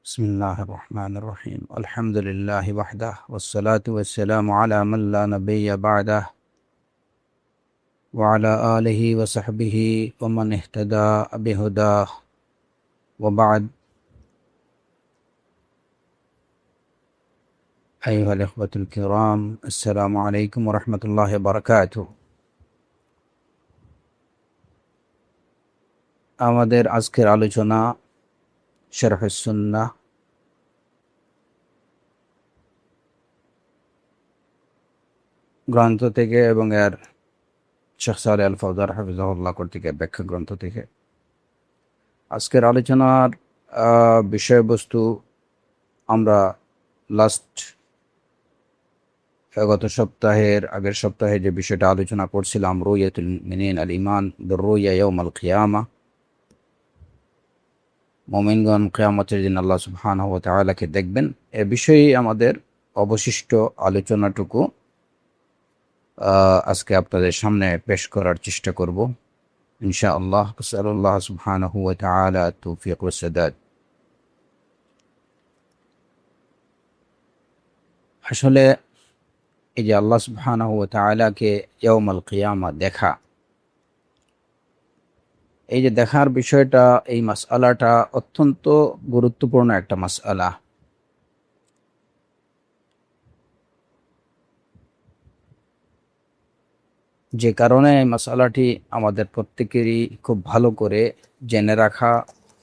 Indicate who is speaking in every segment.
Speaker 1: بسم الله الرحمن الرحيم الحمد لله وحده والصلاة والسلام على من لا نبي بعده وعلى آله وصحبه ومن اهتدى بهداه وبعد. أيها الإخوة الكرام، السلام عليكم ورحمة الله وبركاته. আমাদের আজকের আলোচনা শারহ সুন্নাহ গ্রন্থ থেকে এবং এর শেখ সালেহ আল ফাওজান হাফিজাহুল্লাহ কর্তৃক ব্যাখ্যা গ্রন্থ থেকে। আজকের আলোচনার বিষয়বস্তু আমরা গত সপ্তাহের আগের সপ্তাহে যে বিষয়টা আলোচনা করছিলাম, রুয়ায়াতুল মুমিনিন আল ঈমান বিররুয়া ইয়াউমাল কিয়ামা, মুমিনগণ কিয়ামতের দিন আল্লাহ সুবহানাহু ওয়া তাআলাকে দেখবেন। এ বিষয়ে আমাদের অবশিষ্ট আলোচনাটুকু আজকে আপনাদের সামনে পেশ করার চেষ্টা করব ইনশাআল্লাহ। আল্লাহ সুবহানাহু ওয়া তাআলা তৌফিক ওয়া সাদাদ। আসলে এই যে আল্লাহ সুবহানাহু ওয়া তাআলাকে ইয়াউমাল কিয়ামা দেখা, এই যে দেখার বিষয়টা, এই মাসআলাটা অত্যন্ত গুরুত্বপূর্ণ একটা মাসআলা। যে কারণে এই মাসআলাটি আমাদের প্রত্যেকেরই খুব ভালো করে জেনে রাখা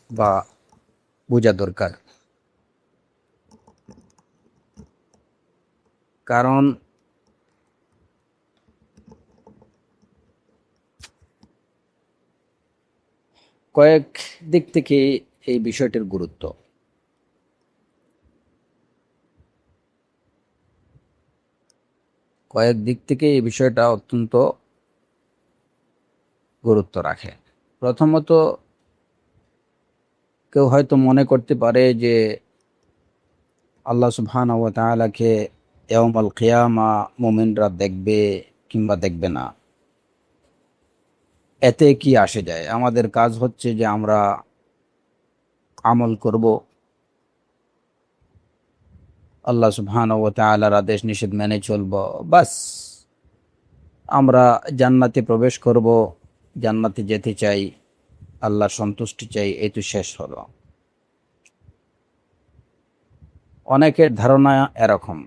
Speaker 1: বা বোঝা দরকার। কারণ কয়েক দিক থেকে এই বিষয়টির গুরুত্ব। কয়েক দিক থেকে এই বিষয়টা অত্যন্ত গুরুত্ব রাখে। প্রথমত, কেউ হয়তো মনে করতে পারে যে আল্লাহ সুবহানাহু ওয়া তাআলাকে ইয়াউমাল কিয়ামা মুমিনরা দেখবে কিংবা দেখবে না, এতে কি আসে যায়? আমাদের কাজ হচ্ছে যে আমরা আমল করব, আল্লাহ সুবহানাহু ওয়া তাআলার আদেশ নিষেধ মেনে চলব, বাস আমরা জান্নাতে প্রবেশ করব, জান্নাতে যেতে চাই, আল্লাহর সন্তুষ্টি চাই, এই তো শেষ হলো। অনেকের ধারণা এরকম,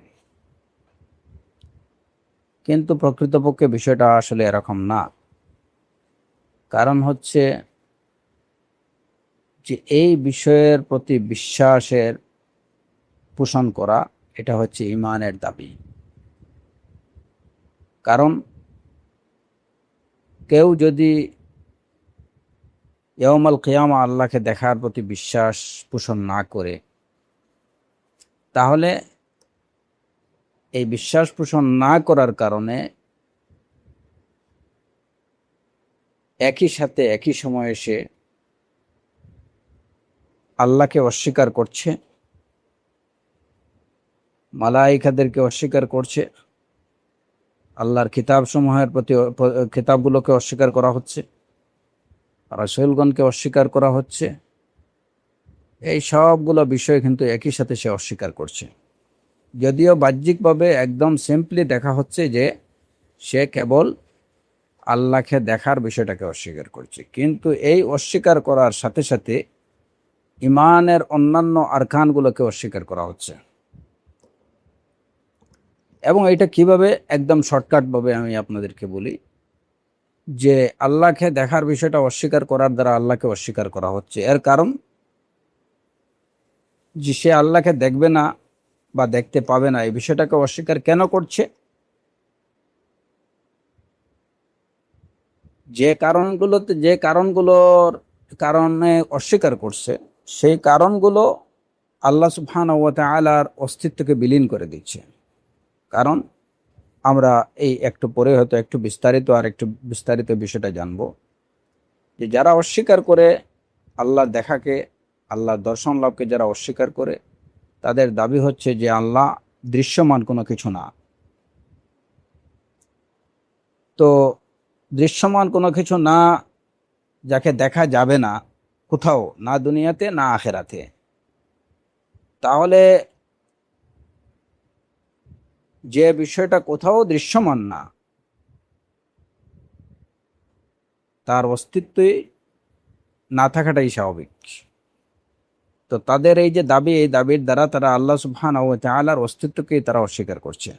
Speaker 1: কিন্তু প্রকৃতপক্ষে বিষয়টা আসলে এরকম না। কারণ হচ্ছে যে এই বিষয়ের প্রতি বিশ্বাসের পোষণ করা, এটা হচ্ছে ঈমানের দাবি। কারণ কেউ যদি ইয়াউমাল কিয়ামা আল্লাহকে দেখার প্রতি বিশ্বাস পোষণ না করে, তাহলে এই বিশ্বাস পোষণ না করার কারণে একই সাথে একই সময়ে সে আল্লাহকে অস্বীকার করছে, মালায়েকাদেরকে অস্বীকার করছে, আল্লাহর কিতাবসমূহের প্রতি কিতাবগুলোকে অস্বীকার করা হচ্ছে, রাসূলগণকে অস্বীকার করা হচ্ছে। এই সবগুলো বিষয় কিন্তু একই সাথে সে অস্বীকার করছে। যদিও বাহ্যিকভাবে একদম সিম্পলি দেখা হচ্ছে যে সে কেবল আল্লাহকে দেখার বিষয়টাকে অস্বীকার করছে, কিন্তু এই অস্বীকার করার সাথে সাথে ঈমানের অন্যান্য আরকানগুলোকে অস্বীকার করা হচ্ছে। এবং এটা কিভাবে, একদম শর্টকাটভাবে আমি আপনাদেরকে বলি যে আল্লাহকে দেখার বিষয়টা অস্বীকার করার দ্বারা আল্লাহকে অস্বীকার করা হচ্ছে। এর কারণ যে সে আল্লাহকে দেখবে না বা দেখতে পাবে না, এই বিষয়টাকে অস্বীকার কেন করছে? যে কারণগুলোর কারণে অস্বীকার করছে, সেই কারণগুলো আল্লাহ সুবহানাহু ওয়া তাআলার অস্তিত্বকে বিলীন করে দিচ্ছে। কারণ আমরা এই একটু পরে হয়তো একটু বিস্তারিত বিষয়টা জানব যে যারা অস্বীকার করে আল্লাহ দেখাকে, আল্লাহ দর্শন লাভকে যারা অস্বীকার করে, তাদের দাবি হচ্ছে যে আল্লাহ দৃশ্যমান কোনো কিছু না। তো দৃশ্যমান কোনো কিছু না, যাকে দেখা যাবে না কোথাও, না দুনিয়াতে না আখেরাতে, তাহলে যে বিষয়টা কোথাও দৃশ্যমান না, তার অস্তিত্বই না থাকাটাই স্বাভাবিক। তো তাদের এই যে দাবি, এই দাবির দ্বারা তারা আল্লাহ সুবহানাহু ওয়া তাআলার অস্তিত্বকে তারা অস্বীকার করছে।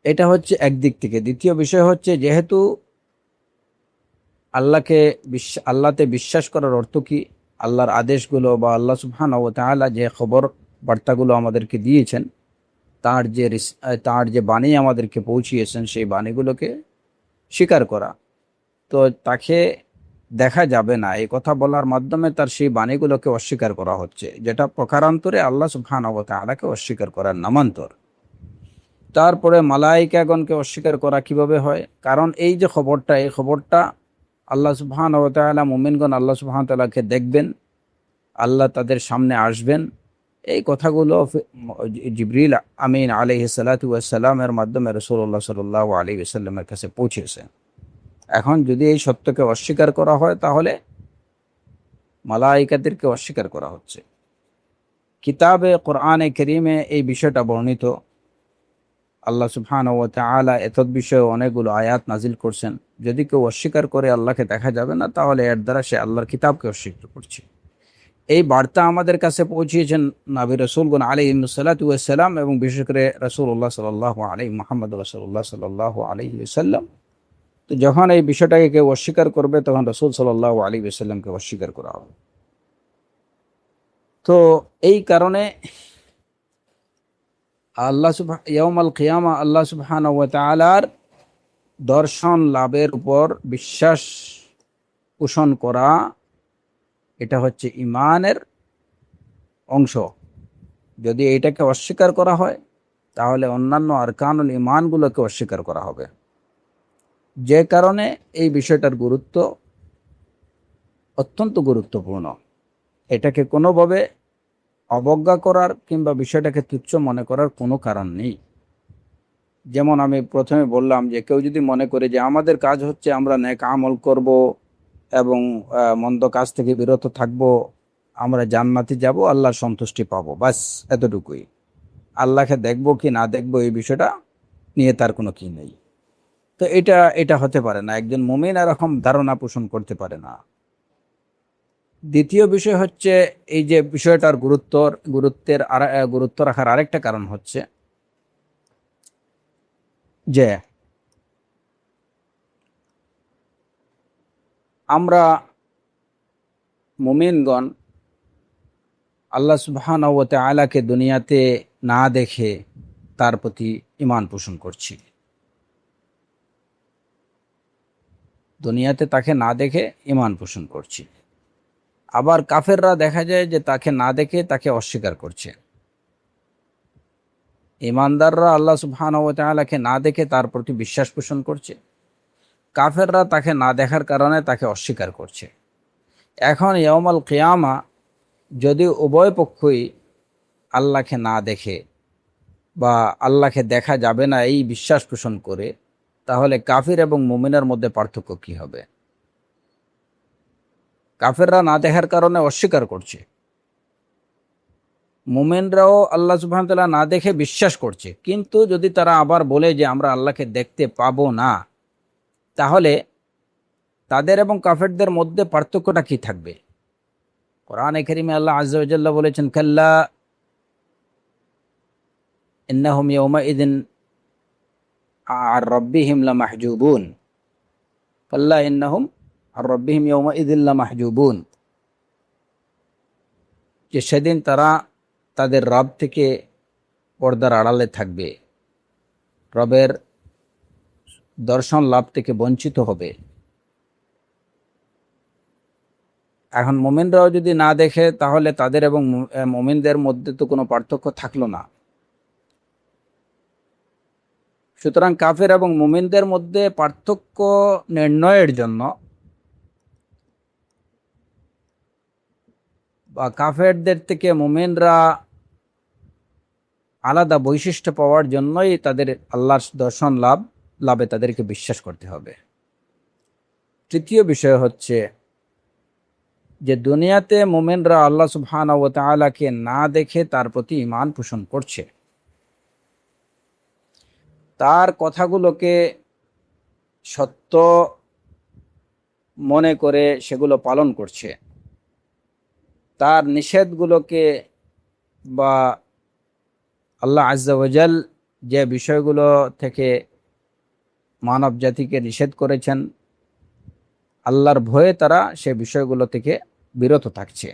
Speaker 1: এটা হচ্ছে একদিক থেকে। দ্বিতীয় বিষয় হচ্ছে, যেহেতু আল্লাহতে বিশ্বাস করার অর্থ কি? আল্লাহর আদেশগুলো বা আল্লাহ সুবহানাহু ওয়া তাআলা যে খবর বার্তাগুলো আমাদেরকে দিয়েছেন, তার যে বাণী আমাদেরকে পৌঁছিয়েছেন, সেই বাণীগুলোকে স্বীকার করা। তো তাকে দেখা যাবে না এই কথা বলার মাধ্যমে তার সেই বাণীগুলোকে অস্বীকার করা হচ্ছে, যেটা প্রকারান্তরে আল্লাহ সুবহানাহু ওয়া তাআলাকে অস্বীকার করার নামান্তর। তারপরে মালায়েকাগণকে অস্বীকার করা কিভাবে হয়? কারণ এই যে খবরটা, এই খবরটা আল্লাহ সুবহানাহু ওয়া তাআলা, মুমিনগণ আল্লাহ সুবহানাহু ওয়া তাআলাকে দেখবেন, আল্লাহ তাদের সামনে আসবেন, এই কথাগুলো জিবরিল আমিন আলাইহিস সালাতু ওয়াস সালামের মাধ্যমে রাসূলুল্লাহ সাল্লাল্লাহু আলাইহি ওয়াসাল্লামের কাছে পৌঁছেছে। এখন যদি এই সত্যকে অস্বীকার করা হয়, তাহলে মালায়েকাদেরকে অস্বীকার করা হচ্ছে। কিতাবে কোরআনে কারীমে এই বিষয়টা বর্ণিত। আল্লাহ সুবহানাহু ওয়া তাআলা এতদ বিষয়ে অনেকগুলো আয়াত নাজিল করছেন। যদি কেউ অস্বীকার করে আল্লাহকে দেখা যাবে না, তাহলে এর দ্বারা সে আল্লাহর কিতাবকে অস্বীকার করছে। এই বার্তা আমাদের কাছে পৌঁছিয়েছেন নবী রাসূলগণ আলাইহিস সালাতু ওয়াস সালাম, এবং বিশেষ করে রাসূলুল্লাহ সাল্লাল্লাহু আলাইহি মুহাম্মদ রাসূলুল্লাহ সাল্লাল্লাহু আলাইহি ওয়াসাল্লাম। তো যখন এই বিষয়টাকে কেউ অস্বীকার করবে, তখন রাসূল সাল্লাল্লাহু আলাইহি ওয়াসাল্লামকে অস্বীকার করা হবে। তো এই কারণে ইয়াউমাল কিয়ামা আল্লাহ সুবহানাহু ওয়া তাআলার দর্শন লাভের উপর বিশ্বাস পোষণ করা, এটা হচ্ছে ঈমানের অংশ। যদি এটাকে অস্বীকার করা হয়, তাহলে অন্যান্য আরকানুল ঈমানগুলোকে অস্বীকার করা হবে। যে কারণে এই বিষয়টার গুরুত্ব অত্যন্ত গুরুত্বপূর্ণ। এটাকে কোনোভাবে অবজ্ঞা করার কিংবা বিষয়টাকে তুচ্ছ মনে করার কোনো কারণ নেই। যেমন আমি প্রথমে বললাম যে কেউ যদি মনে করে যে আমাদের কাজ হচ্ছে আমরা নেক আমল করব এবং মন্দ কাজ থেকে বিরত থাকব, আমরা জান্নাতে যাব, আল্লাহর সন্তুষ্টি পাবো, বাস এতটুকুই। আল্লাহকে দেখবো কি না দেখবো এই বিষয়টা নিয়ে তার কোনো কি নেই। তো এটা হতে পারে না, একজন মুমিন এরকম ধারণা পোষণ করতে পারে না। দ্বিতীয় বিষয় হচ্ছে, এই যে বিষয়টার গুরুত্ব রাখার আরেকটা কারণ হচ্ছে যে আমরা মুমিনগণ আল্লাহ সুবহানাহু ওয়া তাআলাকে দুনিয়াতে না দেখে তার প্রতি ঈমান পোষণ করছি। দুনিয়াতে তাকে না দেখে ঈমান পোষণ করছি। আবার কাফেররা দেখা যায় যে তাকে না দেখে তাকে অস্বীকার করছে। ঈমানদাররা আল্লাহ সুবহানাহু ওয়া তাআলাকে না দেখে তার প্রতি বিশ্বাস পোষণ করছে। কাফেররা তাকে না দেখার কারণে তাকে অস্বীকার করছে। এখন ইয়াউমাল কিয়ামা যদি উভয় পক্ষই আল্লাহকে না দেখে বা আল্লাহকে দেখা যাবে না এই বিশ্বাস পোষণ করে, তাহলে কাফির এবং মুমিনের মধ্যে পার্থক্য কি হবে? কাফেররা না দেখার কারণে অস্বীকার করছে, মুমিনরাও আল্লাহ সুবহানাহু ওয়া তাআলা না দেখে বিশ্বাস করছে। কিন্তু যদি তারা আবার বলে যে আমরা আল্লাহকে দেখতে পাবো না, তাহলে তাদের এবং কাফেরদের মধ্যে পার্থক্যটা কি থাকবে? কোরআনে কারীমে আল্লাহ আযজা ওয়া জাল্লা বলেছেন, কাল্লা ইন্নাহুম ইয়াউমাইযিন আর রাব্বিহিম লামাহজুবুন, কাল্লা ইন্নাহুম আর রাব্বিহিম ইয়াউমাইযিন লামাহজুবুন। যে সেদিন তারা তাদের রব থেকে পর্দার আড়ালে থাকবে, রবের দর্শন লাভ থেকে বঞ্চিত হবে। এখন মুমিনরাও যদি না দেখে, তাহলে তাদের এবং মুমিনদের মধ্যে তো কোনো পার্থক্য থাকলো না। সুতরাং কাফের এবং মুমিনদের মধ্যে পার্থক্য নির্ণয়ের জন্য বা কাফেরদের থেকে মুমিনরা আলাদা বৈশিষ্ট্য পাওয়ার জন্যই তাদের আল্লাহর দর্শন লাভে তাদেরকে বিশ্বাস করতে হবে। তৃতীয় বিষয় হচ্ছে, যে দুনিয়াতে মুমিনরা আল্লাহ সুবহানাহু ওয়া তাআলাকে না দেখে তার প্রতি ঈমান পোষণ করছে, তার কথাগুলোকে সত্য মনে করে সেগুলো পালন করছে, তার নিষেধগুলোকে বা আল্লাহ আজ্জা ওয়াজাল যে বিষয়গুলো থেকে মানব জাতিকে নিষেধ করেছেন, আল্লাহর ভয়ে তারা সে বিষয়গুলো থেকে বিরত থাকছে।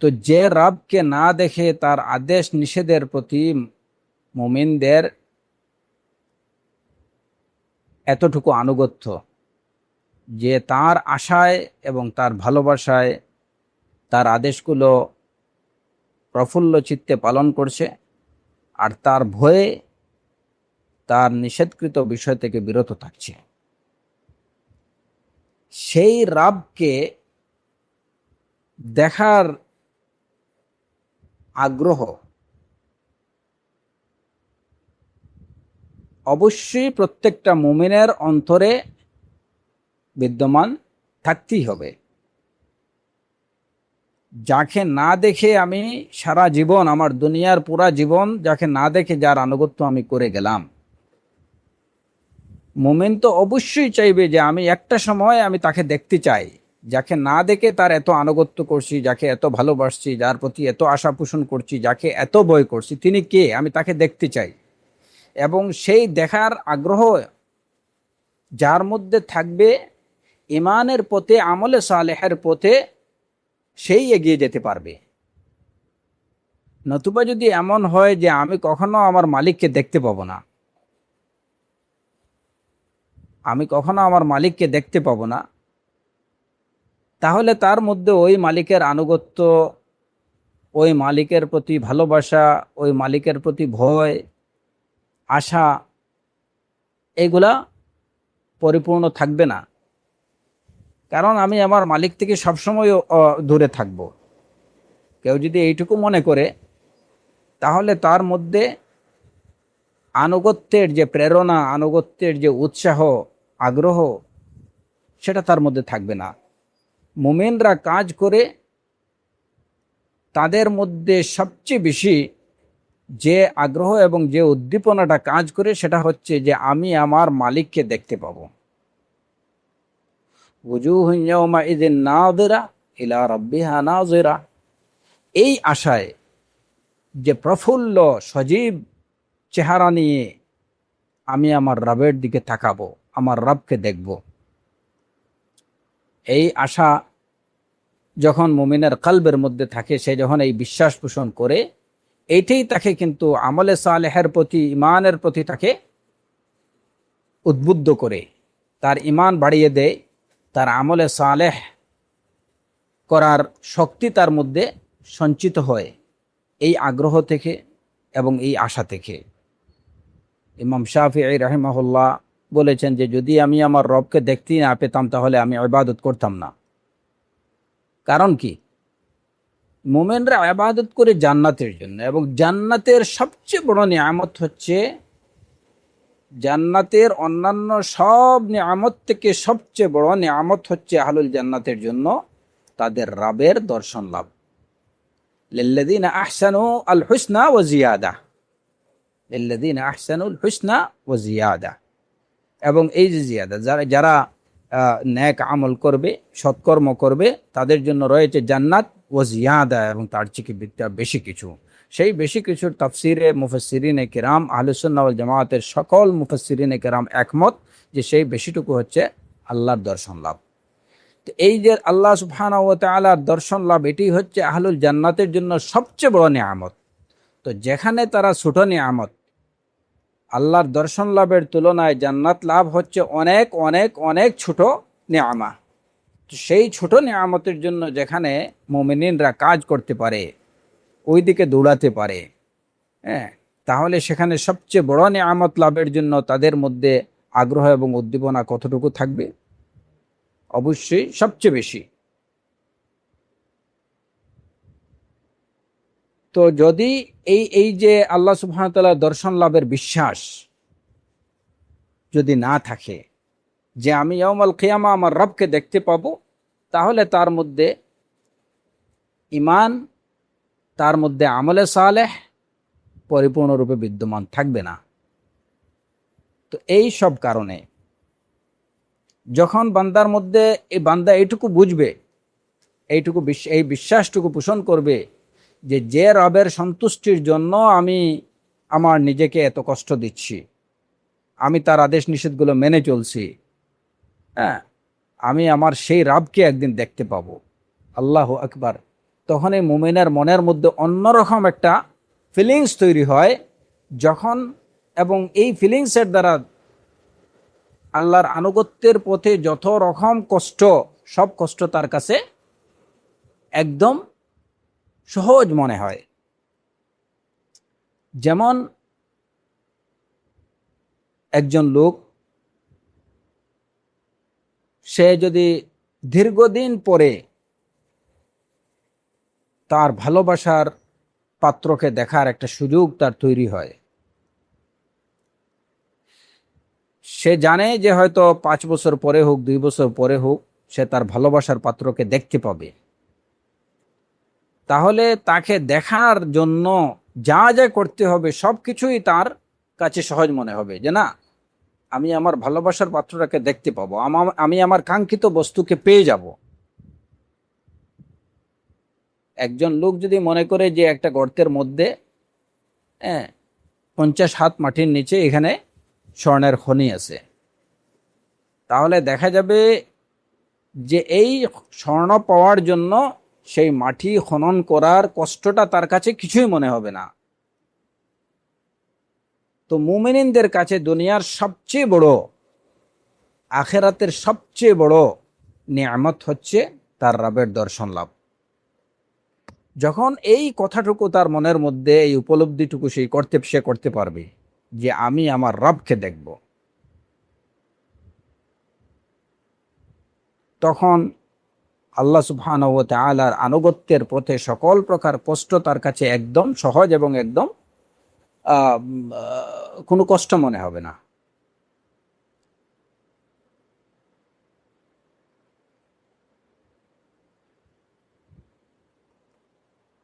Speaker 1: তো যে রবকে না দেখে তার আদেশ নিষেধের প্রতি মুমিনদের এতটুকু আনুগত্য, যে তার আশায় এবং তার ভালোবাসায় তার আদেশগুলো প্রফুল্ল চিত্তে পালন করছে, আর তার ভয়ে তার নিষেধকৃত বিষয় থেকে বিরত থাকছে, সেই রবকে দেখার আগ্রহ অবশ্যই প্রত্যেকটা মুমিনের অন্তরে বিদ্যমান থাকতেই হবে। যাকে না দেখে আমি সারা জীবন, আমার দুনিয়ার পুরা জীবন যাকে না দেখে যার আনুগত্য আমি করে গেলাম, মুমিন তো অবশ্যই চাইবে যে আমি একটা সময় আমি তাকে দেখতে চাই। যাকে না দেখে তার এত আনুগত্য করছি, যাকে এত ভালোবাসছি, যার প্রতি এত আশা পোষণ করছি, যাকে এত ভয় করছি, তিনি কে, আমি তাকে দেখতে চাই। এবং সেই দেখার আগ্রহ যার মধ্যে থাকবে, ইমানের পথে, আমলে সালেহের পথে সেই এগিয়ে যেতে পারবে। নতুবা যদি এমন হয় যে আমি কখনো আমার মালিককে দেখতে পাবো না, আমি কখনো আমার মালিককে দেখতে পাবো না, তাহলে তার মধ্যে ওই মালিকের আনুগত্য, ওই মালিকের প্রতি ভালোবাসা, ওই মালিকের প্রতি ভয়, আশা, এগুলা পরিপূর্ণ থাকবে না। কারণ আমি আমার মালিক থেকে সবসময় দূরে থাকব। কেউ যদি এইটুকু মনে করে, তাহলে তার মধ্যে আনুগত্যের যে প্রেরণা, আনুগত্যের যে উৎসাহ, আগ্রহ, সেটা তার মধ্যে থাকবে না। মুমিনরা কাজ করে, তাদের মধ্যে সবচেয়ে বেশি যে আগ্রহ এবং যে উদ্দীপনাটা কাজ করে, সেটা হচ্ছে যে আমি আমার মালিককে দেখতে পাবো। ওয়াজুহুন ইয়াওমাইযিন নাযিরা ইলা রাব্বিহা নাযিরা, এই আশায় যে প্রফুল্ল সজীব চেহারা নিয়ে আমি আমার রবের দিকে তাকাবো, আমার রবকে দেখব, এই আশা যখন মুমিনের কলবের মধ্যে থাকে, সে যখন এই বিশ্বাস পোষণ করে, এইটাই তাকে কিন্তু আমলে সালেহের প্রতি, ইমানের প্রতি তাকে উদ্বুদ্ধ করে, তার ইমান বাড়িয়ে দেয়, তার আমলে সালেহ করার শক্তি তার মধ্যে সঞ্চিত হয় এই আগ্রহ থেকে এবং এই আশা থেকে। ইমাম শাফিঈ রাহিমাহুল্লাহ বলেছেন যে যদি আমি আমার রবকে দেখতেই না পেতাম, তাহলে আমি ইবাদত করতাম না। কারণ কি? মুমিনরা ইবাদত করে জান্নাতের জন্য, এবং জান্নাতের সবচেয়ে বড় নিয়ামত হচ্ছে, জান্নাতের অন্যান্য সব নিয়ামত থেকে সবচেয়ে বড় নিয়ামত হচ্ছে আহলুল জান্নাতের জন্য তাদের রবের দর্শন লাভ। লিল্লাযীনা আহসানু আল হুসনা ওয়া জিয়াদা, লিল্লাযীনা আহসানুল হুসনা ওয়া জিয়াদা। এবং এই যে জিয়াদা, যারা নেক আমল করবে, সৎকর্ম করবে, তাদের জন্য রয়েছে জান্নাত ওয়া জিয়াদা, এবং তার থেকে বেশি কিছু। সেই বেশি কিছুর তাফসিরে মুফাসসিরিনে কিরাম, আহলুস সুন্নাহ ওয়াল জামাতের সকল মুফাসসিরিনে কিরাম একমত যে সেই বেশিটুকু হচ্ছে আল্লাহর দর্শন লাভ। তো এই যে আল্লাহ সুবহানাহু ওয়া তাআলার দর্শন লাভ, এটি হচ্ছে আহলুল জান্নাতের জন্য সবচেয়ে বড় নিয়ামত। তো যেখানে তারা ছোট নিয়ামত, আল্লাহর দর্শন লাভের তুলনায় জান্নাত লাভ হচ্ছে অনেক অনেক অনেক ছোট নিয়ামা। তো সেই ছোট নিয়ামতের জন্য যেখানে মুমিনিনরা কাজ করতে পারে, ওই দিকে দৌড়াতে পারে, হ্যাঁ, তাহলে সেখানে সবচেয়ে বড় নিয়ামত লাভের জন্য তাদের মধ্যে আগ্রহ এবং উদ্দীপনা কতটুকু থাকবে? অবশ্যই সবচেয়ে বেশি। তো যদি এই যে আল্লাহ সুবহানাহু ওয়া তাআলার দর্শন লাভের বিশ্বাস যদি না থাকে, যে আমি ইয়াউমাল কিয়ামা আমার রবকে দেখতে পাবো, তাহলে তার মধ্যে ঈমান, তার মধ্যে আমলে সালেহ পরিপূর্ণরূপে বিদ্যমান থাকবে না। তো এই সব কারণে যখন বান্দার মধ্যে এই বান্দা এইটুকু বুঝবে, এই বিশ্বাসটুকু পোষণ করবে যে রবের সন্তুষ্টির জন্য আমি আমার নিজেকে এত কষ্ট দিচ্ছি, আমি তার আদেশ নিষেধগুলো মেনে চলছি, হ্যাঁ, আমি আমার সেই রবকে একদিন দেখতে পাবো, আল্লাহু আকবার। তখন এই মুমিনের মনের মধ্যে অন্যরকম একটা ফিলিংস তৈরি হয় যখন, এবং এই ফিলিংসের দ্বারা আল্লাহর আনুগত্যের পথে যত রকম কষ্ট, সব কষ্ট তার কাছে একদম সহজ মনে হয়। যেমন একজন লোক, সে যদি দীর্ঘদিন পরে তার ভালোবাসার পাত্রকে দেখার একটা সুযোগ তার তৈরি হয়, সে জানে যে হয়তো 5 বছর পরে হোক, 2 বছর পরে হোক, সে তার ভালোবাসার পাত্রকে দেখতে পাবে। তাহলে তাকে দেখার জন্য যা যা করতে হবে সব কিছুই তার কাছে সহজ মনে হবে, যে না, আমি আমার ভালোবাসার পাত্রটাকে দেখতে পাবো, আমি আমার কাঙ্ক্ষিত বস্তুকে পেয়ে যাব। একজন লোক যদি মনে করে যে একটা গর্তের মধ্যে 50 হাত মাটির নিচে এখানে স্বর্ণের খনি আছে, তাহলে দেখা যাবে যে এই স্বর্ণ পাওয়ার জন্য সেই মাটি খনন করার কষ্টটা তার কাছে কিছুই মনে হবে না। তো মুমিনদের কাছে দুনিয়ার সবচেয়ে বড়, আখেরাতের সবচেয়ে বড় নিয়ামত হচ্ছে তার রবের দর্শন লাভ। যখন এই কথাটুকু তার মনের মধ্যে, এই উপলব্ধিটুকু সে করতে পারবে যে আমি আমার রবকে দেখব, তখন আল্লাহ সুবহানাহু ওয়া তাআলার আনুগত্যের পথে সকল প্রকার কষ্ট তার কাছে একদম সহজ এবং একদম কোনো কষ্ট মনে হবে না।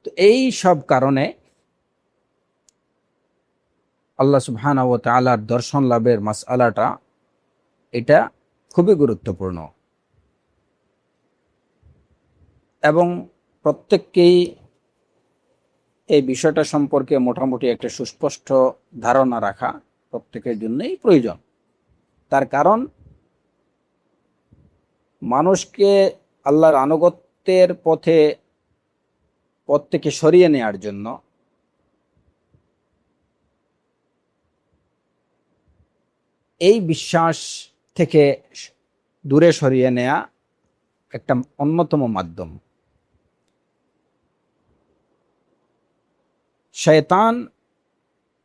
Speaker 1: তো এই সব কারণে আল্লাহ সুবহানাহু ওয়া তাআলার দর্শন লাভের মাসআলাটা, এটা খুবই গুরুত্বপূর্ণ এবং প্রত্যেককেই এই বিষয়টা সম্পর্কে মোটামুটি একটা সুস্পষ্ট ধারণা রাখা প্রত্যেকের জন্যই প্রয়োজন। তার কারণ মানুষকে আল্লাহর আনুগত্যের পথ থেকে সরিয়ে নেওয়ার জন্য এই বিশ্বাস থেকে দূরে সরিয়ে নেওয়া একটা অন্যতম মাধ্যম। শয়তান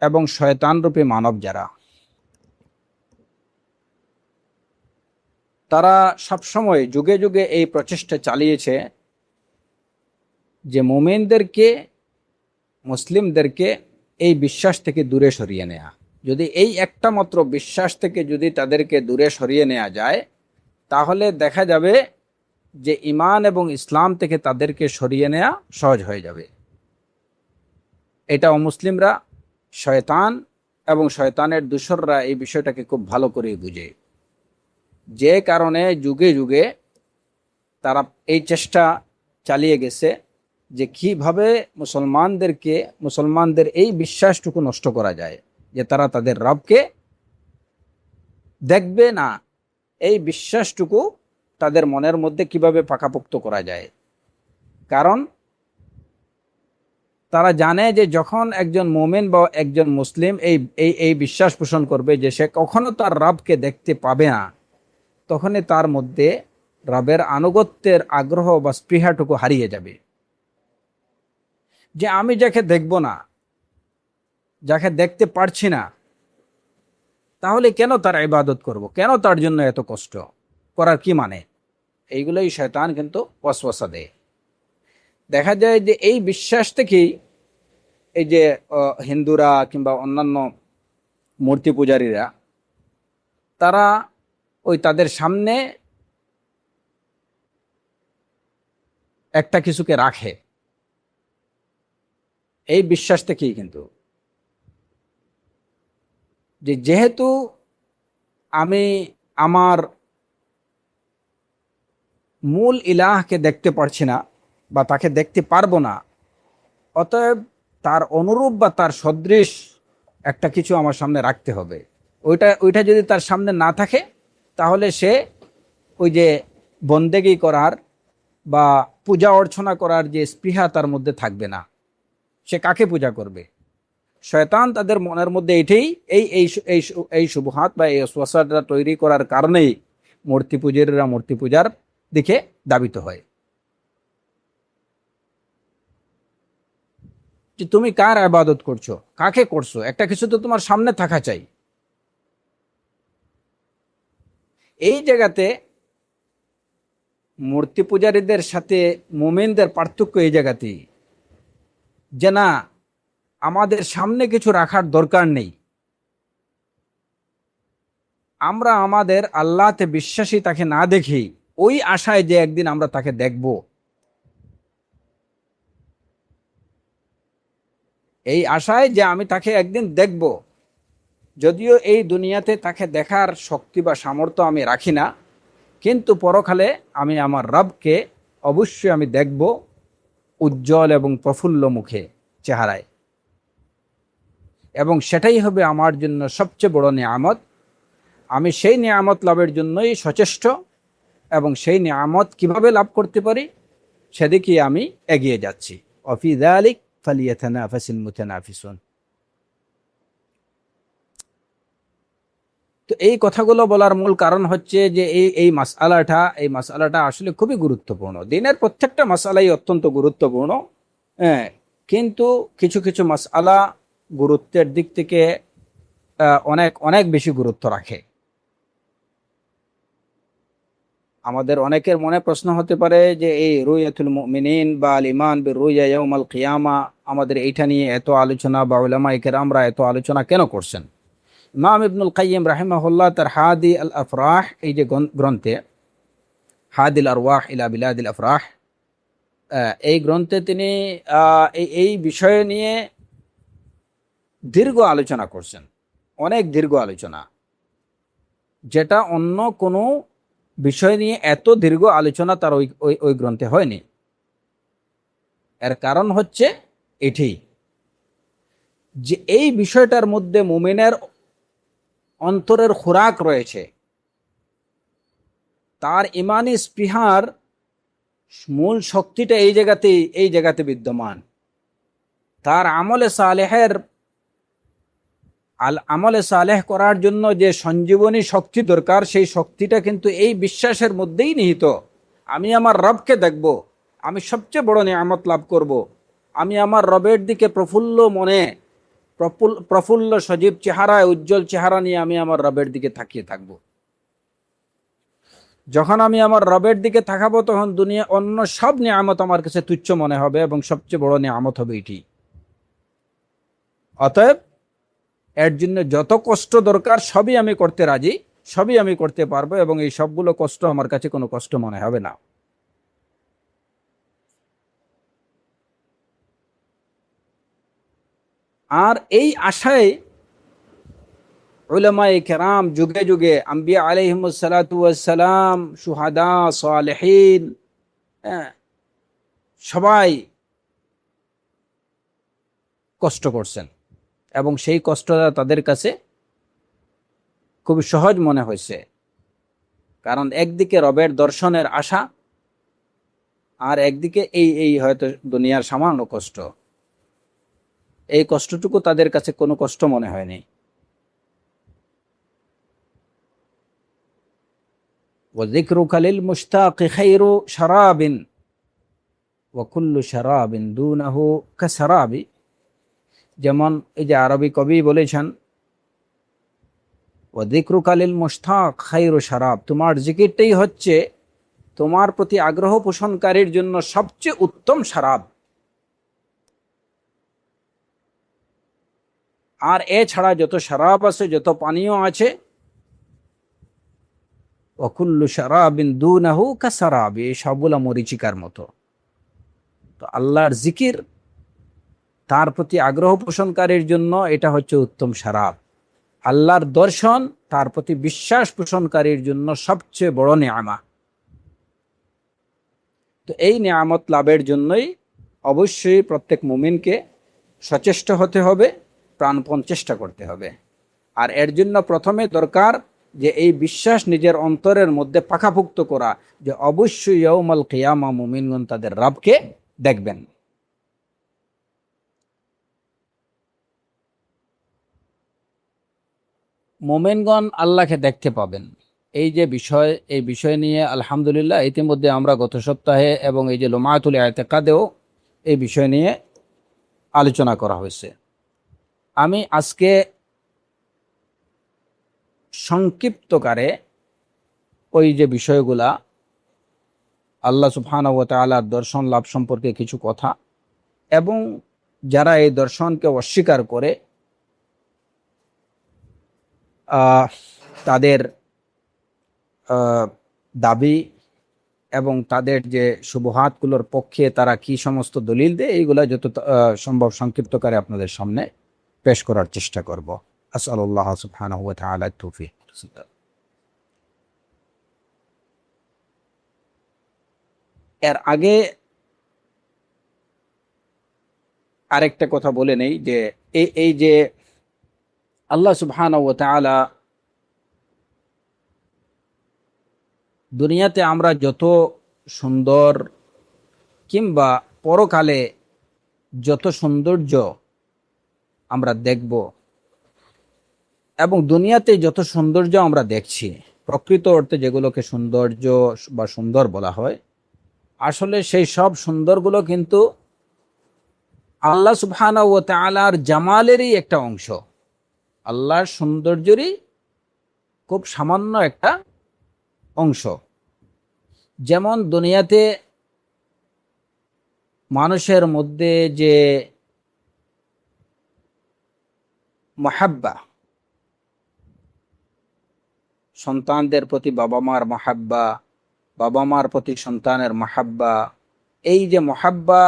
Speaker 1: এবং শয়তানরূপী মানব যারা, তারা সবসময় যুগে যুগে এই প্রচেষ্টা চালিয়েছে যে মুমিনদেরকে, মুসলিমদেরকে এই বিশ্বাস থেকে দূরে সরিয়ে নেয়া। যদি এই একটা মাত্র বিশ্বাস থেকে যদি তাদেরকে দূরে সরিয়ে নেওয়া যায়, তাহলে দেখা যাবে যে ঈমান এবং ইসলাম থেকে তাদেরকে সরিয়ে নেওয়া সহজ হয়ে যাবে। এটা অমুসলিমরা, শয়তান এবং শয়তানের দূষররা এই বিষয়টাকে খুব ভালো করে বুঝে, যে কারণে যুগে যুগে তারা এই চেষ্টা চালিয়ে গেছে যে কিভাবে মুসলমানদের এই বিশ্বাসটুকু নষ্ট করা যায় যে তারা তাদের রবকে দেখবে না। এই বিশ্বাসটুকু তাদের মনের মধ্যে কিভাবে পাকাপোক্ত করা যায়, কারণ তারা জানে যে যখন একজন মুমিন বা একজন মুসলিম এই বিশ্বাস পোষণ করবে যে সে কখনো তার রবকে দেখতে পাবে না, তখনই তার মধ্যে রবের আনুগত্যের আগ্রহ বা স্পৃহাটুকু হারিয়ে যাবে। যে আমি যাকে দেখব না, যাকে দেখতে পারছি না, তাহলে কেন তার ইবাদত করব, কেন তার জন্য এত কষ্ট করার কি মানে? এইগুলোই শয়তান কিন্তু ওয়াসওয়াসা দেয়। দেখা যায় যে এই বিশ্বাস থেকেই এই যে হিন্দুরা কিংবা অন্যান্য মূর্তি পূজারীরা, তারা ওই তাদের সামনে একটা কিছুকে রাখে, এই বিশ্বাস থেকেই কিন্তু, যে যেহেতু আমি আমার মূল ইলাহকে দেখতে পারছি না বা তাকে দেখতে পারবো না, অতএব তার অনুরূপ বা তার সদৃশ একটা কিছু আমার সামনে রাখতে হবে। ওইটা যদি তার সামনে না থাকে, তাহলে সে ওই যে বন্দেগি করার বা পূজা অর্চনা করার যে স্পৃহা তার মধ্যে থাকবে না। সে কাকে পূজা করবে? শয়তান তাদের মনের মধ্যে এটাই এই এই এই এই শুভহাত বা এই ওয়াসওয়াসাটা তৈরি করার কারণেই মূর্তি পূজারীরা মূর্তি পূজার দিকে দাবিত হয়। যে তুমি কার ইবাদত করছো, কাকে করছো, একটা কিছু তো তোমার সামনে থাকা চাই। এই জায়গাতে মূর্তি পূজারীদের সাথে মুমিনদের পার্থক্য এই জায়গাতেই, যে না, আমাদের সামনে কিছু রাখার দরকার নেই, আমরা আমাদের আল্লাহতে বিশ্বাসী তাকে না দেখি, ওই আশায় যে একদিন আমরা তাকে দেখব, এই আশায় যে আমি তাকে একদিন দেখব, যদিও এই দুনিয়াতে তাকে দেখার শক্তি বা সামর্থ্য আমি রাখি না, কিন্তু পরকালে আমি আমার রবকে অবশ্যই আমি দেখব উজ্জ্বল এবং প্রফুল্ল মুখে, চেহারায়, এবং সেটাই হবে আমার জন্য সবচেয়ে বড় নিয়ামত। আমি সেই নিয়ামত লাভের জন্যই সচেষ্ট, এবং সেই নিয়ামত কিভাবে লাভ করতে পারি সেদিকে আমি এগিয়ে যাচ্ছি। অফি যালিক ফালিয়াতানাফাসিল মুতানাফিসুন। তো এই কথাগুলো বলার মূল কারণ হচ্ছে যে এই মাসআলাটা আসলে খুবই গুরুত্বপূর্ণ। দিনের প্রত্যেকটা মাসআলাই অত্যন্ত গুরুত্বপূর্ণ, হ্যাঁ, কিন্তু কিছু কিছু মাসআলা গুরুত্বের দিক থেকে অনেক অনেক বেশি গুরুত্ব রাখে। আমাদের অনেকের মনে প্রশ্ন হতে পারে যে এই রুয়াতুল মুমিনিন বা আল ঈমান বিররুয়া ইয়াউমাল কিয়ামা, আমাদের এইটা নিয়ে এত আলোচনা বা উলামায়ে কেরামরা এত আলোচনা কেন করছেন? ইমাম ইবনুল কাইয়িম রাহিমাহুল্লাহ তার হাদি আল আফরাহ, এই যে গ্রন্থে, হাদিল আরওয়াহ ইলা বিলাদিল আফরাহ, এই গ্রন্থে তিনি এই বিষয় নিয়ে দীর্ঘ আলোচনা করছেন, অনেক দীর্ঘ আলোচনা, যেটা অন্য কোনো বিষয় নিয়ে এত দীর্ঘ আলোচনা তার ওই ওই ওই গ্রন্থে হয়নি। এর কারণ হচ্ছে এটি, যে এই বিষয়টার মধ্যে মুমিনের অন্তরের খোরাক রয়েছে, তার ইমানি স্পৃহার মূল শক্তিটা এই জায়গাতে বিদ্যমান। তার আমলে সালেহ করার জন্য যে সঞ্জীবনী শক্তি দরকার, সেই শক্তিটা কিন্তু এই বিশ্বাসের মধ্যেই নিহিত। আমি আমার রবকে দেখব, আমি সবচেয়ে বড় নিয়ামত লাভ করব, আমি আমার রবের দিকে প্রফুল্ল মনে, প্রফুল্ল সজীব চেহারায়, উজ্জ্বল চেহারা নিয়ে আমি আমার রবের দিকে তাকিয়ে থাকব। যখন আমি আমার রবের দিকে তাকাবো, তখন দুনিয়া অন্য সব নিয়ামত আমার কাছে তুচ্ছ মনে হবে, এবং সবচেয়ে বড় নিয়ামত হবে এটি। অতএব এর জন্য যত কষ্ট দরকার সবই আমি করতে রাজি, সবই আমি করতে পারবো, এবং এই সবগুলো কষ্ট আমার কাছে কোনো কষ্ট মনে হবে না। আর এই আশায় উলামায়ে কেরাম যুগে যুগে, আম্বিয়া আলাইহিমুস সালাতু ওয়াস সালাম, শুহাদা, সালেহিন, হ্যাঁ, সবাই কষ্ট করছেন, এবং সেই কষ্টটা তাদের কাছে খুবই সহজ মনে হয়েছে। কারণ একদিকে রবের দর্শনের আশা, আর একদিকে এই এই হয়তো দুনিয়ার সামান্য কষ্ট, এই কষ্টটুকু তাদের কাছে কোনো কষ্ট মনে হয়নি। ওয়াযিকরুকা লিল মুশতাকি খায়রু শারাবিন ওয়া কুল্লু শারাবিন দুনাহু কাশরাবি। যেমন এই যে আরবি কবি বলেছেন, ওয়াযিকরুকা লিল মুশতাক খায়রু শারাব, তোমার জিকিরটাই হচ্ছে তোমার প্রতি আগ্রহ পোষণকারীর জন্য সবচেয়ে উত্তম শরাব। আর এছাড়া যত শরাব আছে, যত পানীয় আছে, ওয়াকুল্লু শারাবিন দুনাহু কাসারাবি, এই সবগুলা মরিচিকার মতো। তো আল্লাহর জিকির তার প্রতি আগ্রহ পোষণকারীর জন্য এটা হচ্ছে উত্তম শরাব। আল্লাহর দর্শন তার প্রতি বিশ্বাস পোষণকারীর জন্য সবচেয়ে বড় নিয়ামা। তো এই নিয়ামত লাভের জন্যই অবশ্যই প্রত্যেক মুমিনকে সচেষ্ট হতে হবে, প্রাণপণ চেষ্টা করতে হবে। আর এর জন্য প্রথমে দরকার যে এই বিশ্বাস নিজের অন্তরের মধ্যে পাকাপোক্ত করা, যে অবশ্যই ইয়াউমাল কিয়ামা মুমিনগণ তাদের রবকে দেখবেন। মুমিনগণ আল্লাহকে দেখতে পাবেন, এই যে বিষয়, এই বিষয় নিয়ে আলহামদুলিল্লাহ ইতিমধ্যে আমরা গত সপ্তাহে এবং এই যে লুমায়াতুল ইতিকাদেও এই বিষয় নিয়ে আলোচনা করা হয়েছে। আমি আজকে সংক্ষিপ্তকারে ওই যে বিষয়গুলা, আল্লাহ সুবহানাহু ওয়া তাআলার দর্শন লাভ সম্পর্কে কিছু কথা, এবং যারা এই দর্শনকে অস্বীকার করে তাদের দাবি এবং তাদের যে শুবহাতগুলোর পক্ষে তারা কি সমস্ত দলিল দেয়, এইগুলা যত সম্ভব সংক্ষিপ্তকারে আপনাদের সামনে পেশ করার চেষ্টা করব। আসআলুল্লাহ সুবহানাহু ওয়া তাআলা তৌফিক। এর আগে আরেকটা কথা বলে নেই যে এই যে আল্লাহ সুবহানাহু ওয়া তাআলা দুনিয়াতে আমরা যত সুন্দর কিংবা পরকালে যত সৌন্দর্য আমরা দেখব, এবং দুনিয়াতে যত সৌন্দর্য আমরা দেখছি, প্রকৃত অর্থে যেগুলোকে সৌন্দর্য বা সুন্দর বলা হয়, আসলে সেই সব সুন্দরগুলো কিন্তু আল্লাহ সুবহানাহু ওয়া তাআলার জামালেরই একটা অংশ, আল্লাহর সৌন্দর্যেরই খুব সামান্য একটা অংশ। যেমন দুনিয়াতে মানুষের মধ্যে যে মহাব্বা, সন্তানদের প্রতি বাবা মার মহাব্বা, বাবা মার প্রতি সন্তানের মহাব্বা, এই যে মহাব্বা,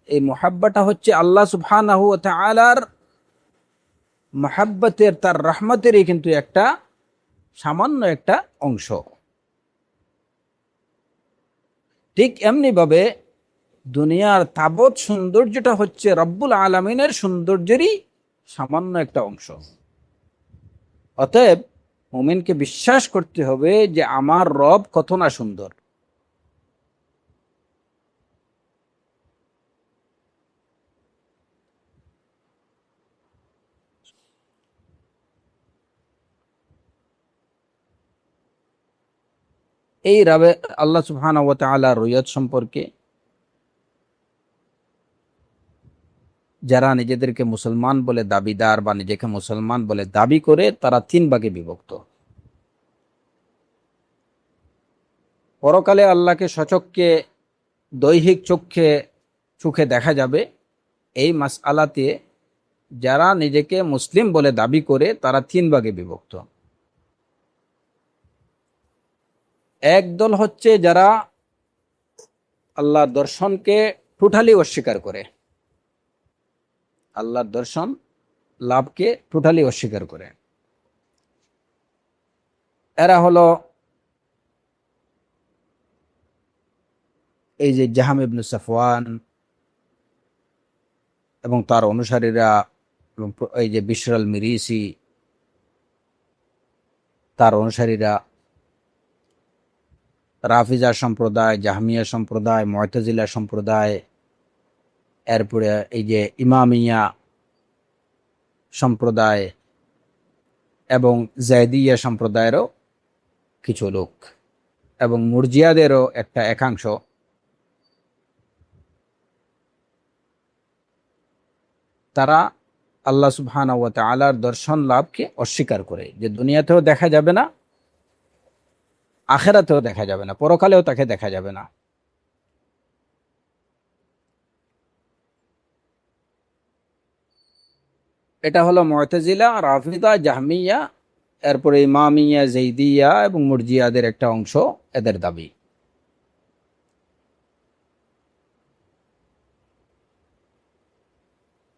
Speaker 1: এই মহাব্বাটা হচ্ছে আল্লাহ সুবহানাহু ওয়া তাআলার মহাব্বতের, তার রহমতেরই কিন্তু একটা সামান্য একটা অংশ। ঠিক এমনি ভাবে দুনিয়ার তাবৎ সৌন্দর্যটা হচ্ছে রব্বুল আলামিনের সৌন্দর্যেরই সামান্য একটা অংশ। অতএব মুমিনকে বিশ্বাস করতে হবে যে আমার রব কত না সুন্দর। এই রবে আল্লাহ সুবহানাহু ওয়া তাআলা রুয়াত সম্পর্কে যারা নিজেদেরকে মুসলমান বলে দাবিদার বা নিজেকে মুসলমান বলে দাবি করে, তারা তিন ভাগে বিভক্ত। পরকালে আল্লাহকে সচক্ষে দৈহিক চোখে দেখা যাবে, এই মাসআলাতে যারা নিজেকে মুসলিম বলে দাবি করে তারা তিন ভাগে বিভক্ত। এক দল হচ্ছে যারা আল্লাহর দর্শনকে টোটালি অস্বীকার করে, আল্লাহর দর্শন লাভকে টোটালি অস্বীকার করে। এরা হলো এই যে জাহাম ইবনে সাফওয়ান এবং তার অনুসারীরা, এবং এই যে বিশর আল মিরিসি তার অনুসারীরা, রাফিজা সম্প্রদায়, জাহমিয়া সম্প্রদায়, মুতাজিলা সম্প্রদায়, এরপরে এই যে ইমামিয়া সম্প্রদায় এবং জায়দিয়া সম্প্রদায়েরও কিছু লোক, এবং মুরজিয়াদেরও একটা একাংশ, তারা আল্লাহ সুবহানাহু ওয়া তাআলার দর্শন লাভকে অস্বীকার করে, যে দুনিয়াতেও দেখা যাবে না, আখেরাতেও দেখা যাবে না, পরকালেও তাকে দেখা যাবে না। এটা হলো মুতাজিলা, রাফিদা, জাহমিয়া এরপরে ইমামিয়া, জাইদিয়া এবং মুরজিয়াদের একটা অংশ এদের দাবি।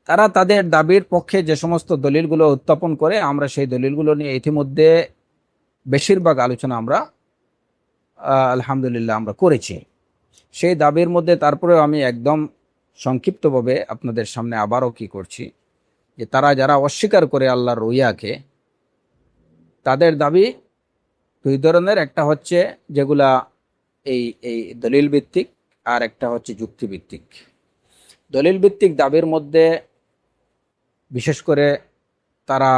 Speaker 1: তারা তাদের দাবির পক্ষে যে সমস্ত দলিলগুলো উত্থাপন করে, আমরা সেই দলিলগুলো নিয়ে ইতিমধ্যে বেশিরভাগ আলোচনা আমরা আলহামদুলিল্লাহ আমরা করেছি। সেই দাবির মধ্যে তারপরেও আমি একদম সংক্ষিপ্তভাবে আপনাদের সামনে আবারও কি করছি, যে তারা যারা অস্বীকার করে আল্লাহর রুইয়াকে, তাদের দাবি দুই ধরনের। একটা হচ্ছে যেগুলা এই এই দলিল ভিত্তিক, আর একটা হচ্ছে যুক্তি ভিত্তিক। দলিল ভিত্তিক দাবির মধ্যে বিশেষ করে তারা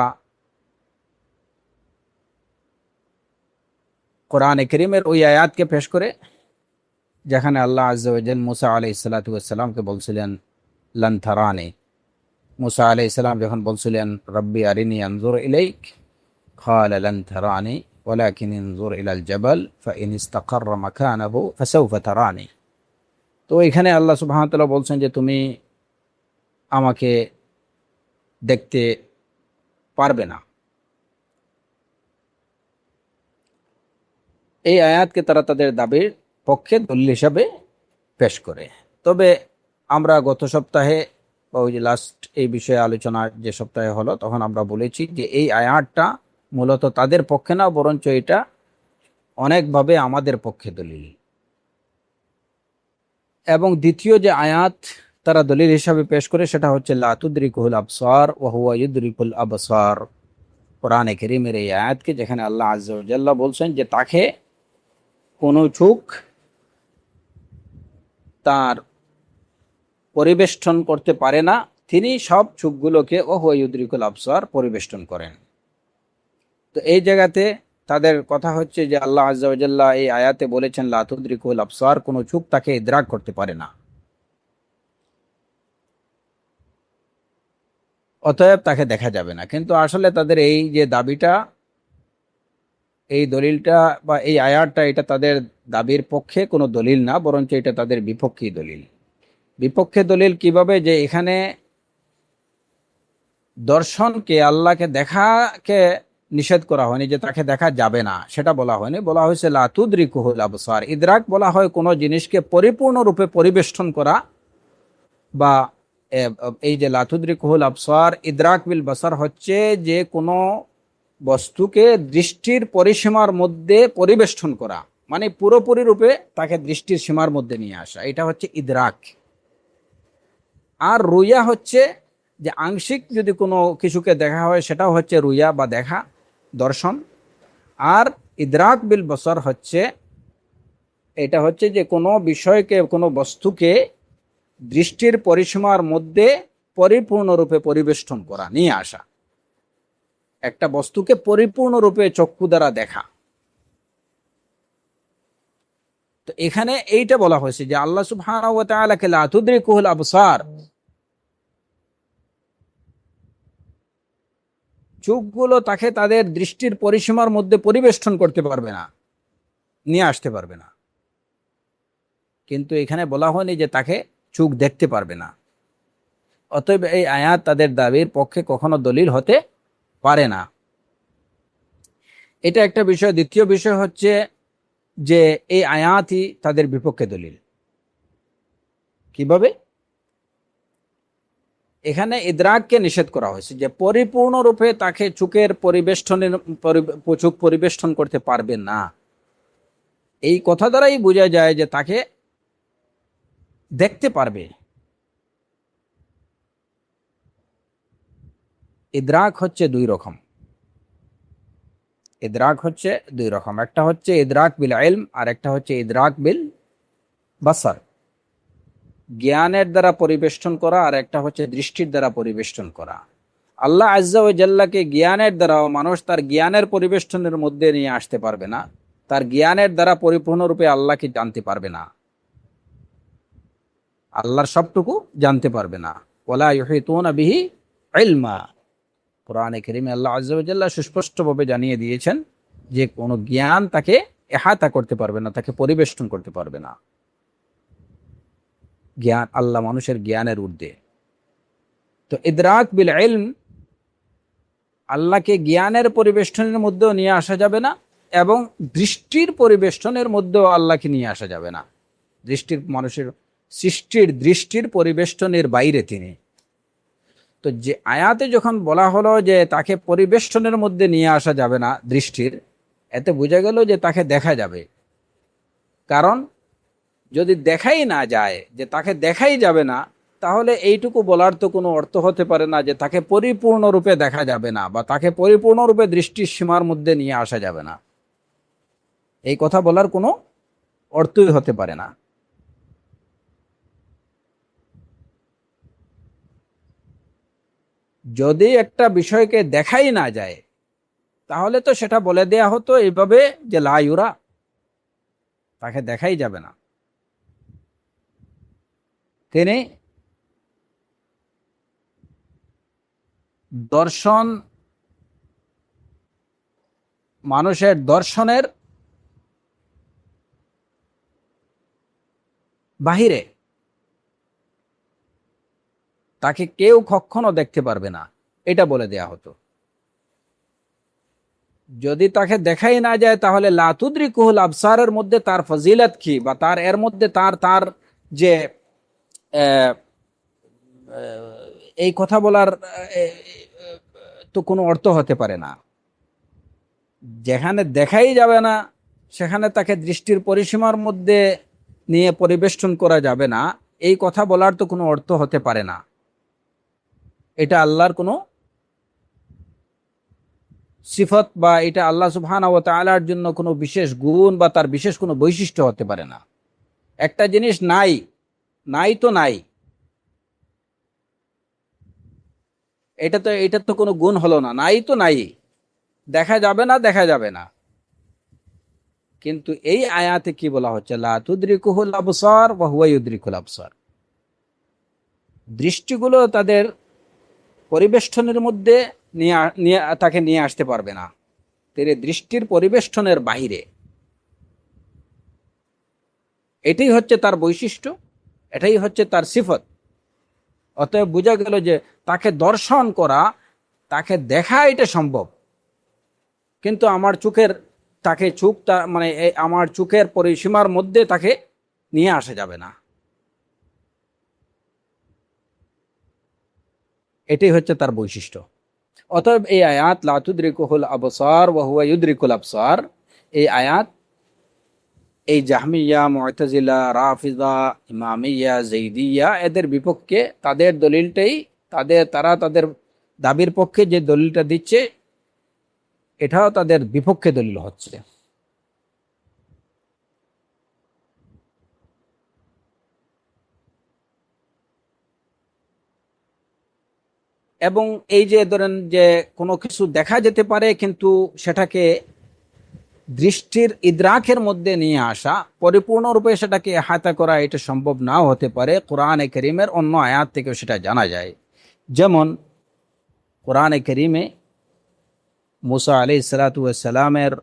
Speaker 1: কোরআনে কারীমের ওই আয়াতকে পেশ করে যেখানে আল্লাহ আযজা ওয়া জাল মুসা আলাইহিস সালাতু ওয়াস সালামকে বলছিলেন লান তারানি। মুসা আলাইহিস সালাম যখন বলছিলেন রব্বি আরিনি আনজুর ইলাইক, ক্বালা লান তারানি ওয়ালাকিন ইনজুর ইলাল জাবাল ফাইন ইসতাকাররা মাকানাহু ফাসাউফা তারানি। তো এখানে আল্লাহ সুবহানাহু ওয়া তাআলা বলছেন যে তুমি আমাকে দেখতে পারবে না। এই আয়াতকে তারা তাদের দাবির পক্ষে দলিল হিসাবে পেশ করে। তবে আমরা গত সপ্তাহে বা ওই যে লাস্ট এই বিষয়ে আলোচনা যে সপ্তাহে হলো, তখন আমরা বলেছি যে এই আয়াতটা মূলত তাদের পক্ষে না, বরঞ্চ এটা অনেকভাবে আমাদের পক্ষে দলিল। এবং দ্বিতীয় যে আয়াত তারা দলিল হিসাবে পেশ করে সেটা হচ্ছে লা তুদরিকুহুল আবসার ওয়া হুয়া ইউদরিকুল আবসার। কোরআনে কারীমের এই আয়াতকে যেখানে আল্লাহ আযজা ওয়া জাল্লা বলছেন যে তাকে কোনো চোখ তার পরিবেষ্টন করতে পারে না, তিনি সব চোখগুলোকে ওয়া হুয়া ইউদরিকুল আবসার পরিবেষ্টন করেন। তো এই জায়গাতে তাদের কথা হচ্ছে যে আল্লাহ আযজা ওয়া জাল্লা এই আয়াতে বলেছেন লা তুদরিকুল আবসার, কোনো চোখ তাকে ইদরাক করতে পারে না, অতএব তাকে দেখা যাবে না। কিন্তু আসলে তাদের এই যে দাবিটা, এই দলিলটা বা এই আয়াতটা, এটা তাদের দাবির পক্ষে কোনো দলিল না, বরঞ্চ এটা তাদের বিপক্ষেই দলিল। বিপক্ষে দলিল কিভাবে? যে এখানে দর্শনকে, আল্লাহকে দেখাকে নিষেধ করা হয়নি, যে তাকে দেখা যাবে না সেটা বলা হয়নি। বলা হয়েছে লা তুদরিকুহুল আবসার। ইদরাক বলা হয় কোনো জিনিসকে পরিপূর্ণরূপে পরিবেষ্টন করা, বা এই যে লা তুদরিকুহুল আবসার, ইদরাক বিল বাসার হচ্ছে যে কোনো বস্তুকে দৃষ্টির পরিসীমার মধ্যে পরিবেষ্টন করা, মানে পুরোপুরি রূপে তাকে দৃষ্টির সীমার মধ্যে নিয়ে আসা, এটা হচ্ছে ইদরাক। আর রুইয়া হচ্ছে যে আংশিক যদি কোনো কিছুকে দেখা হয় সেটাও হচ্ছে রুইয়া বা দেখা, দর্শন। আর ইদরাক বিল বসর হচ্ছে, এটা হচ্ছে যে কোনো বিষয়কে, কোনো বস্তুকে দৃষ্টির পরিসীমার মধ্যে পরিপূর্ণরূপে পরিবেষ্টন করা, নিয়ে আসা, একটা বস্তুকে পরিপূর্ণরূপে চক্ষু দ্বারা দেখা। তো এখানে এইটা বলা হয়েছে যে আল্লাহ সুবহানাহু ওয়া তাআলাকে লা তুদরিকুহুল আবসার, চোখগুলো তাকে তাদের দৃষ্টির পরিসীমার মধ্যে পরিবেষ্টন করতে পারবে না, নিয়ে আসতে পারবে না। কিন্তু এখানে বলা হয়নি যে তাকে চোখ দেখতে পারবে না। অতএব এই আয়াত তাদের দাবির পক্ষে কখনো দলিল হতে পারে না। এটা একটা বিষয়। দ্বিতীয় বিষয় হচ্ছে যে এই আয়াতই তাদের বিপক্ষে দলিল। কিভাবে? এখানে ইদরাককে নিষেধ করা হয়েছে, যে পরিপূর্ণরূপে তাকে চোখের পরিবেষ্টনের চোখ পরিবেষ্টন করতে পারবে না। এই কথা দ্বারাই বোঝা যায় যে তাকে দেখতে পারবে। ইদরাক হচ্ছে দুই রকম। ইদরাক হচ্ছে দুই রকম, একটা হচ্ছে ইদরাক বিল ইলম, আর একটা হচ্ছে ইদরাক বিল বাসার, জ্ঞানের দ্বারা পরিবেষ্টন করা, আর একটা হচ্ছে দৃষ্টির দ্বারা পরিবেষ্টন করা। আল্লাহ আজ্জা ওয়া জাল্লাকে জ্ঞানের দ্বারাও মানুষ তার জ্ঞানের পরিবেষ্টনের মধ্যে নিয়ে আসতে পারবে না, তার জ্ঞানের দ্বারা পরিপূর্ণরূপে আল্লাহকে জানতে পারবে না, আল্লাহর সবটুকু জানতে পারবে না। ওয়ালা ইউহিতুনা বিহি ইলমা। কোরআনে কারীমে আল্লাহ আজ্জা ওয়া জাল্লা সুস্পষ্টভাবে জানিয়ে দিয়েছেন যে কোনো জ্ঞান তাকে এহাতা করতে পারবে না, তাকে পরিবেষ্টন করতে পারবে না। জ্ঞান, আল্লাহ মানুষের জ্ঞানের ঊর্ধ্বে। তো ইদরাক বিল ইলম, আল্লাহকে জ্ঞানের পরিবেষ্টনের মধ্যেও নিয়ে আসা যাবে না, এবং দৃষ্টির পরিবেষ্টনের মধ্যেও আল্লাহকে নিয়ে আসা যাবে না। দৃষ্টির, মানুষের সৃষ্টির দৃষ্টির পরিবেষ্টনের বাইরে তিনি। তো যে আয়াতে যখন বলা হলো যে তাকে পরিবেষ্টনের মধ্যে নিয়ে আসা যাবে না দৃষ্টির, এতে বোঝা গেল যে তাকে দেখা যাবে। কারণ যদি দেখাই না যায়, যে তাকে দেখাই যাবে না, তাহলে এইটুকু বলার তো কোনো অর্থ হতে পারে না যে তাকে পরিপূর্ণরূপে দেখা যাবে না, বা তাকে পরিপূর্ণরূপে দৃষ্টির সীমার মধ্যে নিয়ে আসা যাবে না। এই কথা বলার কোনো অর্থই হতে পারে না। যদি একটা বিষয়কে দেখাই না যায়, তাহলে তো সেটা বলে দেয়া হতো এইভাবে যে লা ইউরা, তাকে দেখাই যাবে না। তিনি দর্শন, মানুষের দর্শনের বাহিরে তাকে কেউ কখনো দেখতে পারবে না, এটা বলে দেয়া হতো। যদি তাকে দেখাই না যায়, তাহলে লা তুদরিকুহুল আবসারের মধ্যে তার ফজিলত কি, বা তার এর মধ্যে তার তার যে আহ, এই কথা বলার তো কোনো অর্থ হতে পারে না। যেখানে দেখাই যাবে না, সেখানে তাকে দৃষ্টির পরিসীমার মধ্যে নিয়ে পরিবেষ্টন করা যাবে না, এই কথা বলার তো কোনো অর্থ হতে পারে না। এটা আল্লাহর কোনো সিফত, বা এটা আল্লাহ সুবহানাহু ওয়া তাআলার জন্য কোনো বিশেষ গুণ বা তার বিশেষ কোনো বৈশিষ্ট্য হতে পারে না। একটা জিনিস নাই, নাই তো নাই, এটার তো কোনো গুণ হলো না, নাই তো নাই, দেখা যাবে না, দেখা যাবে না। কিন্তু এই আয়াতে কি বলা হচ্ছে, লা তুদরিকুহুল আবসার ওয়া হুয়া ইউদরিকুল আবসার, দৃষ্টিগুলো তাদের পরিবেষ্টনের মধ্যে নিয়ে তাকে নিয়ে আসতে পারবে না, তিনি দৃষ্টির পরিবেষ্টনের বাহিরে। এটাই হচ্ছে তার বৈশিষ্ট্য, এটাই হচ্ছে তার সিফত। অতএব বোঝা গেল যে তাকে দর্শন করা, তাকে দেখা এটা সম্ভব, কিন্তু আমার চোখের, তাকে মানে আমার চোখের পরিসীমার মধ্যে তাকে নিয়ে আসা যাবে না। এটাই হচ্ছে তার বৈশিষ্ট্য। অতএব এই আয়াত লা তুদরিকুহুল আবসার ওয়া হুয়া ইউদরিকুল আবসার, এই আয়াত এই জাহমিয়া, মু'তাজিলা, রাফিদা, ইমামিয়া, যাইদিয়া এদের বিপক্ষে, তাদের দলিলটাই, তারা তাদের দাবির পক্ষে যে দলিলটা দিচ্ছে, এটাও তাদের বিপক্ষে দলিল হচ্ছে। এবং এই যে ধরেন যে কোনো কিছু দেখা যেতে পারে, কিন্তু সেটাকে দৃষ্টির ইদরাকের মধ্যে নিয়ে আসা, পরিপূর্ণরূপে সেটাকে এহাতা করা, এটা সম্ভব নাও হতে পারে। কোরআনে করিমের অন্য আয়াত থেকেও সেটা জানা যায়। যেমন কোরআনে করিমে মুসা আলাইহিস সালাতু ওয়াস সালামের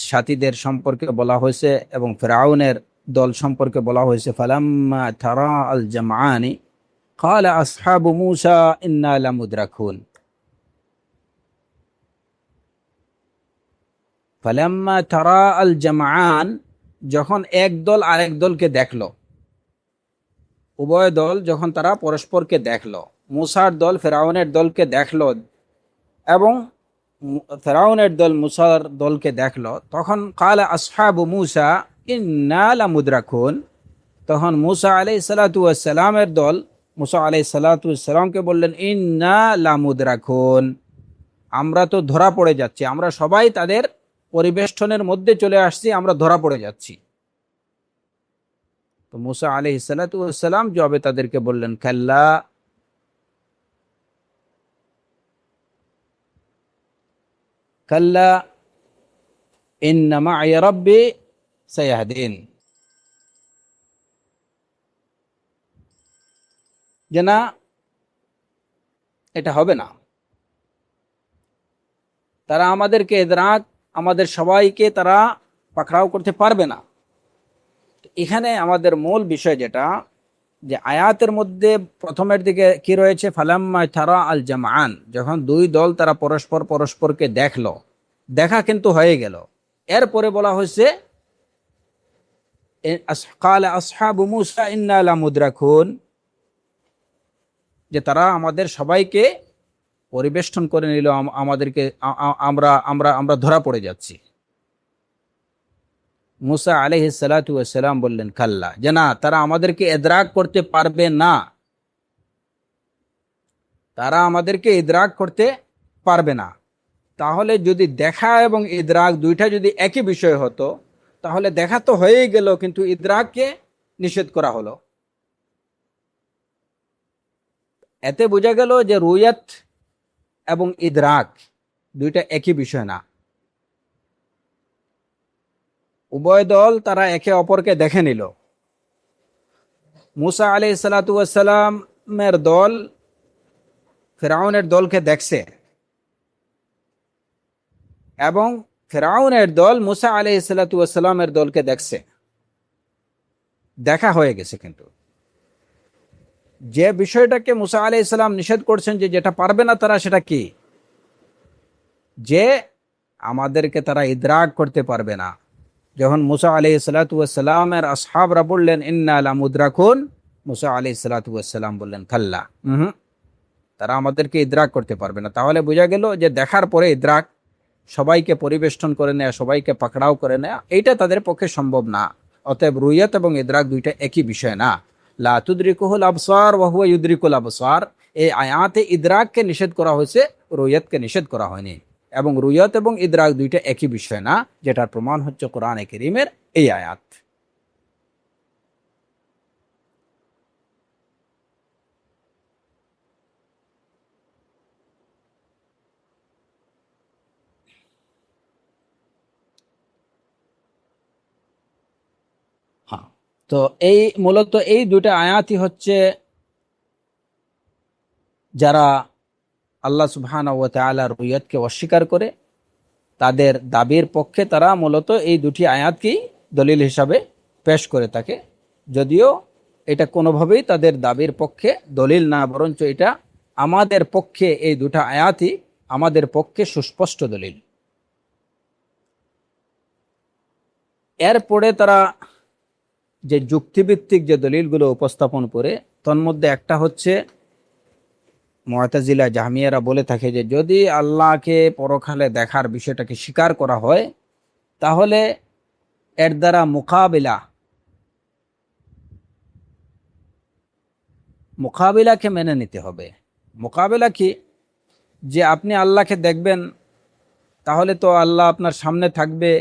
Speaker 1: সাথীদের সম্পর্কে বলা হয়েছে, এবং ফিরআউনের দল সম্পর্কে বলা হয়েছে, ফালাম্মা তারা আল জামআনি ক্বালা আসহাবু মূসা ইন্না লামুদরাকুন। ফালাম্মা তারা আল জামআন, যখন এক দল আরেক দলকে দেখলো, উভয় দল যখন তারা পরস্পরকে দেখলো, মূসার দল ফিরআউনের দলকে দেখলো, এবং ফেরাউনের দল মুসার দলকে দেখলো, তখন কালা আসহাবু মুসা ইন্না লামুদরাকুন, তখন মুসা আলাইহিস সালাতু ওয়াস সালামের দল মুসা আলাইহিস সালাতু ওয়াস সালামকে বললেন, ইন্না লামুদরাকুন, আমরা তো ধরা পড়ে যাচ্ছি, আমরা সবাই তাদের পরিবেষ্টনের মধ্যে চলে আসছি, আমরা ধরা পড়ে যাচ্ছি। তো মুসা আলাইহিস সালাতু ওয়াস সালাম জবাবে তাদেরকে বললেন, কাল্লা, কাল্লা ইন্না মা'ইয়া রাব্বি সায়াহদিন, যে না, এটা হবে না, তারা আমাদেরকে ইদরাক, আমাদের সবাইকে তারা পাকড়াও করতে পারবে না। এখানে আমাদের মূল বিষয় যেটা, যে আয়াতের মধ্যে প্রথমের দিকে কি রয়েছে, ফালাম্মা তারা আল জামআন, যখন দুই দল তারা পরস্পর পরস্পরকে দেখলো, দেখা কিন্তু হয়ে গেল, এরপরে বলা হয়েছে ক্বালা আসহাবু মূসা ইন্না লামুদরাকুন, যে তারা আমাদের সবাইকে পরিবেষ্টন করে নিল, আমাদেরকে আমরা আমরা আমরা ধরা পড়ে যাচ্ছি। মুসা আলাইহিস সালাতু ওয়াস সালাম বললেন, কাল্লা, যে না, তারা আমাদেরকে ইদরাক করতে পারবে না, তারা আমাদেরকে ইদরাক করতে পারবে না। তাহলে যদি দেখা এবং ইদরাক দুইটা যদি একই বিষয় হতো, তাহলে দেখা তো হয়েই গেল, কিন্তু ইদরাককে নিষেধ করা হলো। এতে বোঝা গেল যে রুয়াত এবং ইদরাক দুইটা একই বিষয় না। উভয় দল তারা একে অপরকে দেখে নিল। মুসা আলাইহিস সালাতু ওয়াস সালামের দল ফিরআউনের দলকে দেখছে, এবং ফিরআউনের দল মুসা আলাইহিস সালাতু ওয়াস সালামের দলকে দেখছে, দেখা হয়ে গেছে। কিন্তু যে বিষয়টাকে মুসা আলাইহিস সালাম নিষেধ করছেন, যে যেটা পারবে না তারা, সেটা কি? যে আমাদেরকে তারা ইদরাক করতে পারবে না। যখন মুসা আলাইহিস সালাতু ওয়াস সালামের আসহাবরা বললেন ইন্না লামুদরাকুন, মুসা আলাইহিস সালাতু ওয়াস সালাম বললেন কাল্লা, তারা আমাদেরকে ইদরাক করতে পারবে না। তাহলে বোঝা গেল যে দেখার পরে ইদরাক, সবাইকে পরিবেষ্টন করে নেয়া, সবাইকে পাকড়াও করে নেয়া, এইটা তাদের পক্ষে সম্ভব না। অতএব রুইয়াত এবং ইদরাক দুইটা একই বিষয় না। লা তুদরিকুহুল আবসার ওয়া হুয়া ইউদরিকুল আবসার, এই আয়াতে ইদরাককে নিষেধ করা হয়েছে, রুইয়াতকে নিষেধ করা হয়নি। এবং রুইয়াত এবং ইদরাক দুইটা একই বিষয় না, যেটার প্রমাণ হচ্ছে কোরআনে কারীমের এই আয়াত। হ্যাঁ, তো এই মূলত এই দুইটা আয়াতই হচ্ছে যারা আল্লাহ সুবহানাহু ওয়া তাআলার রুইয়াতকে অস্বীকার করে, তাদের দাবির পক্ষে তারা মূলত এই দুটি আয়াতকেই দলিল হিসাবে পেশ করে থাকে। যদিও এটা কোনোভাবেই তাদের দাবির পক্ষে দলিল না, বরঞ্চ এটা আমাদের পক্ষে, এই দুটা আয়াতই আমাদের পক্ষে সুস্পষ্ট দলিল। এরপরে তারা যে যুক্তিভিত্তিক যে দলিলগুলো উপস্থাপন করে, তন্মধ্যে একটা হচ্ছে মুআতাজিলা জাহমিয়ারা বলে থাকে যে যদি আল্লাহকে পরকালে দেখার বিষয়টাকে স্বীকার করা হয়, তাহলে এর দ্বারা মোকাবিলাকে মেনে নিতে হবে। মোকাবিলা কি? যে আপনি আল্লাহকে দেখবেন, তাহলে তো আল্লাহ আপনার সামনে থাকবে,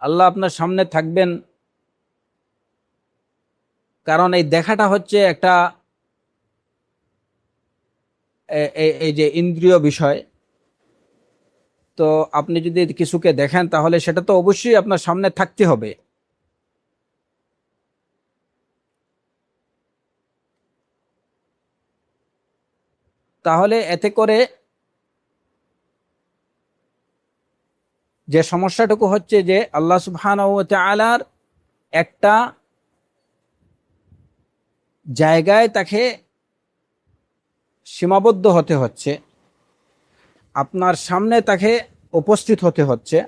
Speaker 1: আল্লাহ আপনার সামনে থাকবেন, কারণ এই দেখাটা হচ্ছে একটা এই যে ইন্দ্রিয় বিষয়। তো আপনি যদি কিছুকে দেখেন, তাহলে সেটা তো অবশ্যই আপনার সামনে থাকতে হবে। তাহলে এতে করে যে সমস্যাটুকু হচ্ছে যে আল্লাহ সুবহানাহু ওয়া তাআলার একটা জায়গায় তাকে সীমাবদ্ধ হতে হচ্ছে, আপনার সামনে তাকে উপস্থিত হতে হচ্ছে,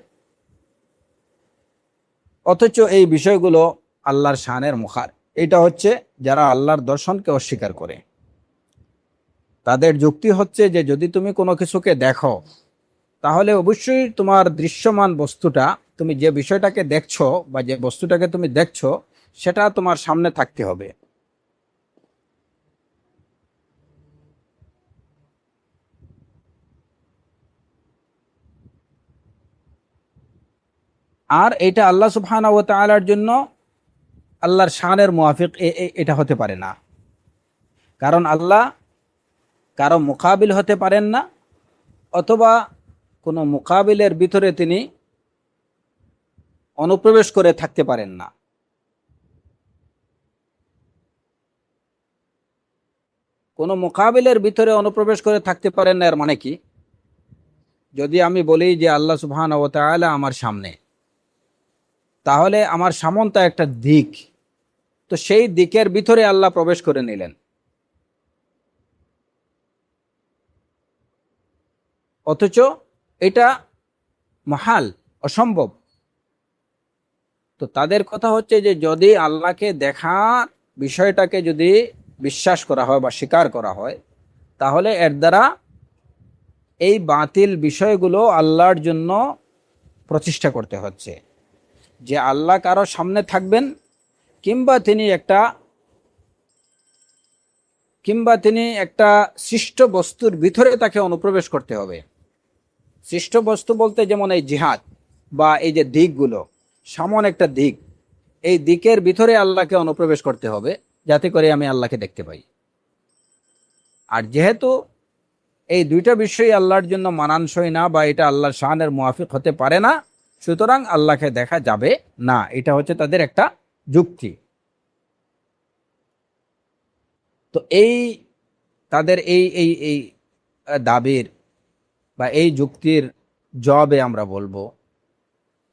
Speaker 1: অথচ এই বিষয়গুলো আল্লাহর শানের মুখার। এটা হচ্ছে যারা আল্লাহর দর্শনকে অস্বীকার করে, তাদের যুক্তি হচ্ছে যে যদি তুমি কোনো কিছুকে দেখো, তাহলে অবশ্যই তোমার দৃশ্যমান বস্তুটা, তুমি যে বিষয়টাকে দেখছো বা যে বস্তুটাকে তুমি দেখছো, সেটা তোমার সামনে থাকতে হবে। আর এটা আল্লাহ সুবহানাহু ওয়া তাআলার জন্য আল্লাহর শানের মুয়াফিক এটা হতে পারে না। কারণ আল্লাহ কারো মুকাবিল হতে পারেন না, অথবা কোনো মুকাবিলের ভিতরে তিনি অনুপ্রবেশ করে থাকতে পারেন না। কোনো মুকাবিলের ভিতরে অনুপ্রবেশ করে থাকতে পারেন না, এর মানে কি? যদি আমি বলি যে আল্লাহ সুবহানাহু ওয়া তাআলা আমার সামনে, তাহলে আমার সামনটা একটা দিক, তো সেই দিকের ভিতরে আল্লাহ প্রবেশ করে নিলেন। অথচ এটা মহাল, অসম্ভব। তো তাদের কথা হচ্ছে যে যদি আল্লাহকে দেখার বিষয়টাকে যদি বিশ্বাস করা হয় বা স্বীকার করা হয়, তাহলে এর দ্বারা এই বাতিল বিষয়গুলো আল্লাহর জন্য প্রতিষ্ঠা করতে হচ্ছে, যে আল্লাহ কারো সামনে থাকবেন, কিংবা তিনি একটা সৃষ্ট বস্তুর ভিতরে তাকে অনুপ্রবেশ করতে হবে। সৃষ্ট বস্তু বলতে যেমন এই জিহাদ বা এই যে দিকগুলো, সামন একটা দিক, এই দিকের ভিতরে আল্লাহকে অনুপ্রবেশ করতে হবে যাতে করে আমি আল্লাহকে দেখতে পাই। আর যেহেতু এই দুইটা বিষয়ই আল্লাহর জন্য মানানসই না বা এটা আল্লাহর শানের মুয়াফিক হতে পারে না, সুতরাং আল্লাহকে দেখা যাবে না। এটা হচ্ছে তাদের একটা যুক্তি। তো এই তাদের এই এই এই দাবির বা এই যুক্তির জবাবে আমরা বলবো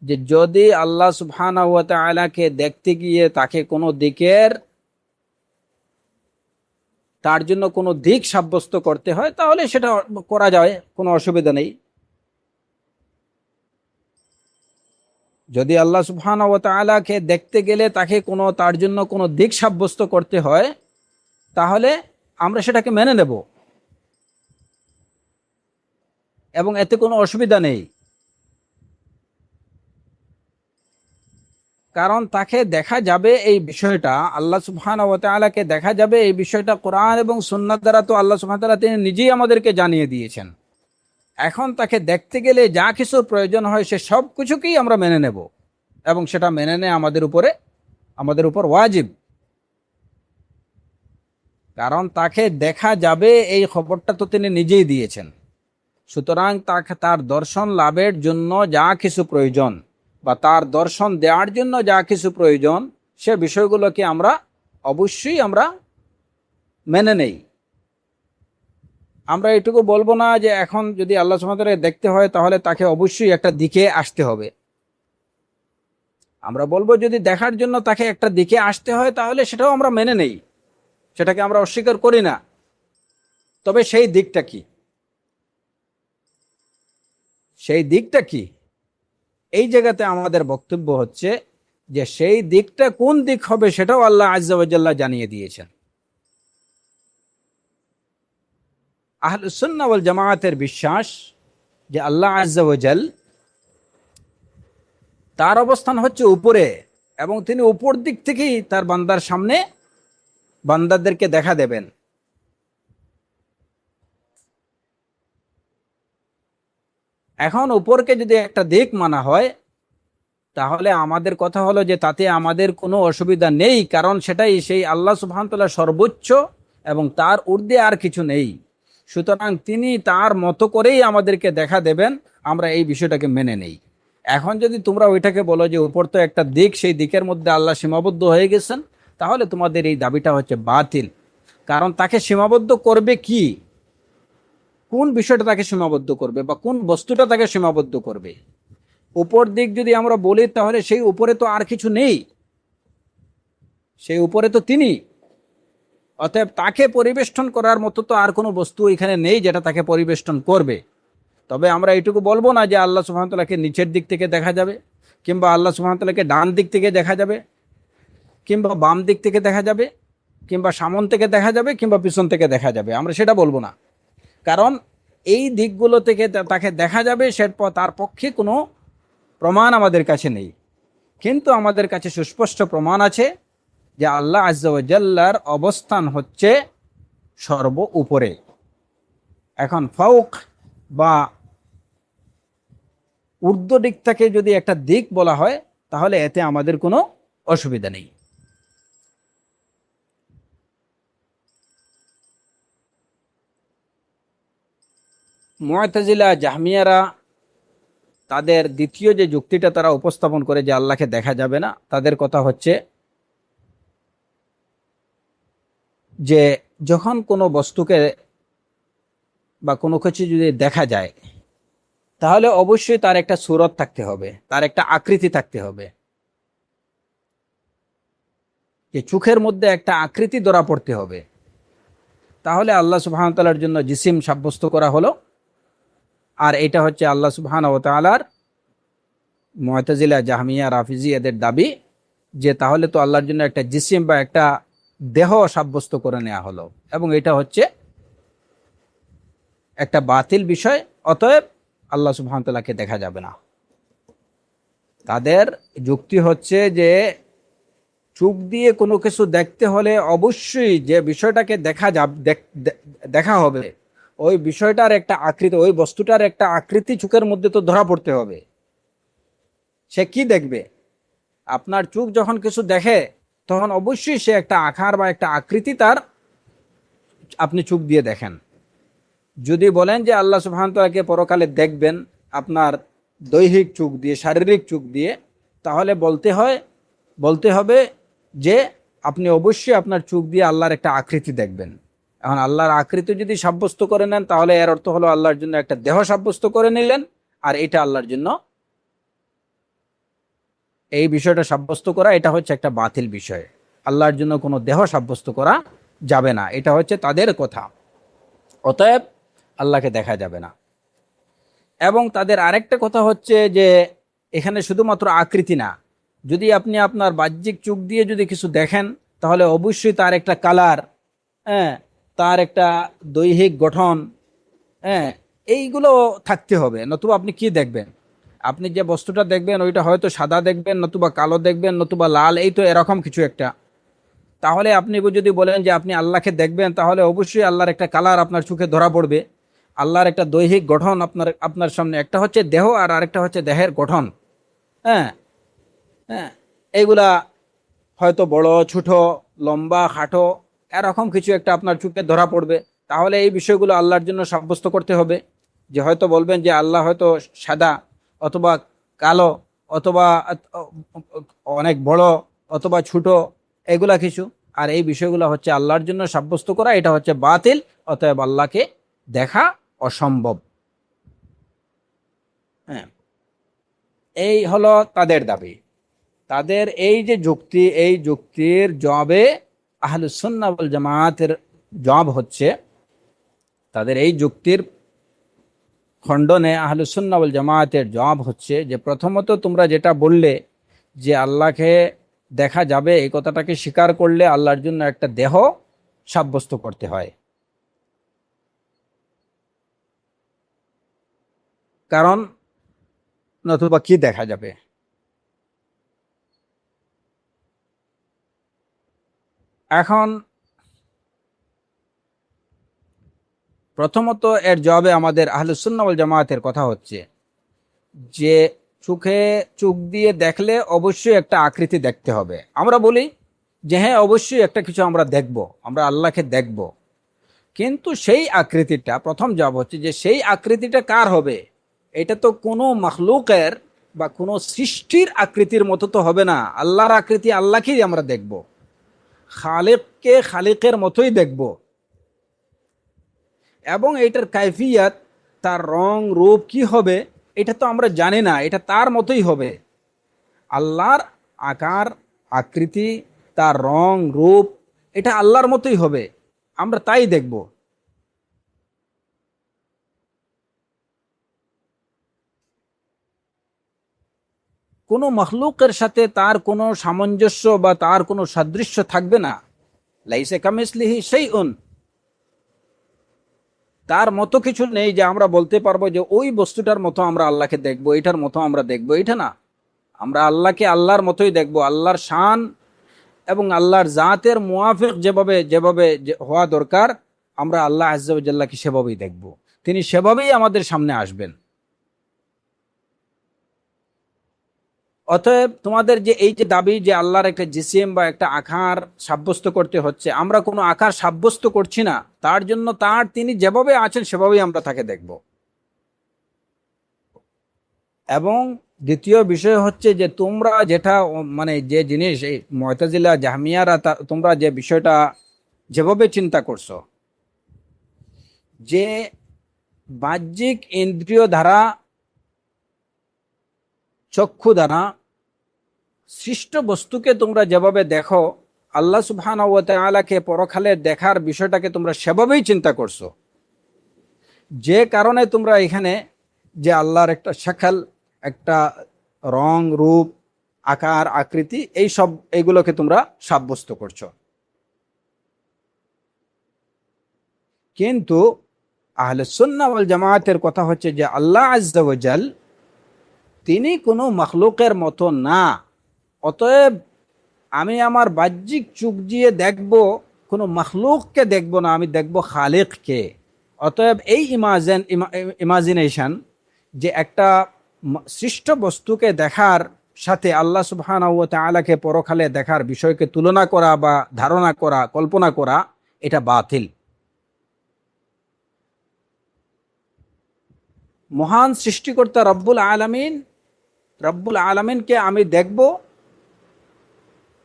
Speaker 1: যে যদি আল্লাহ সুবহানাহু ওয়া তাআলাকে দেখতে গিয়ে তাকে কোনো দিকের, তার জন্য কোনো দিক সাব্যস্ত করতে হয়, তাহলে সেটা করা যায়, কোনো অসুবিধা নেই। যদি আল্লাহ সুবহানাহু ওয়া তাআলাকে দেখতে গেলে তাকে তার জন্য কোনো দিক সাব্যস্ত করতে হয়, তাহলে আমরা সেটাকে মেনে নেব এবং এতে কোনো অসুবিধা নেই। কারণ তাকে দেখা যাবে এই বিষয়টা, আল্লাহ সুবহানাহু ওয়া তাআলাকে দেখা যাবে এই বিষয়টা কোরআন এবং সুন্নাহ দ্বারা তো আল্লাহ সুবহানাহু ওয়া তাআলা তিনি নিজেই আমাদেরকে জানিয়ে দিয়েছেন। এখন তাকে দেখতে গেলে যা কিছু প্রয়োজন হয় সে সব কিছুকেই আমরা মেনে নেব, এবং সেটা মেনে নেওয়া আমাদের উপর ওয়াজিব। কারণ তাকে দেখা যাবে এই খবরটা তো তিনি নিজেই দিয়েছেন। সুতরাং তার দর্শন লাভের জন্য যা কিছু প্রয়োজন বা তার দর্শন দেওয়ার জন্য যা কিছু প্রয়োজন, সে বিষয়গুলোকে অবশ্যই আমরা মেনে নেই। আমরা এটুকু বলবো না যে এখন যদি আল্লাহ সুবহানাহু ওয়া তাআলাকে দেখতে হয় তাহলে তাকে অবশ্যই একটা দিকে আসতে হবে। আমরা বলবো যদি দেখার জন্য তাকে একটা দিকে আসতে হয় তাহলে সেটাও আমরা মেনে নেই, সেটাকে আমরা অস্বীকার করি না। তবে সেই দিকটা কি এই জায়গাতে আমাদের বক্তব্য হচ্ছে যে সেই দিকটা কোন দিক হবে সেটাও আল্লাহ আযজা ওয়া জাল্লা জানিয়ে দিয়েছেন। আহলুস সুন্নাহ ওয়াল জামাআতের বিশ্বাস যে আল্লাহ আযজা ওয়া জাল, তার অবস্থান হচ্ছে উপরে, এবং তিনি উপর দিক থেকেই তার বান্দার সামনে বান্দাদেরকে দেখা দেবেন। এখন উপরকে যদি একটা দিক মানা হয়, তাহলে আমাদের কথা হলো যে তাতে আমাদের কোনো অসুবিধা নেই, কারণ সেটাই সেই আল্লাহ সুবহানাহু ওয়া তাআলা সর্বোচ্চ এবং তার ঊর্ধ্বে আর কিছু নেই। সুতরাং তিনি তার মতো করেই আমাদেরকে দেখা দেবেন, আমরা এই বিষয়টাকে মেনে নেই। এখন যদি তোমরা ওইটাকে বলো যে উপর তো একটা দিক, সেই দিকের মধ্যে আল্লাহ সীমাবদ্ধ হয়ে গেছেন, তাহলে তোমাদের এই দাবিটা হচ্ছে বাতিল। কারণ তাকে সীমাবদ্ধ করবে কি, কোন বিষয়টা তাকে সীমাবদ্ধ করবে বা কোন বস্তুটা তাকে সীমাবদ্ধ করবে? উপর দিক যদি আমরা বলি তাহলে সেই উপরে তো আর কিছু নেই, সেই উপরে তো তিনি। অতএব তাকে পরিবেষ্টন করার মতো তো আর কোনো বস্তু এখানে নেই যেটা তাকে পরিবেষ্টন করবে। তবে আমরা এইটুকু বলবো না যে আল্লাহ সুবহানাহু ওয়া তাআলাকে নিচের দিক থেকে দেখা যাবে, কিংবা আল্লাহ সুবহানাহু ওয়া তাআলাকে ডান দিক থেকে দেখা যাবে, কিংবা বাম দিক থেকে দেখা যাবে, কিংবা সামন থেকে দেখা যাবে, কিংবা পিছন থেকে দেখা যাবে, আমরা সেটা বলবো না। কারণ এই দিকগুলো থেকে তাকে দেখা যাবে তার পক্ষে কোনো প্রমাণ আমাদের কাছে নেই। কিন্তু আমাদের কাছে সুস্পষ্ট প্রমাণ আছে যে আল্লাহ আযজা ওয়া জাল্লার অবস্থান হচ্ছে সর্ব উপরে। এখন ফাউক বা ঊর্ধ্ব দিকটাকে যদি একটা দিক বলা হয় তাহলে এতে আমাদের কোনো অসুবিধা নেই। মুআতাজিলা, জাহমিয়ারা তাদের দ্বিতীয় যে যুক্তিটা তারা উপস্থাপন করে যে আল্লাহকে দেখা যাবে না, তাদের কথা হচ্ছে যে যখন কোনো বস্তুকে বা কোনো কিছু যদি দেখা যায় তাহলে অবশ্যই তার একটা সূরত থাকতে হবে, তার একটা আকৃতি থাকতে হবে। যে চোখের মধ্যে একটা আকৃতি ধরা পড়তে হবে, তাহলে আল্লাহ সুবহানাহু ওয়া তাআলার জন্য জিসিম সাব্যস্ত করা হলো। আর এটা হচ্ছে আল্লাহ সুবহানাহু ওয়া তাআলার মুআতাজিলা, জাহমিয়া, রাফিজি এদের দাবি যে তাহলে তো আল্লাহর জন্য একটা জিসিম বা একটা দেহ সাব্যস্ত করে নেওয়া হলো, এবং এটা হচ্ছে একটা বাতিল বিষয়। অতএব আল্লাহ সুবহানাহু ওয়া তাআলাকে দেখা যাবে না। তাদের যুক্তি হচ্ছে যে চোখ দিয়ে কোনো কিছু দেখতে হলে অবশ্যই যে বিষয়টাকে দেখা হবে, ওই বিষয়টার একটা আকৃতি, ওই বস্তুটার একটা আকৃতি চোখের মধ্যে তো ধরা পড়তে হবে। সে কি দেখবে? আপনার চোখ যখন কিছু দেখে তখন অবশ্যই সে একটা আকার বা একটা আকৃতি তার আপনি চোখ দিয়ে দেখেন। যদি বলেন যে আল্লাহ সুবহানাহু ওয়া তাআলাকে পরকালে দেখবেন আপনার দৈহিক চোখ দিয়ে, শারীরিক চোখ দিয়ে, তাহলে বলতে হবে যে আপনি অবশ্যই আপনার চোখ দিয়ে আল্লাহর একটা আকৃতি দেখবেন। এখন আল্লাহর আকৃতি যদি সাব্যস্ত করে নেন, তাহলে এর অর্থ হলো আল্লাহর জন্য একটা দেহ সাব্যস্ত করে নিলেন, আর এটা আল্লাহর জন্য, এই বিষয়টা সাব্যস্ত করা এটা হচ্ছে একটা বাতিল বিষয়। আল্লাহর জন্য কোনো দেহ সাব্যস্ত করা যাবে না, এটা হচ্ছে তাদের কথা। অতএব আল্লাহকে দেখা যাবে না। এবং তাদের আরেকটা কথা হচ্ছে যে এখানে শুধুমাত্র আকৃতি না, যদি আপনি আপনার বাহ্যিক চোখ দিয়ে যদি কিছু দেখেন, তাহলে অবশ্যই তার একটা কালার, হ্যাঁ, তার একটা দৈহিক গঠন, হ্যাঁ, এইগুলো থাকতে হবে। নতুবা আপনি কি দেখবেন? আপনি যে বস্তুটা দেখবেন ওইটা হয়তো সাদা দেখবেন, নতুবা কালো দেখবেন, নতুবা লাল, এই তো এরকম কিছু একটা। তাহলে আপনি যদি বলেন যে আপনি আল্লাহকে দেখবেন, তাহলে অবশ্যই আল্লাহর একটা কালার আপনার চোখে ধরা পড়বে, আল্লাহর একটা দৈহিক গঠন আপনার আপনার সামনে, একটা হচ্ছে দেহ আর আরেকটা হচ্ছে দেহের গঠন। হ্যাঁ, হ্যাঁ, এইগুলা হয়তো বড়, ছোট, লম্বা, খাটো, এরকম কিছু একটা আপনার চোখে ধরা পড়বে। তাহলে এই বিষয়গুলো আল্লাহর জন্য সাব্যস্ত করতে হবে। যে হয়তো বলবেন যে আল্লাহ হয়তো সাদা, অথবা কালো, অথবা অনেক বড়, অথবা ছোট, এগুলা কিছু। আর এই বিষয়গুলো হচ্ছে আল্লাহর জন্য সাব্যস্ত করা, এটা হচ্ছে বাতিল। অতএব আল্লাহকে দেখা অসম্ভব। হ্যাঁ, এই হলো তাদের দাবি। তাদের এই যে যুক্তি, এই যুক্তির জবাবে আহলুস সুন্নাহ ওয়াল জামাতের জবাব হচ্ছে, তাদের এই যুক্তির খণ্ডনে আহলুস সুন্নাহ ওয়াল জামাতের জবাব হচ্ছে যে প্রথমত তোমরা যেটা বললে যে আল্লাহকে দেখা যাবে, এই কথাটাকে স্বীকার করলে আল্লাহর জন্য একটা দেহ সাব্যস্ত করতে হয়। কারণ নতুবা কি দেখা যাবে? এখন প্রথমত এর জবাবে আমাদের আহলুস সুন্নাহ ওয়াল জামাতের কথা হচ্ছে যে চোখ দিয়ে দেখলে অবশ্যই একটা আকৃতি দেখতে হবে। আমরা বলি যে হ্যাঁ, অবশ্যই একটা কিছু আমরা দেখব, আমরা আল্লাহকে দেখব, কিন্তু সেই আকৃতিটা, প্রথম জবাব হচ্ছে যে সেই আকৃতিটা কার হবে? এটা তো কোনো মখলুকের বা কোনো সৃষ্টির আকৃতির মতো তো হবে না। আল্লাহর আকৃতি আল্লাহকেই আমরা দেখব, খালেককে খালেকের মতোই দেখব। এবং এটার কাইফিয়াত, তার রং রূপ কি হবে, এটা তো আমরা জানি না, এটা তার মতোই হবে। আল্লাহর আকার, আকৃতি, তার রং রূপ, এটা আল্লাহর মতোই হবে, আমরা তাই দেখব। কোনো মখলুকের সাথে তার কোনো সামঞ্জস্য বা তার কোনো সাদৃশ্য থাকবে না। লাইসা কামিসলিহি শাইউন, তার মতো কিছু নেই যে আমরা বলতে পারবো যে ওই বস্তুটার মতো আমরা আল্লাহকে দেখবো, এটার মতো আমরা দেখবো, এটা না। আমরা আল্লাহকে আল্লাহর মতোই দেখবো। আল্লাহর শান এবং আল্লাহর জাতের মুয়াফিক যেভাবে যেভাবে হওয়া দরকার, আমরা আল্লাহ আজ্জা ওয়া জাল্লাকে সেভাবেই দেখব। তিনি সেভাবেই আমাদের সামনে আসবেন। অতএব তোমাদের যে এই যে দাবি যে আল্লাহর একটা জিসিম বা একটা আকার সাব্যস্ত করতে হচ্ছে, আমরা কোনো আকার সাব্যস্ত করছি না। তার জন্য তিনি যেভাবে আছেন সেভাবেই আমরা তাকে দেখব। এবং দ্বিতীয় বিষয় হচ্ছে যে তোমরা যেটা মানে যে জিনিস, এই মুতাজিলা, জাহমিয়ারা, তোমরা যে বিষয়টা যেভাবে চিন্তা করছো যে বাহ্যিক ইন্দ্রিয় দ্বারা, চক্ষু দ্বারা সৃষ্ট বস্তুকে তোমরা যেভাবে দেখো, আল্লাহ সুবহানাহু ওয়া তাআলাকে পরকালে দেখার বিষয়টাকে তোমরা সেভাবেই চিন্তা করছো, যে কারণে তোমরা এখানে যে আল্লাহর একটা শাকাল, একটা রং রূপ, আকার আকৃতি, এইগুলোকে তোমরা সাব্যস্ত করছো। কিন্তু আহলে সুন্নাহ ওয়াল জামায়াতের কথা হচ্ছে যে আল্লাহ আজ্জা ওয়া জাল তিনি কোনো মাখলুকের মতো না। অতএব আমি আমার বাহ্যিক চোখ দিয়ে দেখব, কোনো মাখলুককে দেখব না, আমি দেখব খালিককে। অতএব এই ইমাজিনেশন, যে একটা সৃষ্ট বস্তুকে দেখার সাথে আল্লাহ সুবহানাহু ওয়া তাআলাকে পরকালে দেখার বিষয়কে তুলনা করা বা ধারণা করা, কল্পনা করা, এটা বাতিল। মহান সৃষ্টিকর্তা রব্বুল আলামিনকে আমি দেখব,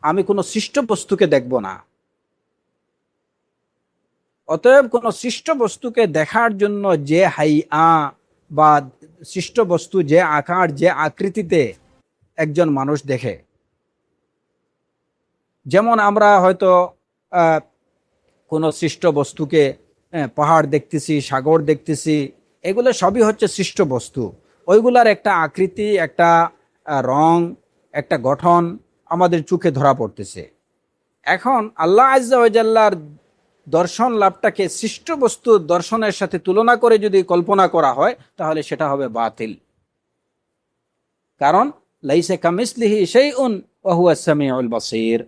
Speaker 1: আমি কোনো সৃষ্ট বস্তুকে দেখব না। অতএব কোনো সৃষ্ট বস্তুকে দেখার জন্য যে হাইআ বা সৃষ্ট বস্তু যে আকার যে আকৃতিতে একজন মানুষ দেখে, যেমন আমরা হয়তো কোনো সৃষ্ট বস্তুকে, পাহাড় দেখতেছি, সাগর দেখতেছি, এগুলো সবই হচ্ছে সৃষ্ট বস্তু। ওইগুলার একটা আকৃতি, একটা রং, একটা গঠন আমাদের চোখে ধরা পড়তেছে। এখন আল্লাহ আজ্জা ওয়া জাল্লার দর্শন লাভটাকে সৃষ্ট বস্তুর দর্শনের সাথে তুলনা করে যদি কল্পনা করা হয়, তাহলে সেটা হবে বাতিল। কারণ লাইসা কামিসলিহি শাইউন ওয়া হুয়াস সামিউল বাসীর।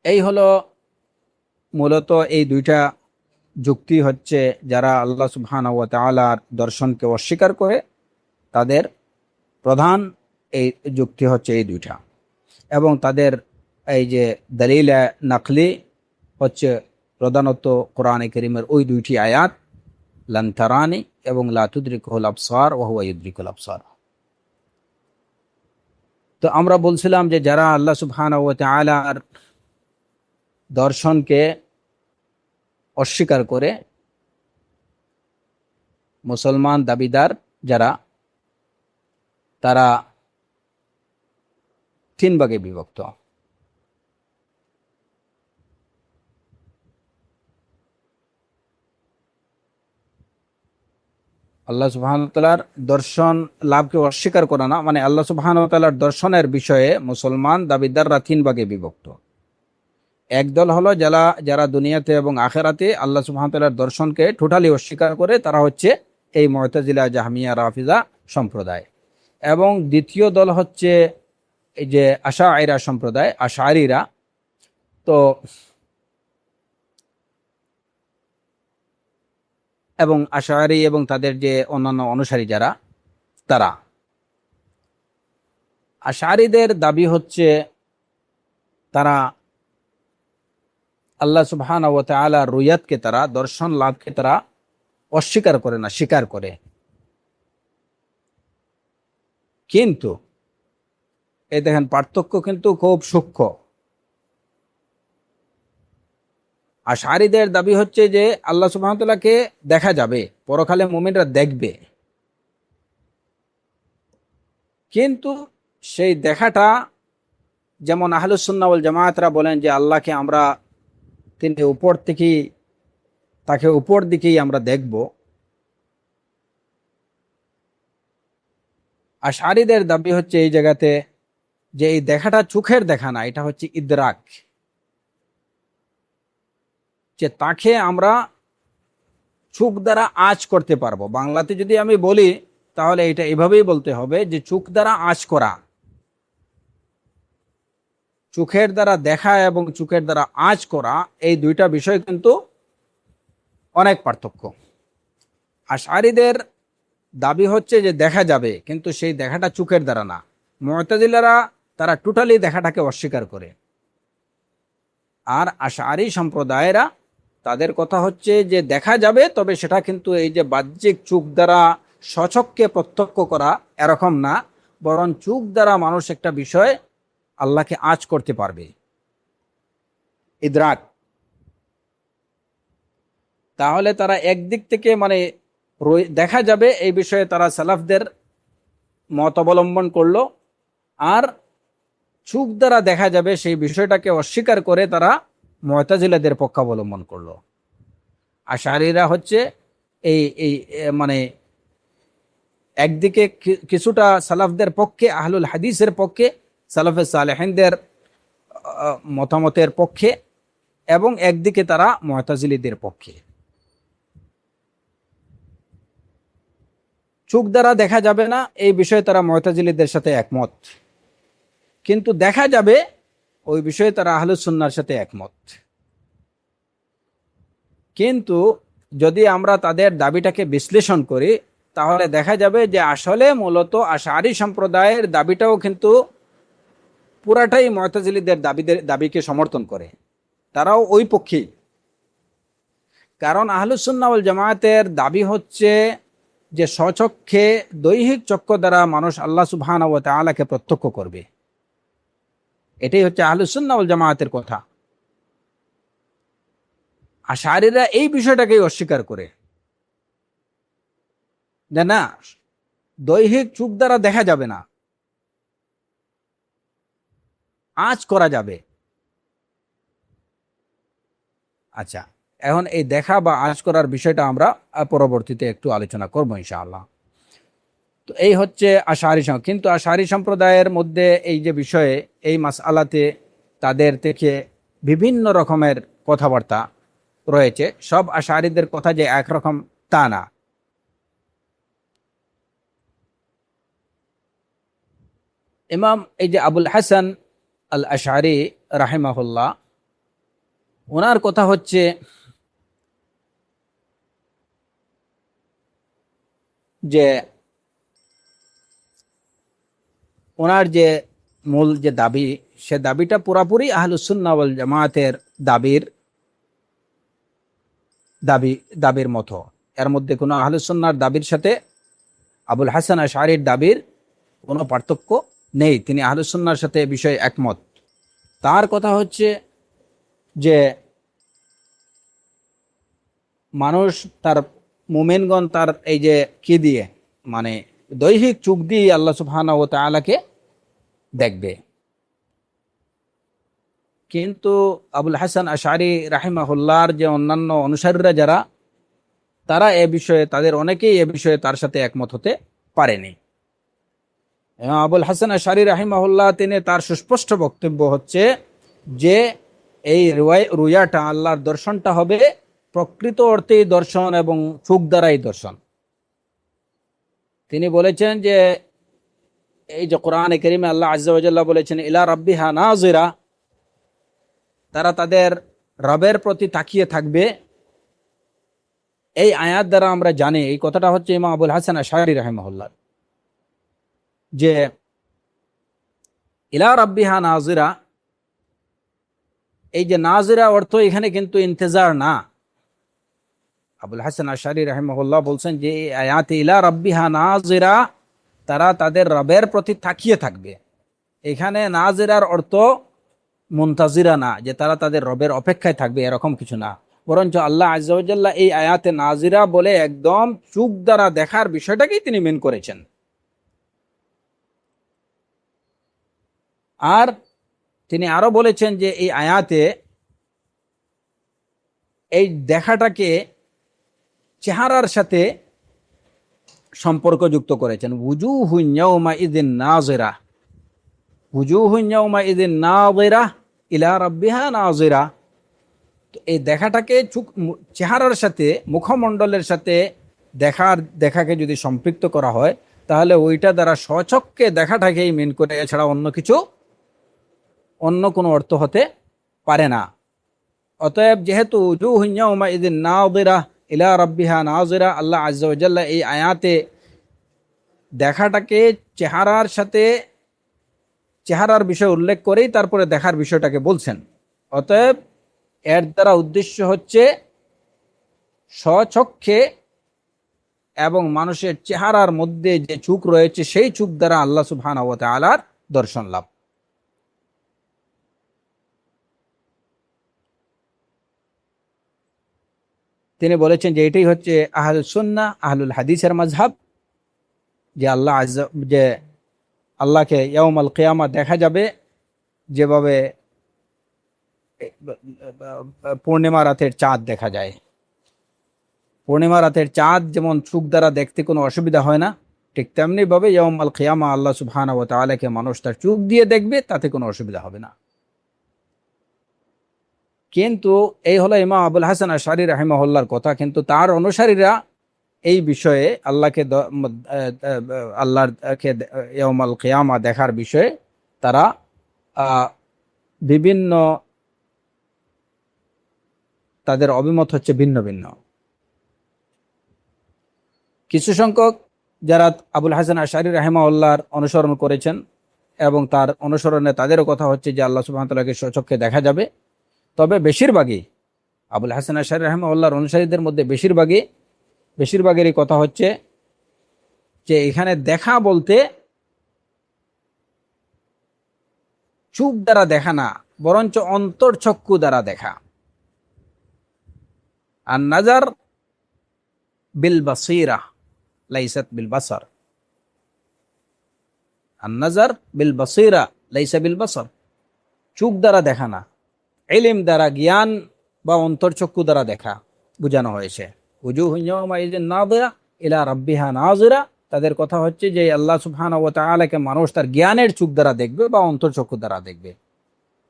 Speaker 1: এই হলো মূলত এই দুইটা যুক্তি হচ্ছে, যারা আল্লাহ সুবহানাহু ওয়া তাআলার দর্শনকে অস্বীকার করে তাদের প্রধান এই যুক্তি হচ্ছে এই দুইটা। এবং তাদের এই যে দলিল নাকলি হচ্ছে প্রধানত কোরআনে কারীমের ওই দুইটি আয়াত, লান তারানি এবং লা তুদরিকুল আবসার ওয়া হুয়া ইউদরিকুল আবসার। তো আমরা বলছিলাম যে যারা আল্লাহ সুবহানাহু ওয়া তাআলার দর্শনকে অস্বীকার করে, মুসলমান দাবিদার যারা, তারা তিন ভাগে বিভক্ত। আল্লাহ সুবহানাহু ওয়া তাআলার দর্শন লাভকে অস্বীকার করা না, মানে আল্লাহ সুবহানাহু ওয়া তাআলার দর্শনের বিষয়ে মুসলমান দাবিদাররা তিন ভাগে বিভক্ত। একদল হলো যারা দুনিয়াতে এবং আখেরাতে আল্লাহ সুবহানাহু ওয়া তাআলার দর্শনকে টোটালি অস্বীকার করে, তারা হচ্ছে এই মুতাজিলা, জাহমিয়া, রাফিজা সম্প্রদায়। এবং দ্বিতীয় দল হচ্ছে এই যে আশাইরা সম্প্রদায়, আশারিরা। তো এবং আশারি এবং তাদের যে অন্যান্য অনুসারী যারা, তারা আশারিদের দাবি হচ্ছে তারা আল্লাহ সুবহানাহু ওয়া তাআলার রুয়াতকে, তারা দর্শন লাভকে তারা অস্বীকার করে না, স্বীকার করে। কিন্তু এই দেখেন পার্থক্য কিন্তু খুব সূক্ষ্ম। আশারিদের দাবি হচ্ছে যে আল্লাহ সুবহানাহু ওয়া তাআলাকে দেখা যাবে, পরকালে মুমিনরা দেখবে, কিন্তু সেই দেখাটা, যেমন আহলুস সুন্নাহ ওয়াল জামায়াতরা বলেন যে আল্লাহকে আমরা তাকে উপর দিকেই আমরা দেখব, আশারিদের দাবি হচ্ছে এই জায়গাতে যে এই দেখাটা চোখের দেখা না, এটা হচ্ছে ইদরাক, যে তাকে আমরা চোখ দ্বারা আঁচ করতে পারবো। বাংলাতে যদি আমি বলি তাহলে এটা এভাবেই বলতে হবে যে চোখ দ্বারা আঁচ করা। চোখের দ্বারা দেখা এবং চোখের দ্বারা আঁচ করা, এই দুইটা বিষয় কিন্তু অনেক পার্থক্য। আশআরীদের দাবি হচ্ছে যে দেখা যাবে, কিন্তু সেই দেখাটা চোখের দ্বারা না। মুতাজিলারা তারা টোটালি দেখাটাকে অস্বীকার করে। আর আশআরী সম্প্রদায়েরা, তাদের কথা হচ্ছে যে দেখা যাবে, তবে সেটা কিন্তু এই যে বাহ্যিক চোখ দ্বারা স্বচক্ষে প্রত্যক্ষ করা এরকম না, বরং চোখ দ্বারা মানুষ একটা বিষয় আল্লাহকে আঁচ করতে পারবে, ইদরাক। তাহলে তারা একদিক থেকে মানে দেখা যাবে এই বিষয়ে তারা সালাফদের মত অবলম্বন করলো, আর চোখ দ্বারা দেখা যাবে সেই বিষয়টাকে অস্বীকার করে তারা মুতাজিলাদের পক্ষ অবলম্বন করলো। আশারীরা হচ্ছে এই এই মানে একদিকে কিছুটা সালাফদের পক্ষে, আহলুল হাদিসের পক্ষে, সালাফে সালেহিনদের মতামতের পক্ষে, এবং একদিকে তারা মুতাজিলীদের পক্ষে। চোখ দ্বারা দেখা যাবে না এই বিষয়ে তারা মুতাজিলীদের সাথে একমত, কিন্তু দেখা যাবে ওই বিষয়ে তারা আহলুস সুন্নাহর সাথে একমত। কিন্তু যদি আমরা তাদের দাবিটাকে বিশ্লেষণ করি তাহলে দেখা যাবে যে আসলে মূলত আশআরী সম্প্রদায়ের দাবিটাও কিন্তু পুরাটাই মুতাজিলীদের দাবিকে সমর্থন করে, তারাও ওই পক্ষেই। কারণ আহলুস সুন্নাহ ওয়াল জামায়াতের দাবি হচ্ছে যে স্বচক্ষে দৈহিক চক্ষু দ্বারা মানুষ আল্লাহ সুবহানাহু ওয়া তাআলাকে প্রত্যক্ষ করবে। এটাই হচ্ছে আহলুস সুন্নাহ ওয়াল জামায়াতের কথা। আশআরীরা এই বিষয়টাকেই অস্বীকার করে যে না, দৈহিক চোখ দ্বারা দেখা যাবে না, আঁচ করা যাবে। আচ্ছা, এখন এই দেখা বা আঁচ করার বিষয়টা আমরা পরবর্তীতে একটু আলোচনা করবো ইনশাআল্লাহ। তো এই হচ্ছে আশআরী। কিন্তু আশআরী সম্প্রদায়ের মধ্যে এই যে বিষয়ে, এই মাসআলাতে তাদের থেকে বিভিন্ন রকমের কথাবার্তা রয়েছে। সব আশআরীদের কথা যে একরকম তা না। ইমাম এই যে আবুল হাসান আল আশআরী রাহিমাহুল্লাহ, ওনার কথা হচ্ছে যে ওনার যে মূল যে দাবি, সে দাবিটা পুরাপুরি আহলুস সুন্নাহ ওয়াল জামায়াতের দাবির মতো। এর মধ্যে কোনো আহলুস সুন্নাহর দাবির সাথে আবুল হাসান আশআরীর দাবির কোনো পার্থক্য নেই। তিনি আহলুস সুন্নাহর সাথে এ বিষয়ে একমত। তার কথা হচ্ছে যে মানুষ তার মুমিনগণ তার এই যে কি দিয়ে, মানে দৈহিক চোখ দিয়ে আল্লাহ সুবহানাহু ওয়া তাআলাকে দেখবে। কিন্তু আবুল হাসান আশআরী রাহিমাহুল্লাহর যে অন্যান্য অনুসারীরা যারা, তারা এ বিষয়ে, তাদের অনেকেই এ বিষয়ে তার সাথে একমত হতে পারেনি। আবুল হাসান আশআরী রাহিমাহুল্লাহ তিনি, তার সুস্পষ্ট বক্তব্য হচ্ছে যে এই রুয়াটা, আল্লাহর দর্শনটা হবে প্রকৃত অর্থেই দর্শন এবং চোখ দ্বারাই দর্শন। তিনি বলেছেন যে এই যে কোরআনে কারীমে আল্লাহ আযজা ওয়া জাল্লা বলেছেন ইলা রাব্বিহা নাযিরা, তারা তাদের রবের প্রতি তাকিয়ে থাকবে। এই আয়াত দ্বারা আমরা জানি, এই কথাটা হচ্ছে ইমাম আবুল হাসান আশআরী রাহিমাহুল্লাহ, যে ইলা রাব্বিহা নাযিরা, এই যে নাযিরা অর্থ এখানে কিন্তু ইন্তেজার না। আবুল হাসান আশআরী রাহিমাহুল্লাহ বলছেন যে এই আয়াতে ইলা রাব্বিহা নাযিরা, তারা তাদের রবের প্রতি তাকিয়ে থাকবে। এখানে নাযিরার অর্থ মুনতাজিরা না, যে তারা তাদের রবের অপেক্ষায় থাকবে, এরকম কিছু না। বরঞ্চ আল্লাহ আযজা ওয়া জাল্লা এই আয়াতে নাযিরা বলে একদম চোখ দ্বারা দেখার বিষয়টাকেই তিনি মেন করেছেন। আর তিনি আরো বলেছেন যে এই আয়াতে এই দেখাটাকে চেহারার সাথে সম্পর্কযুক্ত করেছেন। উজুহুন ইয়াউমা ইযিন নাযিরা, উজুহুন ইয়াউমা ইযিন নাযিরা ইলা রাব্বিহা নাযিরা। তো এই দেখাটাকে চেহারার সাথে, মুখমণ্ডলের সাথে দেখাকে যদি সম্পৃক্ত করা হয়, তাহলে ওইটা দ্বারা স্বচক্ষে দেখাটাকেই মেন করে, এছাড়া অন্য কোনো অর্থ হতে পারে না। অতএব যেহেতু উজুহুন ইয়াউমা ইযিন নাযিরা ইলা রাব্বিহা নাযিরা, আল্লাহ আযজা ওয়া জাল্লা এই আয়াতে দেখাটাকে চেহারার সাথে, চেহারার বিষয় উল্লেখ করেই তারপরে দেখার বিষয়টাকে বলছেন। অতএব এর দ্বারা উদ্দেশ্য হচ্ছে স্বচক্ষে এবং মানুষের চেহারার মধ্যে যে চোখ রয়েছে, সেই চোখ দ্বারা আল্লাহ সুবহানাহু ওয়া তাআলার দর্শন লাভ। তিনি বলেছেন যে এটাই হচ্ছে আহলুস সুন্নাহ আহলুল হাদিসের মাযহাব, যে যে আল্লাহকে ইয়াউমাল কিয়ামা দেখা যাবে যেভাবে পূর্ণিমা রাতের চাঁদ দেখা যায়। পূর্ণিমা রাতের চাঁদ যেমন চোখ দ্বারা দেখতে কোনো অসুবিধা হয় না, ঠিক তেমনি ভাবে ইয়াউমাল কিয়ামা আল্লাহ সুবহানাহু ওয়া তাআলাকে মানুষ তার চোখ দিয়ে দেখবে, তাতে কোনো অসুবিধা হবে না। কিন্তু এই হলো ইমাম আবুল হাসান আশআরী রাহিমাহুল্লাহর কথা, কিন্তু তার অনুসারীরা এই বিষয়ে আল্লাহকে ইয়াউমাল কিয়ামা দেখার বিষয়ে তারা বিভিন্ন তাদের অভিমত হচ্ছে ভিন্ন ভিন্ন। কিছু সংখ্যক যারা আবুল হাসান আশআরী রাহিমাহুল্লাহর অনুসরণ করেছেন এবং তার অনুসরণে তাদেরও কথা হচ্ছে যে আল্লাহ সুবহানাহু ওয়া তাআলাকে স্বচক্ষে দেখা যাবে। তবে বেশিরভাগই আবুল হাসান আশআরী রাহিমাহুল্লাহর অনুসারীদের মধ্যে বেশিরভাগেরই কথা হচ্ছে যে এখানে দেখা বলতে চোখ দ্বারা দেখা না, বরঞ্চ অন্তর্চক্ষু দ্বারা দেখা। আর নাজার বিল বাসীরা লাইসাত বিল বাসার, আর নাজার বিল বাসীরা লাইসা বিল বাসার, চোখ দ্বারা দেখা না, ইলম দ্বারা, জ্ঞান বা অন্তর্চক্ষু দ্বারা দেখা বোঝানো হয়েছে। উজুহুন ইয়াওমাইযিন নাযিরা ইলা রাব্বিহা নাযিরা, তাদের কথা হচ্ছে যে আল্লাহ সুবহানাহু ওয়া তাআলাকে মানুষ তার জ্ঞানের চোখ দ্বারা দেখবে বা অন্তর্চক্ষু দ্বারা দেখবে।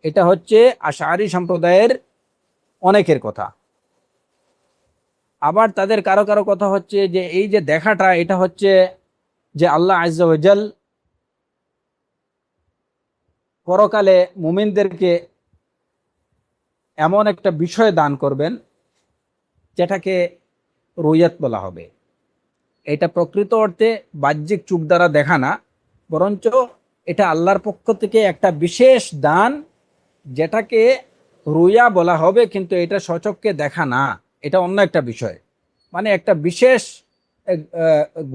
Speaker 1: এটা হচ্ছে আশআরী সম্প্রদায়ের অনেকের কথা। আবার তাদের কারো কারো কথা হচ্ছে যে এই যে দেখাটা, এটা হচ্ছে যে আল্লাহ আযজা ওয়া জাল পরকালে মুমিনদেরকে এমন একটা বিষয় দান করবেন যেটাকে রুয়াত বলা হবে। এটা প্রকৃত অর্থে বাহ্যিক চোখ দ্বারা দেখা না, বরঞ্চ এটা আল্লাহর পক্ষ থেকে একটা বিশেষ দান, যেটাকে রুয়া বলা হবে, কিন্তু এটা স্বচক্ষে দেখা না, এটা অন্য একটা বিষয়। মানে একটা বিশেষ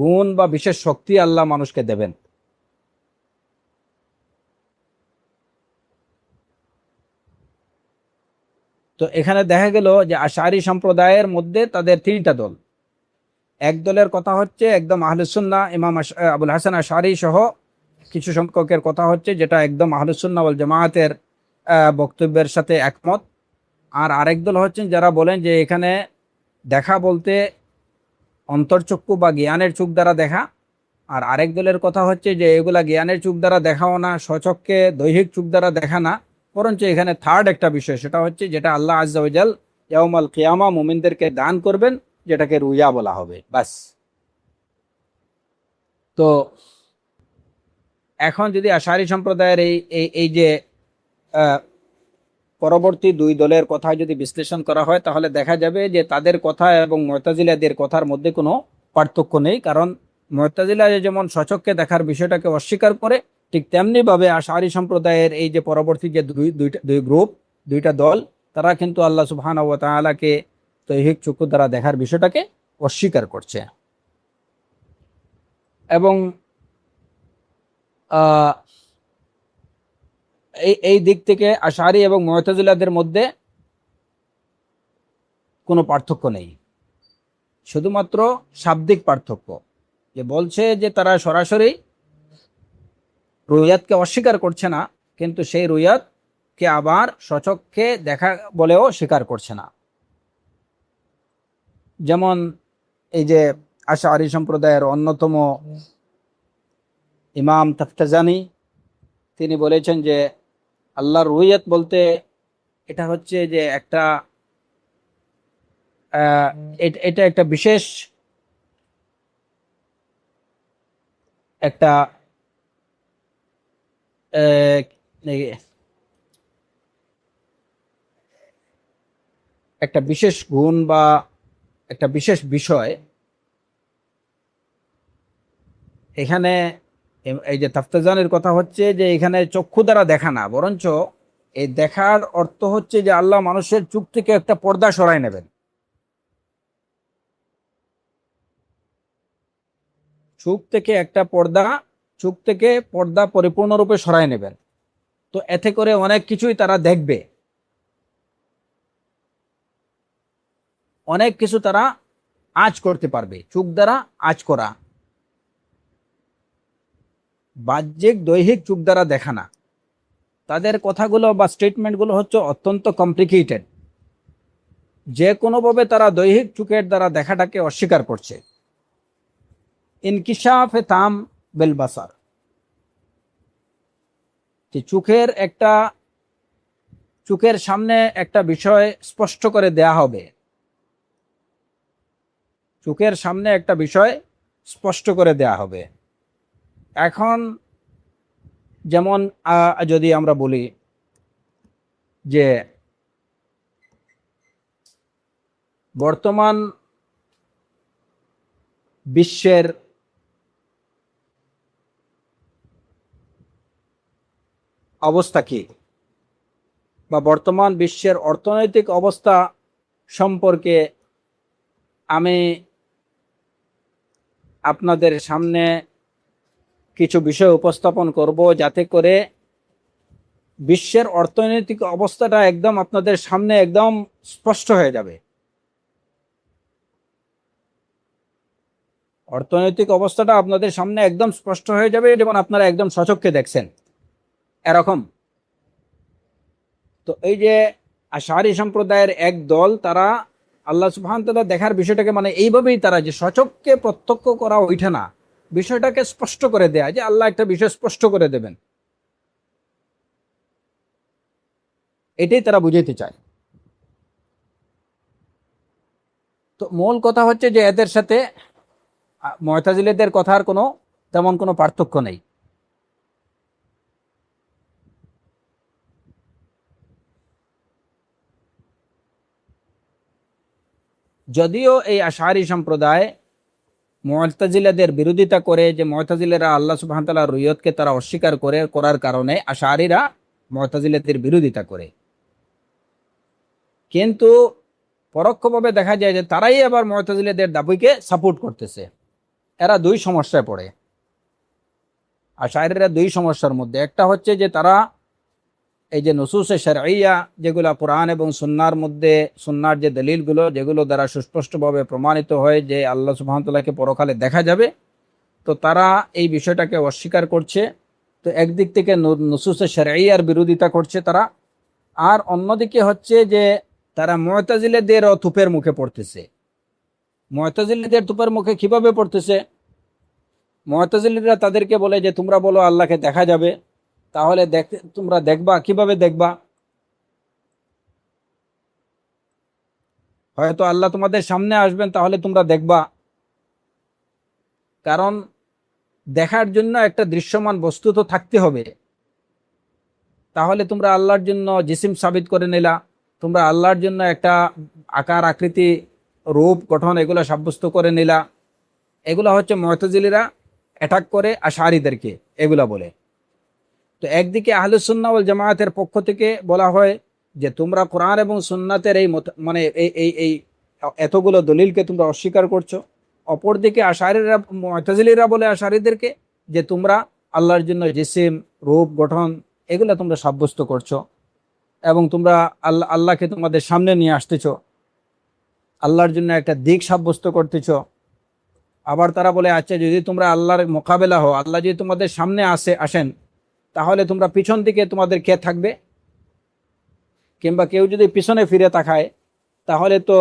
Speaker 1: গুণ বা বিশেষ শক্তি আল্লাহ মানুষকে দেবেন। তো এখানে দেখা গেল যে আশআরী সম্প্রদায়ের মধ্যে তাদের তিনটা দল। এক দলের কথা হচ্ছে একদম আহলুস সুন্নাহ ইমাম আবুল হাসান আশআরী সহ কিছু সংখ্যকের কথা হচ্ছে যেটা একদম আহলুস সুন্নাহ ওয়াল জামায়াতের বক্তব্যের সাথে একমত। আর আরেক দল হচ্ছেন যারা বলেন যে এখানে দেখা বলতে অন্তর্চক্ষু বা জ্ঞানের চোখ দ্বারা দেখা। আর আরেক দলের কথা হচ্ছে যে এগুলা জ্ঞানের চোখ দ্বারা দেখাও না, স্বচক্ষে দৈহিক চোখ দ্বারা দেখা না, বরঞ্চ এখানে থার্ড একটা বিষয়, সেটা হচ্ছে যেটা আল্লাহ আযজা ওয়া জাল ইয়াউমাল কিয়ামা মুমিনদেরকে দান করবেন, যেটাকে রুয়া বলা হবে। বাস। তো এখন যদি আশআরী সম্প্রদায়ের এই যে পরবর্তী দুই দলের কথা যদি বিশ্লেষণ করা হয়, তাহলে দেখা যাবে যে তাদের কথা এবং মুতাজিলাদের কথার মধ্যে কোনো পার্থক্য নেই। কারণ মুতাজিলা যেমন স্বচক্ষে দেখার বিষয়টাকে অস্বীকার করে, ঠিক তেমনি ভাবে আশআরী সম্প্রদায়ের এই যে পরবর্তী যে দুই গ্রুপ, দুইটা দল, তারা কিন্তু আল্লাহ সুবহানাহু ওয়া তাআলাকে দৈহিক চক্ষু দ্বারা দেখার বিষয়টাকে অস্বীকার করছে। এবং এই দিক থেকে আশআরী এবং মুতাজিলাদের মধ্যে কোনো পার্থক্য নেই, শুধুমাত্র শাব্দিক পার্থক্য। যে বলছে যে তারা সরাসরি রুয়াতকে অস্বীকার করছে না, কিন্তু সেই রুয়াতকে আবার স্বচক্ষে দেখা বলেও স্বীকার করছে না। যেমন এই যে আশআরী সম্প্রদায়ের অন্যতম ইমাম তাফতাজানি, তিনি বলেছেন যে আল্লাহর রুয়াত বলতে এটা হচ্ছে যে এটা একটা বিশেষ একটা একটা বিশেষ গুণ বা একটা বিশেষ বিষয়। এখানে এই যে তাফতাজানের কথা হচ্ছে যে এখানে চক্ষু দ্বারা দেখা না, বরঞ্চ এই দেখার অর্থ হচ্ছে যে আল্লাহ মানুষের চোখ থেকে একটা পর্দা সরাই নেবেন। চোখ থেকে পর্দা পরিপূর্ণরূপে সরাই নেবেন। তো এতে করে অনেক কিছুই তারা দেখবে, অনেক কিছু তারা আঁচ করতে পারবে, চোখ দ্বারা আঁচ করা, বাহ্যিক দৈহিক চোখ দ্বারা দেখা না। তাদের কথাগুলো বা স্টেটমেন্টগুলো হচ্ছে অত্যন্ত কমপ্লিকেটেড। যে কোনোভাবে তারা দৈহিক চোখের দ্বারা দেখাটাকে অস্বীকার করছে। ইনকিশাফে তাম বেল বাসার, যে চোখের সামনে একটা বিষয় স্পষ্ট করে দেয়া হবে, চোখের সামনে একটা বিষয় স্পষ্ট করে দেয়া হবে। এখন যেমন যদি আমরা বলি যে বর্তমান বিশ্বের অবস্থা কি, বা বর্তমান বিশ্বের অর্থনৈতিক অবস্থা সম্পর্কে আমি আপনাদের সামনে কিছু বিষয় উপস্থাপন করব, যাতে করে বিশ্বের অর্থনৈতিক অবস্থাটা একদম আপনাদের সামনে একদম স্পষ্ট হয়ে যাবে। অর্থনৈতিক অবস্থাটা আপনাদের সামনে একদম স্পষ্ট হয়ে যাবে, যেমন আপনারা একদম সচক্ষে দেখছেন এরকম। তো এই যে আশারি সম্প্রদায়ের এক দল, তারা আল্লাহ সুবহানাহু ওয়া তাআলা দেখার বিষয়টাকে মানে এইভাবেই তারা যে সচক্ষে প্রত্যক্ষ করা ওইটা না, বিষয়টাকে স্পষ্ট করে দেয়া, যে আল্লাহ একটা বিষয় স্পষ্ট করে দেবেন, এটাই তারা বুঝাইতে চায়। তো মূল কথা হচ্ছে যে এদের সাথে মুতাজিলাদের কথার তেমন কোনো পার্থক্য নেই। যদিও এই আশারি সম্প্রদায় মুতাজিলাদের বিরোধিতা করে, যে মুতাজিলারা আল্লাহ সুবহানাহু ওয়া তাআলার রুইয়তকে তারা অস্বীকার করার কারণে আশারিরা মুতাজিলাদের বিরোধিতা করে, কিন্তু পরোক্ষভাবে দেখা যায় যে তারাই আবার মুতাজিলাদের দাবিকে সাপোর্ট করতেছে। এরা দুই সমস্যায় পড়ে। আশারিরা দুই সমস্যার মধ্যে, একটা হচ্ছে যে তারা এই যে নুসুসে শারঈয়া, যেগুলো কোরআন এবং সুন্নাহর মধ্যে, সুন্নাহর যে দলিলগুলো যেগুলো দ্বারা সুস্পষ্টভাবে প্রমাণিত হয় যে আল্লাহ সুবহানাহু ওয়া তাআলাকে পরকালে দেখা যাবে, তো তারা এই বিষয়টাকে অস্বীকার করছে। তো একদিক থেকে নুসুসে শারঈয়ার বিরোধিতা করছে তারা, আর অন্যদিকে হচ্ছে যে তারা মুতাজিলাদের তুপের মুখে পড়তেছে। মুতাজিলাদের তুপের মুখে কিভাবে পড়তেছে? মুতাজিলিরা তাদেরকে বলে যে তোমরা বলো আল্লাহকে দেখা যাবে, তাহলে তোমরা দেখবা, কিভাবে দেখবা? হয়তো আল্লাহ তোমাদের সামনে আসবেন, তাহলে তোমরা দেখবা। কারণ দেখার জন্য একটা দৃশ্যমান বস্তু তো থাকতে হবে। তাহলে তোমরা আল্লাহর জন্য জিসিম সাবিত করে নিলা, তোমরা আল্লাহর জন্য একটা আকার আকৃতি রূপ গঠন এগুলো সাব্যস্ত করে নিলা। এগুলা হচ্ছে মুতাজিলিরা অ্যাটাক করে আশারিদেরকে এগুলা বলে। তো একদিকে আহলুস সুন্নাহ ওয়াল জামায়াতের পক্ষ থেকে বলা হয় যে তোমরা কোরআন এবং সুন্নাতের এই মানে এই এতগুলো দলিলকে তোমরা অস্বীকার করছো। অপরদিকে আশারিরা, মুতাজিলিরা বলে আশারিদেরকে যে তোমরা আল্লাহর জন্য জিসিম রূপ গঠন এগুলো তোমরা সাব্যস্ত করছো, এবং তোমরা আল্লাহকে তোমাদের সামনে নিয়ে আসতেছো, আল্লাহর জন্য একটা দিক সাব্যস্ত করতেছো। আবার তারা বলে আচ্ছা, যদি তোমরা আল্লাহর মোকাবেলা হও, আল্লাহ যদি তোমাদের সামনে আসেন, তাহলে তোমরা পিছন দিকে তোমাদের কে থাকবে? কিংবা কেউ যদি পিছনে ফিরে তাকায়, তাহলে তো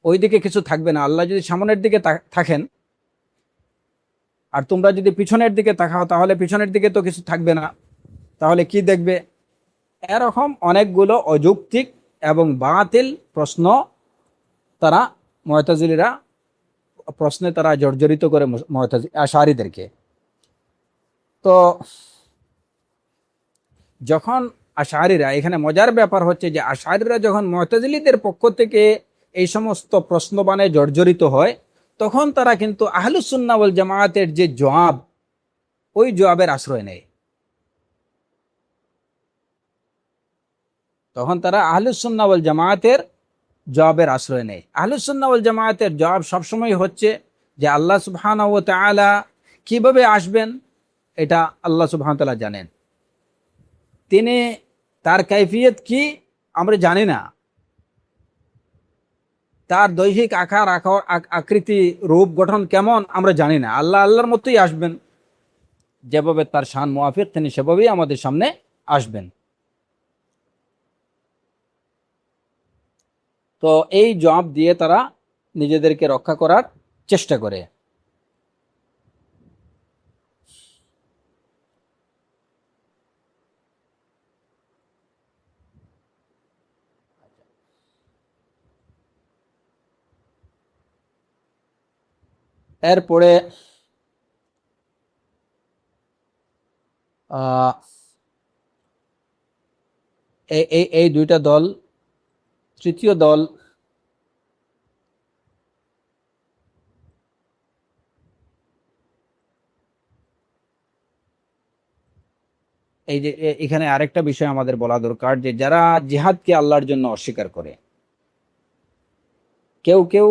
Speaker 1: ওই দিকে কিছু থাকবে না। আল্লাহ যদি সামনের দিকে থাকেন আর তোমরা যদি পিছনের দিকে তাকাও, তাহলে পিছনের দিকে তো কিছু থাকবে না, তাহলে কি দেখবে? এরকম অনেকগুলো অযৌক্তিক এবং বাতিল প্রশ্ন তারা মুতাজিলিরা প্রশ্নে তারা জর্জরিত করে আশারিদেরকে। তো যখন আশারিরা, এখানে মজার ব্যাপার হচ্ছে যে আশারিরা যখন মুতাজিলিদের পক্ষ থেকে এই সমস্ত প্রশ্নবাণে জর্জরিত হয়, তখন তারা কিন্তু আহলুস সুন্নাহ ওয়াল জামায়াতের যে জবাব, ওই জবাবের আশ্রয় নেয়। তখন তারা আহলুস সুন্নাহ ওয়াল জামায়াতের জবাবের আশ্রয় নেয়। আহলুস সুন্নাহ ওয়াল জামায়াতের জবাব সবসময় হচ্ছে যে আল্লাহ সুবহানাহু ওয়া তাআলা কিভাবে আসবেন এটা আল্লাহ সুবহানাহু ওয়া তাআলা জানেন, তিনি তার কাইফিয়ত কি আমরা জানি না। তার দৈহিক আকার আকৃতি রূপ গঠন কেমন আমরা জানি না, আল্লাহ আল্লাহর মতোই আসবেন, যেভাবে তার শান মুআফিক তিনি সেভাবেই আমাদের সামনে আসবেন। তো এই জবাব দিয়ে তারা নিজেদেরকে রক্ষা করার চেষ্টা করে। এরপরে আহ এই দুইটা দল, তৃতীয় দল এই যে এখানে আরেকটা বিষয় আমাদের বলা দরকার, যে যারা জিহাদকে আল্লাহর জন্য অস্বীকার করে, কেউ কেউ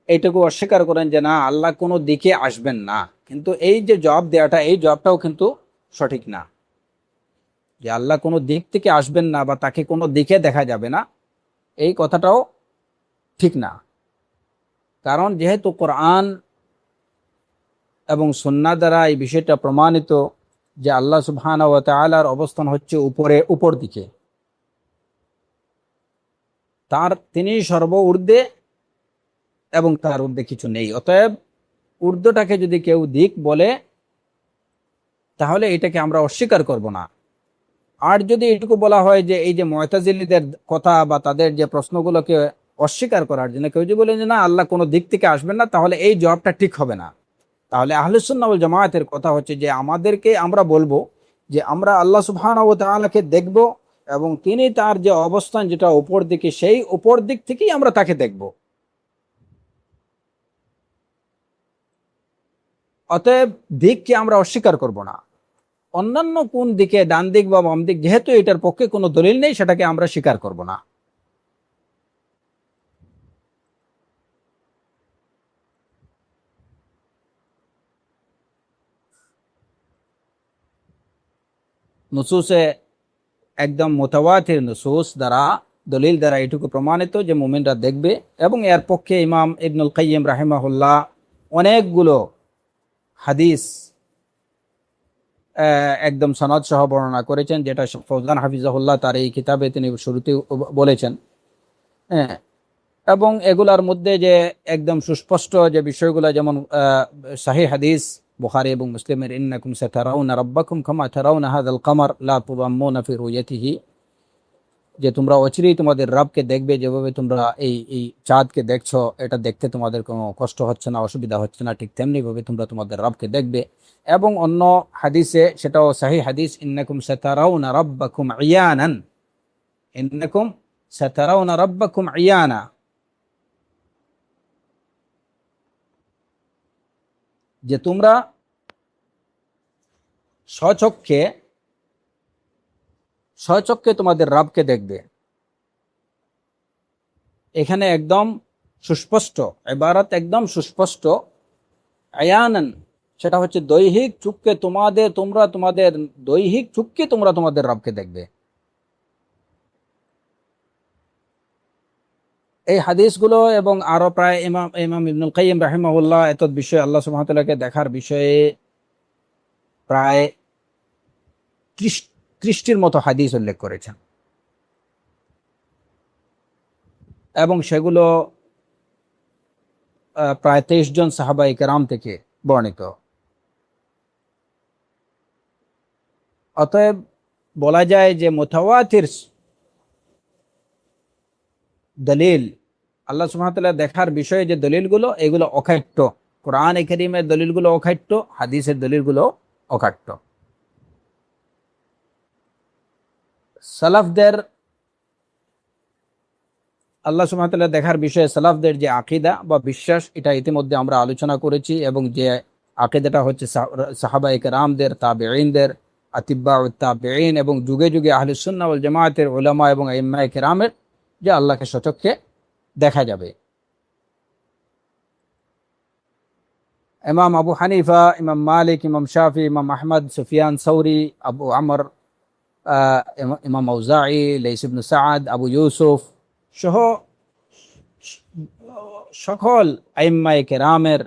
Speaker 1: এইটুকু অস্বীকার করেন যে না, আল্লাহ কোনো দিকে আসবেন না, কিন্তু এই যে জবাব দেওয়াটা, এই জবাবটাও কিন্তু সঠিক না, যে আল্লাহ কোনো দিক থেকে আসবেন না বা তাকে কোনো দিকে দেখা যাবে না, এই কথাটাও ঠিক না। কারণ যেহেতু কোরআন এবং সুন্নাহ দ্বারা এই বিষয়টা প্রমাণিত যে আল্লাহ সুবহানাহু ওয়া তাআলার অবস্থান হচ্ছে উপর দিকে, তিনি সর্ব ঊর্ধ্বে এবং তার ঊর্ধ্বে কিছু নেই। অতএব ঊর্ধ্বটাকে যদি কেউ দিক বলে তাহলে এটাকে আমরা অস্বীকার করব না। আর যদি এটুকু বলা হয় যে এই যে মুতাজিলীদের কথা বা তাদের যে প্রশ্নগুলোকে অস্বীকার করার জন্য কেউ যদি বলে যে না, আল্লাহ কোনো দিক থেকে আসবেন না, তাহলে এই জবাবটা ঠিক হবে না। তাহলে আহলুস সুন্নাহ ওয়াল জামায়াতের কথা হচ্ছে যে আমরা বলবো যে আমরা আল্লাহ সুবহানাহু ওয়া তাআলাকে দেখব এবং তিনি তার যে অবস্থান যেটা উপর দিকে, সেই উপর দিক থেকেই আমরা তাকে দেখব। অতএব দিককে আমরা অস্বীকার করব না। অন্যান্য কোন দিকে, ডান দিক বা বাম দিক, যেহেতু এটার পক্ষে কোনো দলিল নেই, সেটাকে আমরা স্বীকার করব না। নুসুসে একদম মুতাওয়াতির নুসুস দ্বারা, দলিল দ্বারা এটুকু প্রমাণিত যে মুমিনরা দেখবে, এবং এর পক্ষে ইমাম ইবনুল কাইয়িম রাহিমাহুল্লাহ অনেকগুলো হাদিস একদম সনদ সহ বর্ণনা করেছেন, যেটা ফৌজান হাফিজাহুল্লাহ তার এই কিতাবে তিনি শুরুতে বলেছেন। হ্যাঁ, এবং এগুলার মধ্যে যে একদম সুস্পষ্ট যে বিষয়গুলো, যেমন সহিহ হাদিস বুখারী এবং মুসলিমের, ইন্নাকুম সাতারাউনা রাব্বাকুম কামা তারাউনা হাযাল কামার লা তুযাম্মুনা ফি রুয়াতিহি, যে তোমরা অচিরেই তোমাদের রবকে দেখবে, যেভাবে তোমরা এই এই চাঁদকে দেখছো, এটা দেখতে তোমাদের কোনো কষ্ট হচ্ছে না, অসুবিধা হচ্ছে না, ঠিক তেমনি ভাবে তোমরা তোমাদের রবকে দেখবে। এবং অন্য হাদিসে, সেটাও সহিহ হাদিস, ইন্নাকুম সাতারাউনা রাব্বাকুম ইয়ানান, ইন্নাকুম সাতারাউনা রাব্বাকুম ইয়ানা, যে তোমরা স্বচক্ষে স্বচক্ষে তোমাদের রবকে দেখবে। এখানে একদম সুস্পষ্ট ইবারত, একদম সুস্পষ্ট, আয়ানান, সেটা হচ্ছে দৈহিক চক্ষে তোমাদের দৈহিক চক্ষে তোমরা তোমাদের রবকে দেখবে। এই হাদিসগুলো এবং আরো প্রায় ইমাম ইমাম ইবনুল কাইয়িম রাহিমাহুল্লাহ এতদ বিষয়ে, আল্লাহ সুবহানাহু ওয়া তাআলাকে দেখার বিষয়ে প্রায় 30টির মতো হাদিস উল্লেখ করেছেন, এবং সেগুলো প্রায় 23 জন সাহাবায়ে কেরাম থেকে বর্ণিত। অতএব বলা যায় যে মুতাওয়াতির দলিল, আল্লাহ সুবহানাহু ওয়া তাআলা দেখার বিষয়ে যে দলিলগুলো, এগুলো অখাট্য। কোরআন কারীমের দলিলগুলো অখাট্য, হাদিসের দলিলগুলো অখাট্য। সালাফদের, আল্লাহ সুবহানাহু ওয়া তাআলা দেখার বিষয়ে সালাফদের যে আকীদা বা বিশ্বাস, এটা ইতিমধ্যে আমরা আলোচনা করেছি, এবং যে আকীদাটা হচ্ছে সাহাবায়ে কেরামদের, তাবেঈনদের, আতিব্বাউত তাবেঈন, এবং যুগে যুগে আহলুস সুন্নাহ ওয়াল জামায়াতের উলামা এবং আইম্মায়ে কেরামের, যে আল্লাহকে স্বচক্ষে দেখা যাবে। ইমাম আবু হানিফা, ইমাম মালিক, ইমাম শাফি, ইমাম আহমদ, সুফিয়ান সৌরি, আবু আমর, ইমাম আউজাঈ, লাইস ইবনে সাআদ, আবু ইউসুফ সহ সকল আইম্মায়ে কেরামের,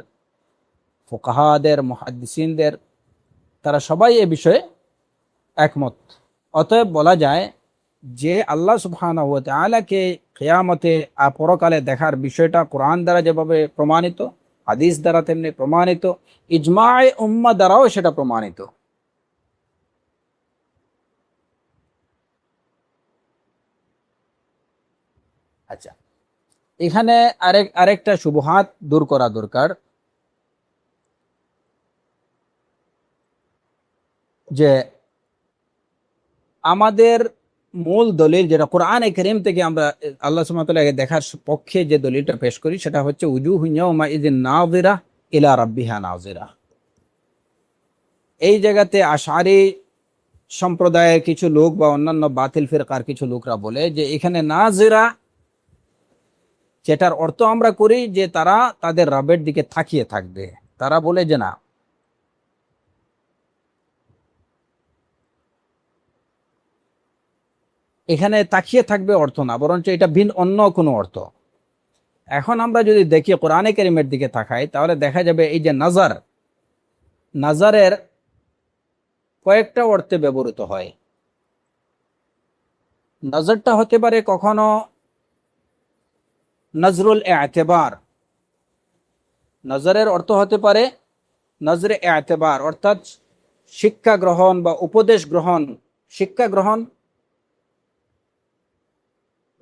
Speaker 1: ফুকাহাদের, মুহাদ্দিসিনদের, তারা সবাই এ বিষয়ে একমত। অতএব বলা যায় যে আল্লাহ সুবহানাহু ওয়া তাআলাকে কিয়ামতে পরকালে দেখার বিষয়টা কোরআন দ্বারা যেভাবে প্রমাণিত, হাদিস দ্বারা তেমনি প্রমাণিত, ইজমায়ে উম্মাহ দ্বারাও সেটা প্রমাণিত। আচ্ছা, এখানে আরেকটা শুবহাত দূর করা দরকার, যে আমাদের মূল দলিল যেটা কোরআনে কারীম থেকে আমরা আল্লাহ সুবহানাহু ওয়া তাআলাকে দেখার পক্ষে যে দলিলটা পেশ করি সেটা হচ্ছে উজুহু ইয়াওমা ইযিন নাযিরা ইলা রাব্বিহা নাযিরা। এই জায়গাতে আশআরী সম্প্রদায়ের কিছু লোক বা অন্যান্য বাতিল ফিরকার কিছু লোকরা বলে যে এখানে নাযিরা, যেটার অর্থ আমরা করি যে তারা তাদের রবের দিকে তাকিয়ে থাকবে। তারা বলে যে না, এখানে তাকিয়ে থাকবে অর্থ না, বরঞ্চ এটা ভিন্ন অন্য কোনো অর্থ। এখন আমরা যদি দেখি কোরআনে কারীমের দিকে তাকাই, তাহলে দেখা যাবে এই যে নাজার, নাজারের কয়েকটা অর্থে ব্যবহৃত হয়। নজরটা হতে পারে কখনো নজরুল এতেবার, নজরের অর্থ হতে পারে নজরে এতেবার, অর্থাৎ শিক্ষা গ্রহণ বা উপদেশ গ্রহণ, শিক্ষা গ্রহণ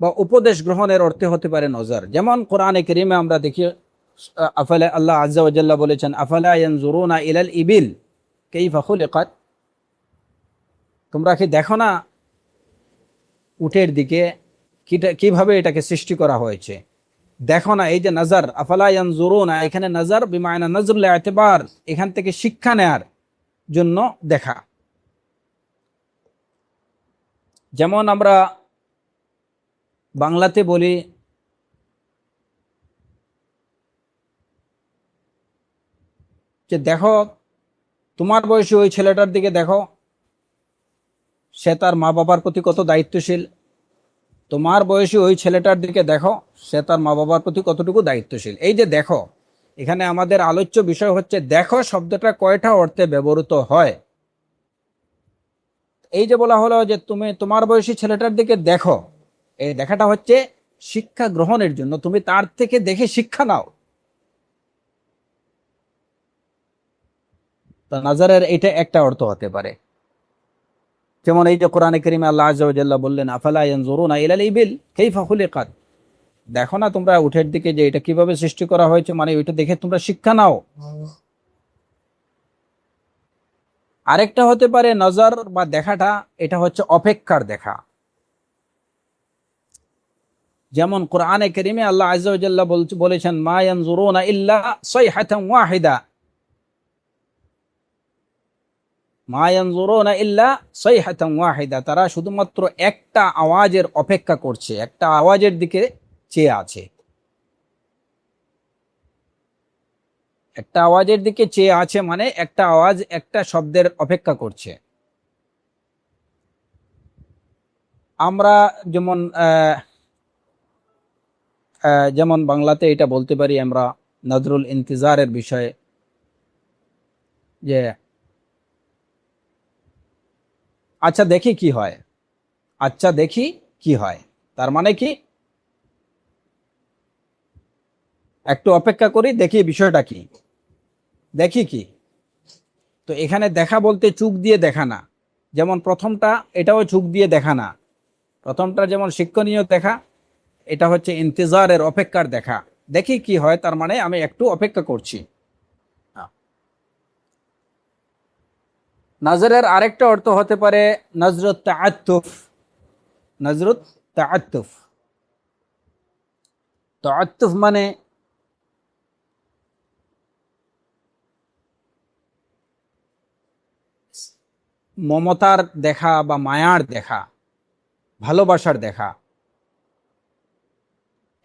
Speaker 1: বা উপদেশ গ্রহণের অর্থে হতে পারে নজর। যেমন কোরআনে কারীমে আমরা দেখি আফালা, আল্লাহ আজ্জা ওয়া জাল্লা বলেছেন আফালা ইয়ানজুরুনা ইলাল ইবিল কাইফা খুলিকাত, তোমরা কি দেখো না উটের দিকে কিভাবে এটাকে সৃষ্টি করা হয়েছে, দেখো না। এই যে নজর, আফালা ইয়ানজুরুনা, এখানে নজর বিমায়না নজরুল ইতিবার, এখান থেকে শিক্ষা নেয়ার জন্য দেখা। যেমন আমরা বাংলাতে বলি যে দেখো তোমার বয়সী ওই ছেলেটার দিকে দেখো, সে তার মা বাবার প্রতি কত দায়িত্বশীল। তোমার বয়সী ওই ছেলেটার দিকে দেখো, সে তার মা বাবার প্রতি কতটুকু দায়িত্বশীল। এই যে দেখো, এখানে আমাদের আলোচ্য বিষয় হচ্ছে দেখো শব্দটা কয়টা অর্থে ব্যবহৃত হয়। এই যে বলা হলো যে তুমি তোমার বয়সী ছেলেটার দিকে দেখো, এই দেখাটা হচ্ছে শিক্ষা গ্রহণের জন্য, তুমি তার থেকে দেখে শিক্ষা নাও। তো নাজারের এটা একটা অর্থ হতে পারে। যেমন এই যে কোরআনে কারীমে আল্লাহ আজ্জা ওয়া জাল্লা বললেন আফালা ইয়ানজুরুনা ইলাল ইবিল কাইফা খুলিকাত, দেখো না তোমরা উটের দিকে যে এটা কিভাবে সৃষ্টি করা হয়েছে, মানে ওইটা দেখে তোমরা শিক্ষা নাও। আরেকটা হতে পারে নজর বা দেখাটা, এটা হচ্ছে অপেক্ষার দেখা। যেমন কোরআনে কারীমে আল্লাহ আজ্জা ওয়া জাল্লা বলেছেন মা ইয়ানজুরুনা ইল্লা সাইহাতান ওয়াহিদা, মা ইয়ানজুরুনা ইল্লা সাইহাতান ওয়াহিদা, তারা শুধুমাত্র একটা আওয়াজের অপেক্ষা করছে, একটা আওয়াজের দিকে চেয়ে আছে, একটা আওয়াজের দিকে চেয়ে আছে, মানে একটা আওয়াজ, একটা শব্দের অপেক্ষা করছে। আমরা যেমন যেমন বাংলাতে এটা বলতে পারি আমরা নজরুল ইন্তিজারের বিষয়ে, যে আচ্ছা দেখি কি হয়, আচ্ছা দেখি কি হয়, তার মানে কি একটু অপেক্ষা করি, দেখি বিষয়টা কি, দেখি কি। তো এখানে দেখা বলতে চোখ দিয়ে দেখা না, যেমন প্রথমটা এটাও চোখ দিয়ে দেখা না, প্রথমটা যেমন শিক্ষণীয় দেখা, এটা হচ্ছে ইন্তেজারের অপেক্ষার দেখা, দেখি কি হয়, তার মানে আমি একটু অপেক্ষা করছি। নজরের আরেকটা অর্থ হতে পারে নজরত তাআত্তুফ, নজরত তাআত্তুফ। তাআত্তুফ মানে মমতার দেখা বা মায়ার দেখা, ভালোবাসার দেখা,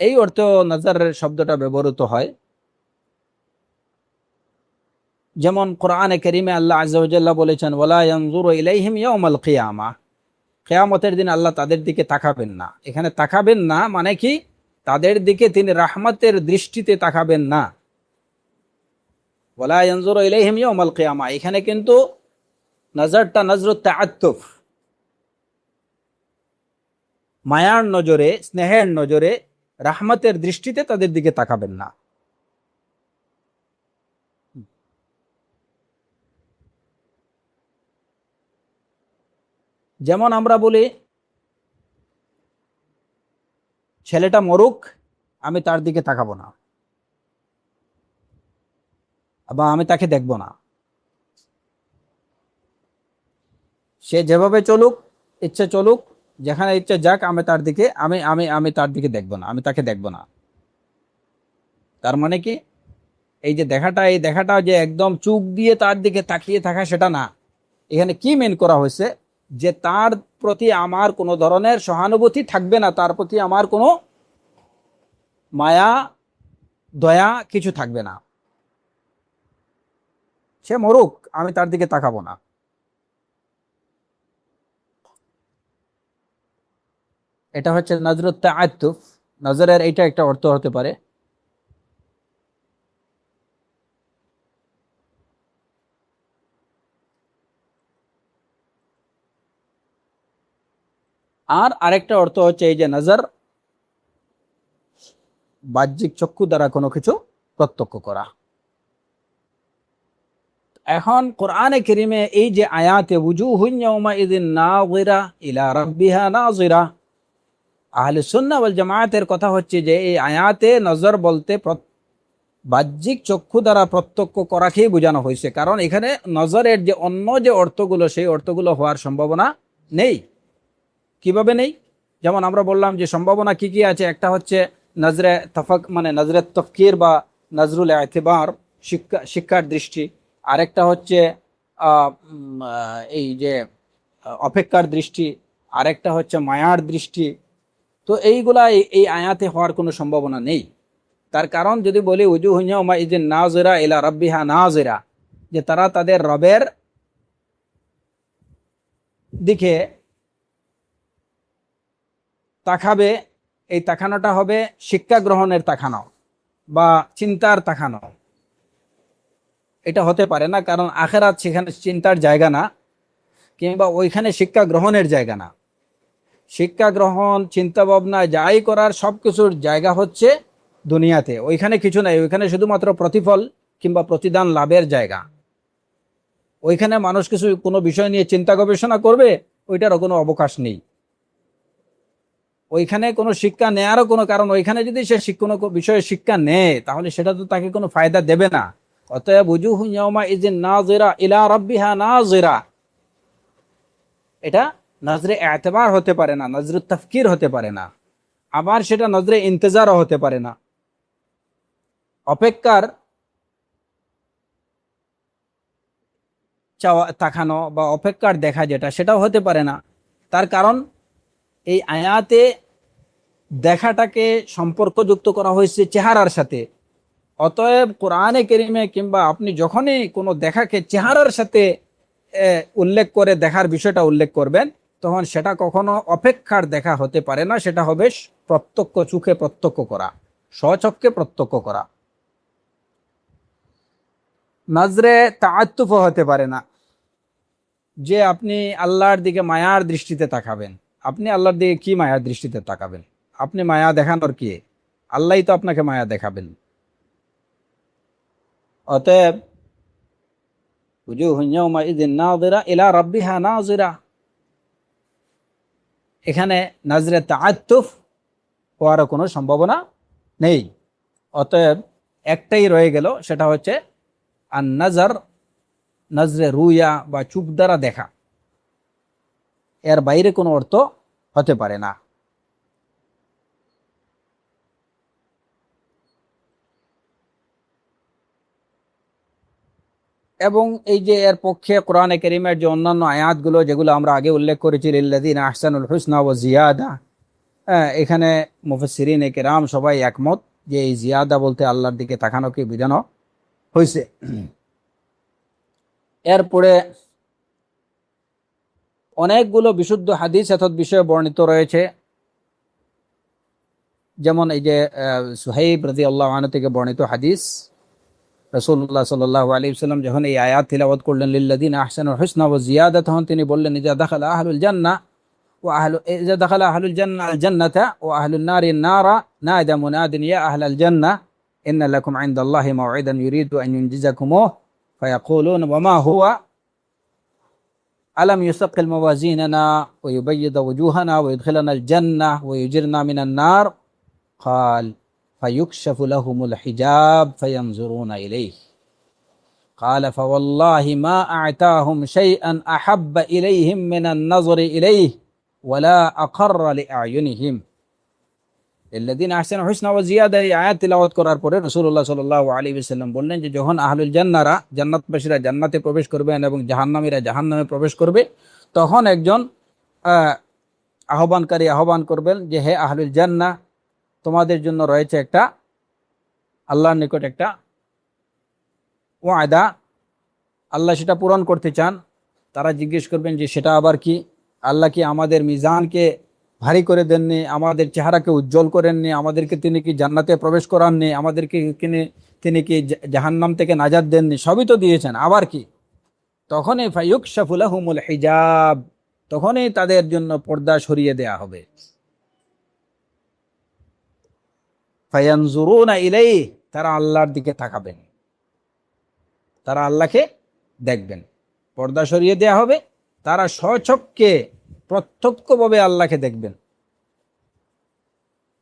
Speaker 1: এই অর্থে নজরের শব্দটা ব্যবহৃত হয়। যেমন কোরআনে কারীমে আল্লাহ আজ্জা ওয়া জাল্লা বলেছেন ওয়ালা ইয়ানজুরু ইলাইহিম ইয়াউমাল কিয়ামা, কিয়ামতের দিন আল্লাহ তাদের দিকে তাকাবেন না। এখানে তাকাবেন না মানে কি, তাদের দিকে তিনি রাহমাতের দৃষ্টিতে তাকাবেন না। ওয়ালা ইয়ানজুরু ইলাইহিম ইয়াউমাল কিয়ামা, এখানে কিন্তু নজরটা নজরুত তাআত্তুফ, মায়ার নজরে, স্নেহের নজরে, রাহমাতের দৃষ্টিতে তাদের দিকে তাকাবেন না। যেমন আমরা বলি ছেলেটা মরুক, আমি তার দিকে তাকাবো না বা আমি তাকে দেখব না। সে যেভাবে চলুক, ইচ্ছে চলুক, যেখানে ইচ্ছে যাক, আমি তার দিকে আমি আমি আমি তার দিকে দেখব না, আমি তাকে দেখব না। তার মানে কি, এই যে দেখাটা, এই দেখাটা যে একদম চোখ দিয়ে তার দিকে তাকিয়ে থাকা সেটা না। এখানে কি মেন করা হয়েছে, যে তার প্রতি আমার কোনো ধরনের সহানুভূতি থাকবে না, তার প্রতি আমার কোনো মায়া দয়া কিছু থাকবে না। সে মরুক, আমি তার দিকে তাকাবো না। এটা হচ্ছে নজরুত তাআত্তুফ। নজরের এইটা একটা অর্থ হতে পারে। আর আরেকটা অর্থ হচ্ছে এই যে নজর, বাহ্যিক চক্ষু দ্বারা কোনো কিছু প্রত্যক্ষ করা। এখন কোরআনে কারীমে এই যে আয়াতে উজুহুন ইয়াউমাইযিন নাযিরা ইলা রাব্বিহা নাযিরা, আহলে সুন্নাহ ওয়াল জামায়াতের কথা হচ্ছে যে এই আয়াতে নজর বলতে বাহ্যিক চক্ষু দ্বারা প্রত্যক্ষ করাকেই বোঝানো হয়েছে, কারণ এখানে নজরের যে অন্য যে অর্থগুলো, সেই অর্থগুলো হওয়ার সম্ভাবনা নেই। কিভাবে নেই? যেমন আমরা বললাম যে সম্ভাবনা কি কি আছে, একটা হচ্ছে নজরে তফাক, মানে নজরে তফকির বা নজরুল এতেবার, শিক্ষার দৃষ্টি। আরেকটা হচ্ছে এই যে অপেক্ষার দৃষ্টি। আরেকটা হচ্ছে মায়ার দৃষ্টি। তো এইগুলা এই আয়াতে হওয়ার কোনো সম্ভাবনা নেই। তার কারণ যদি বলি উজুহু ইয়াউমাইযিন নাযিরা ইলা রাব্বিহা নাযিরা, যে তারা তাদের রবের দিকে তাকাবে, এই তাকানোটা হবে শিক্ষা গ্রহণের তাকানো বা চিন্তার তাকানো। এটা হতে পারে না, কারণ আখেরাত সেখানে চিন্তার জায়গা না, কিংবা ওইখানে শিক্ষা গ্রহণের জায়গা না। শিক্ষা গ্রহণ, চিন্তা ভাবনা, যাই করার সব কিছুর জায়গা হচ্ছে দুনিয়াতে। ওইখানে কিছু নাই, ওইখানে শুধুমাত্র প্রতিফল কিংবা প্রতিদান লাভের জায়গা। ওইখানে মানুষ কিছু কোনো বিষয় নিয়ে চিন্তা গবেষণা করবে, ওইটারও কোনো অবকাশ নেই। ওইখানে কোনো শিক্ষা নেয়ারও কোনো কারণ, ওইখানে যদি সে কোনো বিষয়ে শিক্ষা নেয়, তাহলে সেটা তো তাকে কোনো ফায়দা দেবে না। অতএব উজুহু ইয়াউমাইযিন নাযিরা ইলা রাব্বিহা নাযিরা, এটা নজরে এতেবার হতে পারে না, নজরে তাফকির হতে পারে না, আবার সেটা নজরে ইন্তজারও হতে পারে না। অপেক্ষার চাওয়া, তাকানো বা অপেক্ষার দেখা যেটা, সেটাও হতে পারে না। তার কারণ এই আয়াতে দেখাটাকে সম্পর্কযুক্ত করা হয়েছে চেহারার সাথে। অতএব কোরআনে কারীমে কিংবা আপনি যখনই কোনো দেখাকে চেহারার সাথে উল্লেখ করে দেখার বিষয়টা উল্লেখ করবেন, তখন সেটা কখনো অপেক্ষার দেখা হতে পারে না, সেটা হবে প্রত্যক্ষ চোখে প্রত্যক্ষ করা, স্বচক্ষে প্রত্যক্ষ করা। নজরে তাআত্তুফ হতে পারে না, যে আপনি আল্লাহর দিকে মায়ার দৃষ্টিতে তাকাবেন। আপনি আল্লাহর দিকে কি মায়ার দৃষ্টিতে তাকাবেন? আপনি মায়া দেখানোর কি? আল্লাহই তো আপনাকে মায়া দেখাবেন। অতএব উজুহুন ইয়াউমাইযিন নাযিরা ইলা রাব্বিহা নাযিরা, এখানে নজরে তাআত্তুফ হওয়ার কোনো সম্ভাবনা নেই। অতএব একটাই রয়ে গেল, সেটা হচ্ছে আন নজর, নজরে রুয়া বা চোখ দ্বারা দেখা। এর বাইরে কোনো অর্থ হতে পারে না। এবং এই যে এর পক্ষে কোরআনে কারীমের যে অন্যান্য আয়াতগুলো, যেগুলো আমরা আগে উল্লেখ করেছি, লিল্লাযিনা আহসানুল হুসনা ওয়া জিয়াদা, এখানে মুফাসসিরিনে কেরাম সবাই একমত যে এই জিয়াদা বলতে আল্লাহর দিকে তাকানোকে বোঝানো হয়েছে। এরপরে অনেকগুলো বিশুদ্ধ হাদিস এতদ বিষয়ে বর্ণিত রয়েছে। যেমন এই যে সুহাইব রাদিয়াল্লাহু আনহু থেকে বর্ণিত হাদিস, রাসূলুল্লাহ সাল্লাল্লাহু আলাইহি ওয়াসাল্লাম যখন এই আয়াত তিলাওয়াত করলেন লিল্লাযিনা আহসানুল হুসনা ওয়া জিয়াদা, তখন তিনি বললেন ইযা দাখালা আহলুল জান্নাহ ওয়া আহলু ইযা দাখালা আহলুল জান্নাহ আল জান্নাতা ওয়া আহলুন নারি নারা নাদা মুনাদিন ইয়া আহলাল জান্নাহ ইন্না লাকুম ইনদাল্লাহি মাওইদান ইউরিদু আন ইউনজিজাকুমুহ ফায়াকুলুনা ওয়া মা হুয়া আলাম ইউসাক্কিল মাওয়াজিনানা ওয়া ইউবাইয়িদু ওয়ুজুহানা ওয়া ইদখিলানাল জান্নাহ ওয়া ইউজিরনা মিনান নার قال فيكشف لهم الحجاب فينظرون إليه قال فوالله ما أعتاهم شيئا أحب إليهم من النظر إليه ولا أقر لأعينهم الذين أحسنوا الحسنى وزيادة। এই আয়াত তিলাওয়াত করার পরে রাসূলুল্লাহ সাল্লাল্লাহু আলাইহি ওয়াসাল্লাম বললেন যে যখন আহলুল জান্নাহরা জান্নাতবাসীরা জান্নাতে প্রবেশ করবেন এবং জাহান্নামীরা জাহান্নামে প্রবেশ করবে, তখন একজন আহ্বানকারী আহ্বান করবেন যে হে আহলুল জান্নাহ, তোমাদের জন্য রয়েছে একটা আল্লাহর নিকট একটা ওয়াদা, আল্লাহ সেটা পূরণ করতে চান। তারা জিজ্ঞেস করবেন যে সেটা আবার কি? আল্লাহ কি আমাদের মিজানকে ভারী করে দেননি, আমাদের চেহারাকে উজ্জ্বল করেননি, আমাদেরকে তিনি কি জান্নাতে প্রবেশ করাননি, আমাদেরকে তিনি কি জাহান্নাম থেকে নাজাত দেননি? সবই তো দিয়েছেন, আবার কি? তখনই ফায়ুকশাফু লাহুমুল হিজাব, তখনই তাদের জন্য পর্দা সরিয়ে দেয়া হবে। ফায়ানজুরুনা ইলাইহি, তারা আল্লাহর দিকে তাকাবেন, তারা আল্লাহকে দেখবেন। পর্দা সরিয়ে দেয়া হবে, তারা স্বচক্ষে প্রত্যক্ষভাবে আল্লাহকে দেখবেন।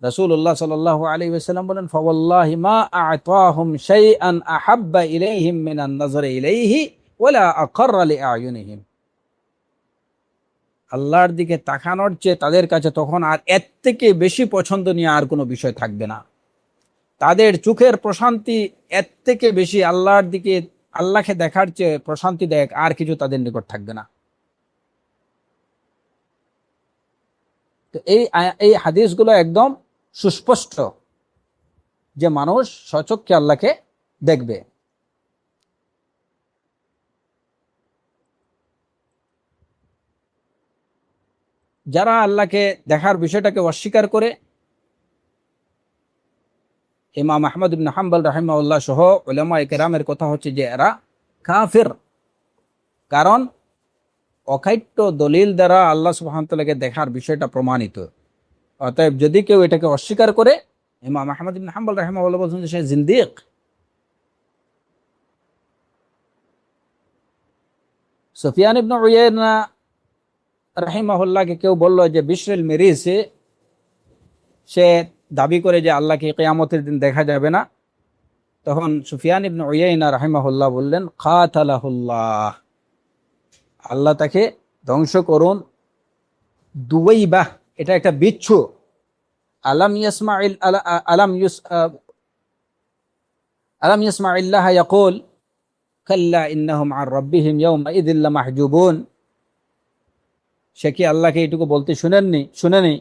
Speaker 1: রাসূলুল্লাহ সাল্লাল্লাহু আলাইহি ওয়াসাল্লাম বলেন ফাওয়াল্লাহি মা আ'তাহুম শাইআন আহাব্বা ইলাইহিম মিনান নাযরি ইলাইহি ওয়ালা আকাররা লিআয়ুনিহিম। আল্লাহর দিকে তাকানোর চেয়ে তাদের কাছে তখন আর এর থেকে বেশি পছন্দনীয় আর কোনো বিষয় থাকবে না। তাদের চোখের প্রশান্তি এর থেকে বেশি আল্লাহর দিকে, আল্লাহকে দেখার চেয়ে প্রশান্তিদায়ক আর কিছু তাদের নিকট থাকবে না। তো এই হাদিসগুলো একদম সুস্পষ্ট যে মানুষ স্বচক্ষে আল্লাহকে দেখবে। যারা আল্লাহকে দেখার বিষয়টাকে অস্বীকার করে, ইমাম আহমদ ইবনে হাম্বল রাহিমাহুল্লাহ সহ উলামায়ে কেরামের কথা হচ্ছে যে এরা কাফির। কারণ অকাট্য দলিল দ্বারা আল্লাহ সুবহানাহু ওয়া তাআলাকে দেখার বিষয়টা প্রমাণিত। অতএব যদি কেউ এটাকে অস্বীকার করে, ইমাম আহমদ ইবনে হাম্বল রাহিমাহুল্লাহ বলছেন যে সে জিন্দিক। সুফিয়ান ইবনে উয়াইনা রাহিমাহুল্লাহকে কেউ বলল যে বিশরুল মিরিসি, সে দাবি করে যে আল্লাহকে কিয়ামতের দিন দেখা যাবে না। তখন সুফিয়ান ইবনে উয়াইনা রাহিমাহুল্লাহ বললেন কাতালাহুল্লাহ, আল্লাহ তাকে ধ্বংস করুন। দুওয়াইবাহ, এটা একটা বিচ্ছু। আলাম ইয়াসমাইল আলাম ইয়াসমাইল্লাহ ইয়াকুল কাল্লা ইন্নাহুম আন রাব্বিহিম ইয়াওমা ইযিল লামাহজুবুন। সে কি আল্লাহকে এইটুকু বলতে শুনেনি?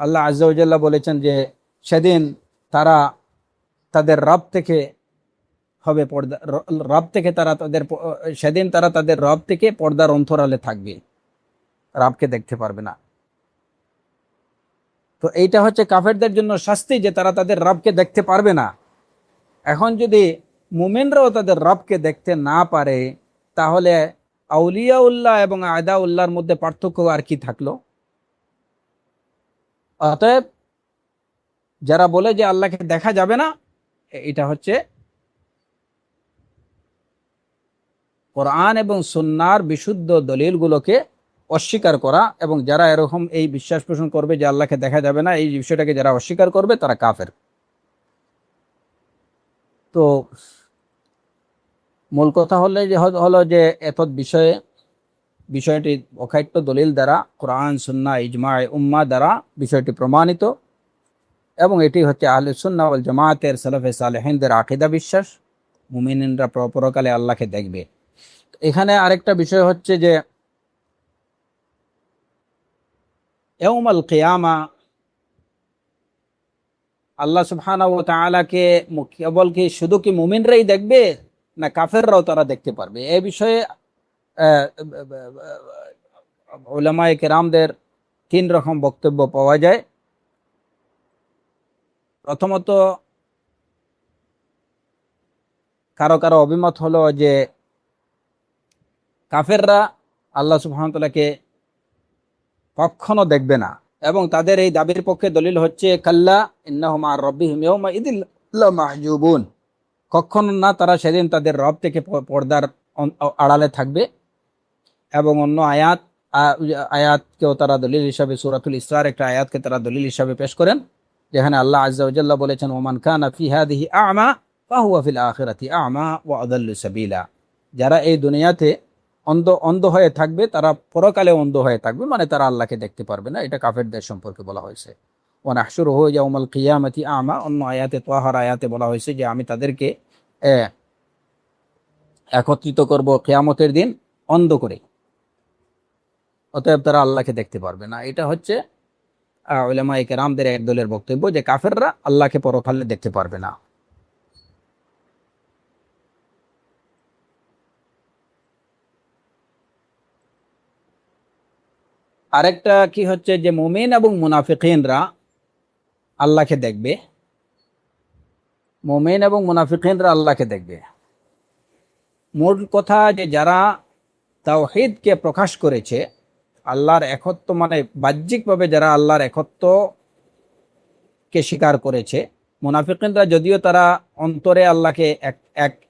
Speaker 1: আল্লাহ আযজা ওয়া জাল্লা বলেছেন যে সেদিন তারা তাদের রব থেকে হবে পর্দা, রব থেকে তারা তাদের সেদিন তারা তাদের রব থেকে পর্দার অন্তরালে থাকবে, রবকে দেখতে পারবে না। তো এইটা হচ্ছে কাফেরদের জন্য শাস্তি, যে তারা তাদের রবকে দেখতে পারবে না। এখন যদি মুমিনরাও তাদের রবকে দেখতে না পারে, তাহলে আউলিয়াউল্লাহ এবং আদাউল্লাহর মধ্যে পার্থক্য আর কি থাকলো? অতএব যারা বলে যে আল্লাহকে দেখা যাবে না, এটা হচ্ছে কোরআন এবং সুন্নাহর বিশুদ্ধ দলিলগুলোকে অস্বীকার করা। এবং যারা এরকম এই বিশ্বাস পোষণ করবে যে আল্লাহকে দেখা যাবে না, এই বিষয়টাকে যারা অস্বীকার করবে তারা কাফের। তো মূল কথা হলো যে এতদ বিষয়টি অকাট্য দলিল দ্বারা, কোরআন সুন্নাহ ইজমায়ে উম্মাহ দ্বারা বিষয়টি প্রমাণিত। এবং এটি হচ্ছে আহলে সুন্নাহ ওয়াল জামাতের সালাফে সালেহিনদের আকীদা বিশ্বাস, মুমিনরা পরকালে আল্লাহকে দেখবে। এখানে আরেকটা বিষয় হচ্ছে যে ইয়াউমাল কিয়ামা আল্লাহ সুবহানাহু ওয়া তাআলাকে কেবল কি শুধু কি মুমিনরাই দেখবে, না কাফেররাও তারা দেখতে পারবে? এই বিষয়ে উলামায়ে কেরামদের তিন রকম বক্তব্য পাওয়া যায়। প্রথমত কারো কারো অভিমত হলো যে কাফেররা আল্লাহ সুবহানাহু ওয়া তাআলাকে কখনো দেখবে না, এবং তাদের এই দাবির পক্ষে দলিল হচ্ছে কাল্লা ইন্নাহুম আর রাব্বিহিম ইয়াওমা ইদিল লামাহজুবুন, কখনো না, তারা সেদিন তাদের রব থেকে পর্দার আড়ালে থাকবে। এবং অন্য আয়াতকেও তারা দলিল হিসাবে, সূরাতুল ইসরার একটা আয়াতকে তারা দলিল হিসাবে পেশ করেন, যেখানে আল্লাহ আযজা ওয়া জাল্লা বলেছেন ওমান কানা ফি হাদিহি আ'মা ফাহুয়া ফিল আখিরাতি আ'মা ওয়া আদাল্লু সাবিলা, যারা এই দুনিয়াতে অন্ধ হয়ে থাকবে তারা পরকালে অন্ধ হয়ে থাকবে, মানে তারা আল্লাহকে দেখতে পারবে না। এটা কাফেরদের সম্পর্কে বলা হয়েছে। ওয়া নাহশুরুহু ইয়াউমাল কিয়ামাতি আ'মা, অন্য আয়াতে তাহার আয়াতে বলা হয়েছে যে আমি তাদেরকে একত্রিত করব কিয়ামতের দিন অন্ধ করে, অতএব তারা আল্লাহকে দেখতে পারবে না। এটা হচ্ছে উলামায়ে কেরামদের এক দলের বক্তব্য যে কাফেররা আল্লাহকে পরকালে দেখতে পারবে না। আরেকটা কি হচ্ছে যে মুমিন এবং মুনাফিকিনরা আল্লাহকে দেখবে, মুমিন এবং মুনাফিকিনরা আল্লাহকে দেখবে। মূল কথা যে যারা তাওহীদকে প্রকাশ করেছে, আল্লাহর একত্ব, মানে বাহ্যিকভাবে যারা আল্লাহর একত্বকে স্বীকার করেছে, মুনাফিকিনরা যদিও তারা অন্তরে আল্লাহকে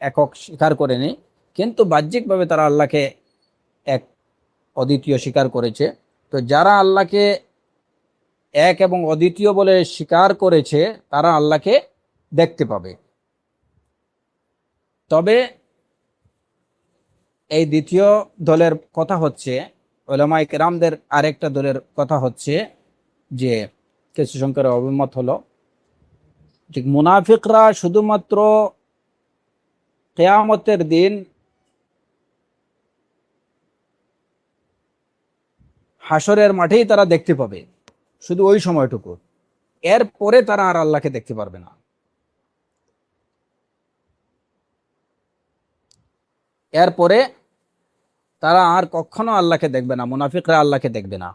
Speaker 1: একক স্বীকার করেনি, কিন্তু বাহ্যিকভাবে তারা আল্লাহকে এক অদ্বিতীয় স্বীকার করেছে। তো যারা আল্লাহকে এক এবং অদ্বিতীয় বলে স্বীকার করেছে তারা আল্লাহকে দেখতে পাবে। তবে এই দ্বিতীয় দলের কথা হচ্ছে, উলামায়ে কেরামদের আরেকটা দলের কথা হচ্ছে যে কিছু সংখ্যার অভিমত হলো যে মুনাফিকরা শুধুমাত্র কিয়ামতের দিন হাসরের মাঠেই তারা দেখতে পাবে, শুধু ওই সময়টুকু, এর পরে তারা আর আল্লাহকে দেখতে পারবে না। এরপরে তারা আর কখনো আল্লাহকে দেখবে না, মুনাফিকরা আল্লাহকে দেখবে না।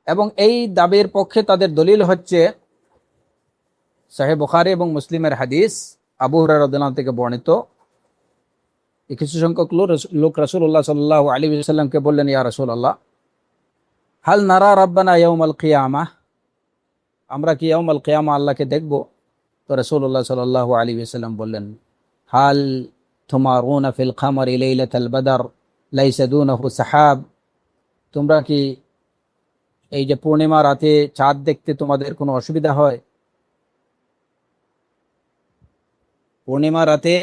Speaker 1: এবং এই দাবির পক্ষে তাদের দলিল হচ্ছে সহিহ বুখারী এবং মুসলিমের হাদিস, আবু হুরায়রা রাদিয়াল্লাহু আনহু থেকে বর্ণিত। কিছু সংখ্যক লোক রাসূলুল্লাহ সাল্লাল্লাহু আলাইহি ওয়াসাল্লামকে বললেন, ইয়া রাসূলুল্লাহ, হাল নারা রাব্বানা ইয়াউমাল কিয়ামাহ, আমরা কি ইয়াউমাল কিয়ামা আল্লাহকে দেখব? তো রাসূলুল্লাহ সাল্লাল্লাহু আলাইহি ওয়াসাল্লাম বললেন, হাল তুমারুনা ফিল কামারি লাইলাতাল বদর লাইসা দুনাহু সাহাব, তোমরা কি এই যে পূর্ণিমা রাতে চাঁদ দেখতে তোমাদের কোনো অসুবিধা হয়? পূর্ণিমা রাতে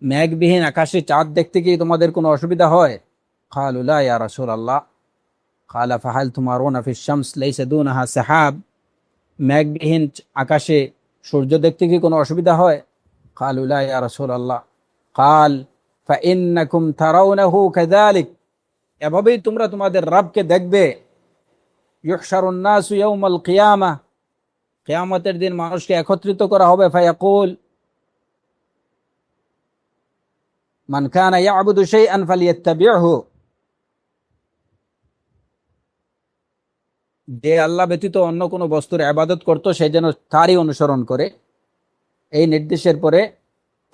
Speaker 1: মেঘবিহীন আকাশে চাঁদ দেখতে কি তোমাদের কোনো অসুবিধা হয়? ক্বালু লা ইয়া রাসূলুল্লাহ। ক্বালা ফাহাল তুমারুনা ফিশ শামস লাইসা দুনাহা সাহাব, মেঘবিহীন আকাশে সূর্য দেখতে কি কোনো অসুবিধা হয়? ক্বালু লা ইয়া রাসূলুল্লাহ। ক্বাল ফাইন্নাকুম তারাউনাহু কাযালিক, এভাবেই তোমরা তোমাদের রবকে দেখবে। ইউহশারুন নাসু ইয়াউমাল কিয়ামাহ, কিয়ামতের দিন মানুষকে একত্রিত করা হবে। ফায়াকুল মান কানা ইয়াবুদু শাইআন ফালিয়াত্তাবি'হু, যে আল্লাহ ব্যতীত অন্য কোনো বস্তুর ইবাদত করত সে যেন তারই অনুসরণ করে। এই নির্দেশের পরে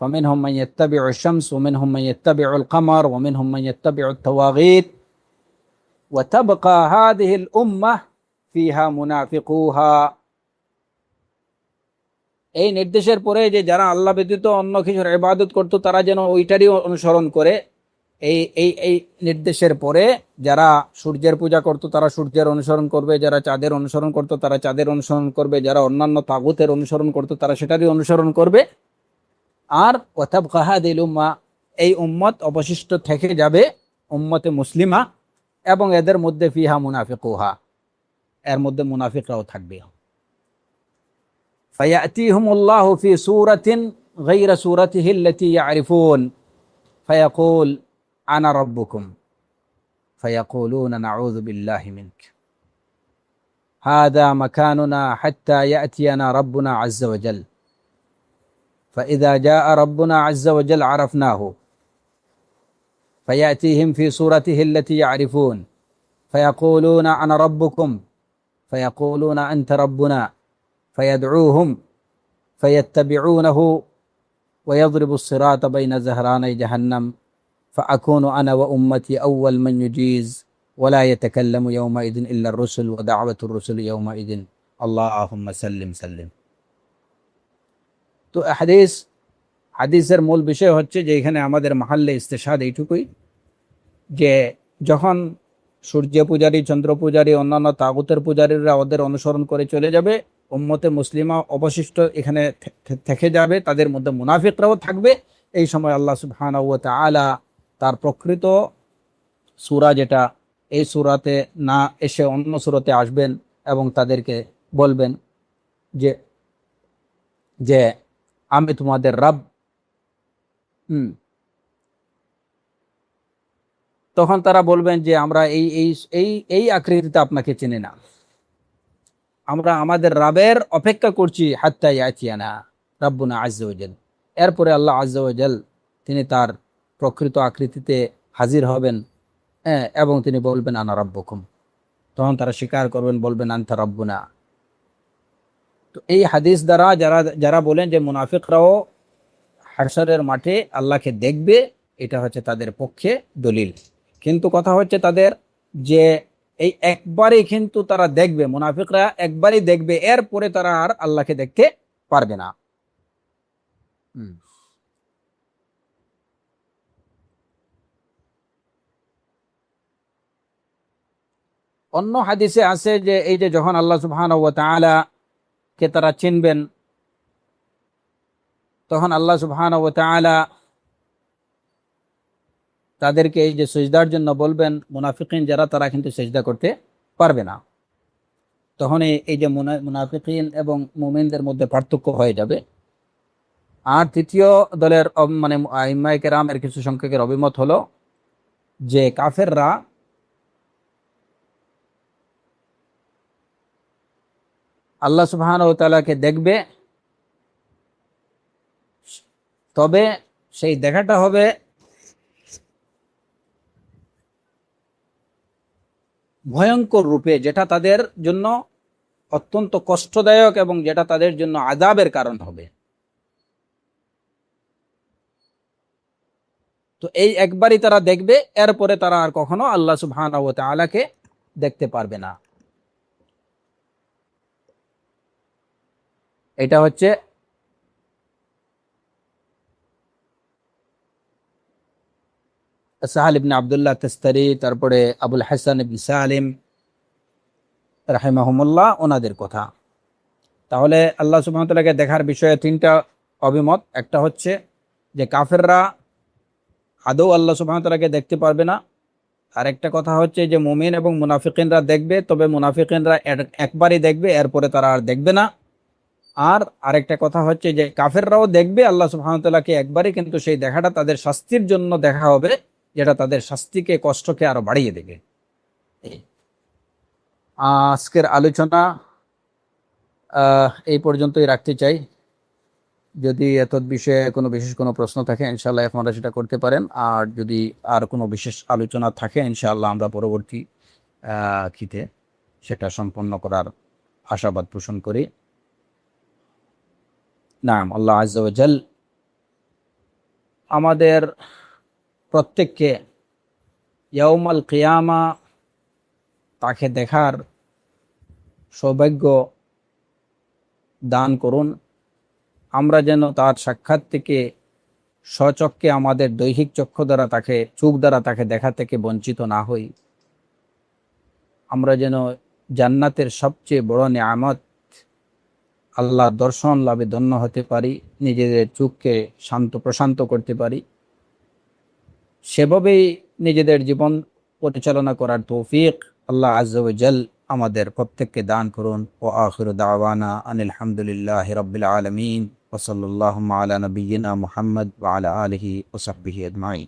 Speaker 1: ফামিনহুম মান ইয়াত্তাবি'ুশ শামস ওয়া মিনহুম মান ইয়াত্তাবি'ুল কমার ওয়া মিনহুম মান ইয়াত্তাবি'ুত তাওয়াগীত ওয়া তাবকা হাযিহিল উম্মাহ ফিহা মুনাফিকুহা। এই নির্দেশের পরে যে যারা আল্লাহ ব্যতীত অন্য কিছুর ইবাদত করত তারা যেন ওইটারই অনুসরণ করে, এই এই এই নির্দেশের পরে যারা সূর্যের পূজা করত তারা সূর্যের অনুসরণ করবে, যারা চাঁদের অনুসরণ করত তারা চাঁদের অনুসরণ করবে, যারা অন্যান্য তাগুতের অনুসরণ করত তারা সেটারই অনুসরণ করবে। আর ওয়াতাবকা হাযিহিল উম্মাহ, এই উম্মত অবশিষ্ট থেকে যাবে উম্মতে মুসলিমা, এবং এদের মধ্যে ফিহা মুনাফিকুহা, এর মধ্যে মুনাফিকরাও থাকবে। ফায়াতিহুমুল্লাহু ফি সূরাতিন গায়রা সূরাতিহি আল্লাতী ইয়ারিফুন ফায়াকুল আনা রাব্বুকুম ফায়াকুলুনা নাউযু বিল্লাহি মিনক হাযা মাকানুনা হাত্তা ইয়াতিয়ানা রাব্বুনা আযজা ওয়া জাল ফাইযা জাআ রাব্বুনা আযজা ওয়া জাল আরাফনাহু فيأتيهم في صورته التي يعرفون فيقولون أنا ربكم فيقولون أنت ربنا فيدعوهم فيتبعونه ويضرب الصراط بين زهراني جهنم فأكون أنا وأمتي أول من يجيز ولا يتكلم يومئذ إلا الرسل ودعوة الرسل يومئذ اللهم سلم سلم. তো হাদিসের মূল বিষয় হচ্ছে যে এখানে আমাদের মাহাল্লে ইস্তেশহাদ এইটুকুই যে যখন সূর্য পূজারী, চন্দ্র পূজারী, অন্যান্য তাগুতের পূজারীরা ওদের অনুসরণ করে চলে যাবে, উম্মতে মুসলিমা অবশিষ্ট এখানে থেকে যাবে, তাদের মধ্যে মুনাফিকরাও থাকবে। এই সময় আল্লাহ সুবহানাহু ওয়া তাআলা তার প্রকৃত সূরা যেটা, এই সূরাতে না এসে অন্য সূরাতে আসবেন এবং তাদেরকে বলবেন যে যে আমি তোমাদের রব। তখন তারা বলবেন যে আমরা এই এই এই এই আকৃতিতে আপনাকে চিনি না, আমরা আমাদের রবের অপেক্ষা করছি, হাত্তা ইয়াতিয়ানা রাব্বুনা আযজা ওয়া জাল। এরপরে আল্লাহ আযজা ওয়া জাল তিনি তার প্রকৃত আকৃতিতে হাজির হবেন, এবং তিনি বলবেন আনা রাব্বুকুম। তখন তারা স্বীকার করবেন, বলবেন আনতা রাব্বুনা। তো এই হাদিস দ্বারা যারা বলেন যে মুনাফিকরাও হাশরের মাঠে আল্লাহকে দেখবে, এটা হচ্ছে তাদের পক্ষে দলিল। কিন্তু কথা হচ্ছে তাদের যে এই একবারই কিন্তু তারা দেখবে, মুনাফিকরা একবারই দেখবে, এরপরে তারা আর আল্লাহকে দেখতে পারবে না। অন্য হাদিসে আছে যে এই যে যখন আল্লাহ সুবহানাহু ওয়া তাআলা কে তারা চিনবেন, তখন আল্লাহ সুবহানাহু ওয়া তাআলা তাদেরকে এই যে সিজদার জন্য বলবেন, মুনাফিকিন যারা তারা কিন্তু সিজদা করতে পারবে না। তখন এই যে মুনাফিকিন এবং মুমিনদের মধ্যে পার্থক্য হয়ে যাবে। আর তৃতীয় দলের মানে আইম্মায়ে কেরামের কিছু সংখ্যকের অভিমত হলো যে কাফেররা আল্লাহ সুবহানাহু ওয়া তাআলাকে দেখবে, তবে সেই দেখাটা হবে ভয়ঙ্কর রূপে, যেটা তাদের জন্য অত্যন্ত কষ্টদায়ক এবং যেটা তাদের জন্য আযাবের কারণ হবে। তো এই একবারই তারা দেখবে, এরপরে তারা আর কখনো আল্লাহ সুবহানাহু ওয়া তাআলাকে দেখতে পারবে না। এটা হচ্ছে সাহাল ইবনে আব্দুল্লাহ তাস্তারি, তারপরে আবুল হাসান ইবনে সালিম রাহিমাহুমুল্লাহ ওনাদের কথা। তাহলে আল্লাহ সুবহানাহু ওয়া তাআলাকে দেখার বিষয়ে তিনটা অভিমত। একটা হচ্ছে যে কাফেররা আদৌ আল্লাহ সুবহানাহু ওয়া তাআলাকে দেখতে পারবে না। আর একটা কথা হচ্ছে যে মুমিন এবং মুনাফিকিনরা দেখবে, তবে মুনাফিকিনরা একবারই দেখবে, এরপরে তারা আর দেখবে না। আর আরেকটা কথা হচ্ছে যে কাফেররাও দেখবে আল্লাহ সুবহানাহু ওয়া তাআলাকে একবারই, কিন্তু সেই দেখাটা তাদের শাস্তির জন্য দেখা হবে, যেটা তাদের শাস্তিকে, কষ্টকে আরো বাড়িয়ে দেবে। আজকের আলোচনা এই পর্যন্তই রাখতে চাই। যদি এত বিষয়ে কোনো বিশেষ কোনো প্রশ্ন থাকে ইনশাআল্লাহ আপনারা সেটা করতে পারেন। আর যদি আর কোনো বিশেষ আলোচনা থাকে ইনশাআল্লাহ আমরা পরবর্তী ক্ষেত্রে সেটা সম্পন্ন করার আশাবাদ পোষণ করি। নাম আল্লাহ আযজা ওয়া জাল আমাদের প্রত্যেককে ইয়াউমাল কিয়ামা তাকে দেখার সৌভাগ্য দান করুন। আমরা যেন তার সাক্ষাৎ থেকে স্বচক্ষে আমাদের দৈহিক চক্ষু দ্বারা তাকে, চোখ দ্বারা তাকে দেখা থেকে বঞ্চিত না হই। আমরা যেন জান্নাতের সবচেয়ে বড় নিয়ামত আল্লাহর দর্শন লাভে ধন্য হতে পারি, নিজেদের চোখকে প্রশান্ত করতে পারি। সেভাবেই নিজেদের জীবন পরিচালনা করার তৌফিক আল্লাহ আযজা ওয়া জাল আমাদের প্রত্যেককে দান করুন। ওয়া আখিরু দাওয়ানা আনিল হামদুলিল্লাহি রাব্বিল আলামিন ওয়া সাল্লাল্লাহু আলা নাবিয়িনা মুহাম্মদ ওয়া আলা আলিহি ওয়া সাহবিহি আজমাইন।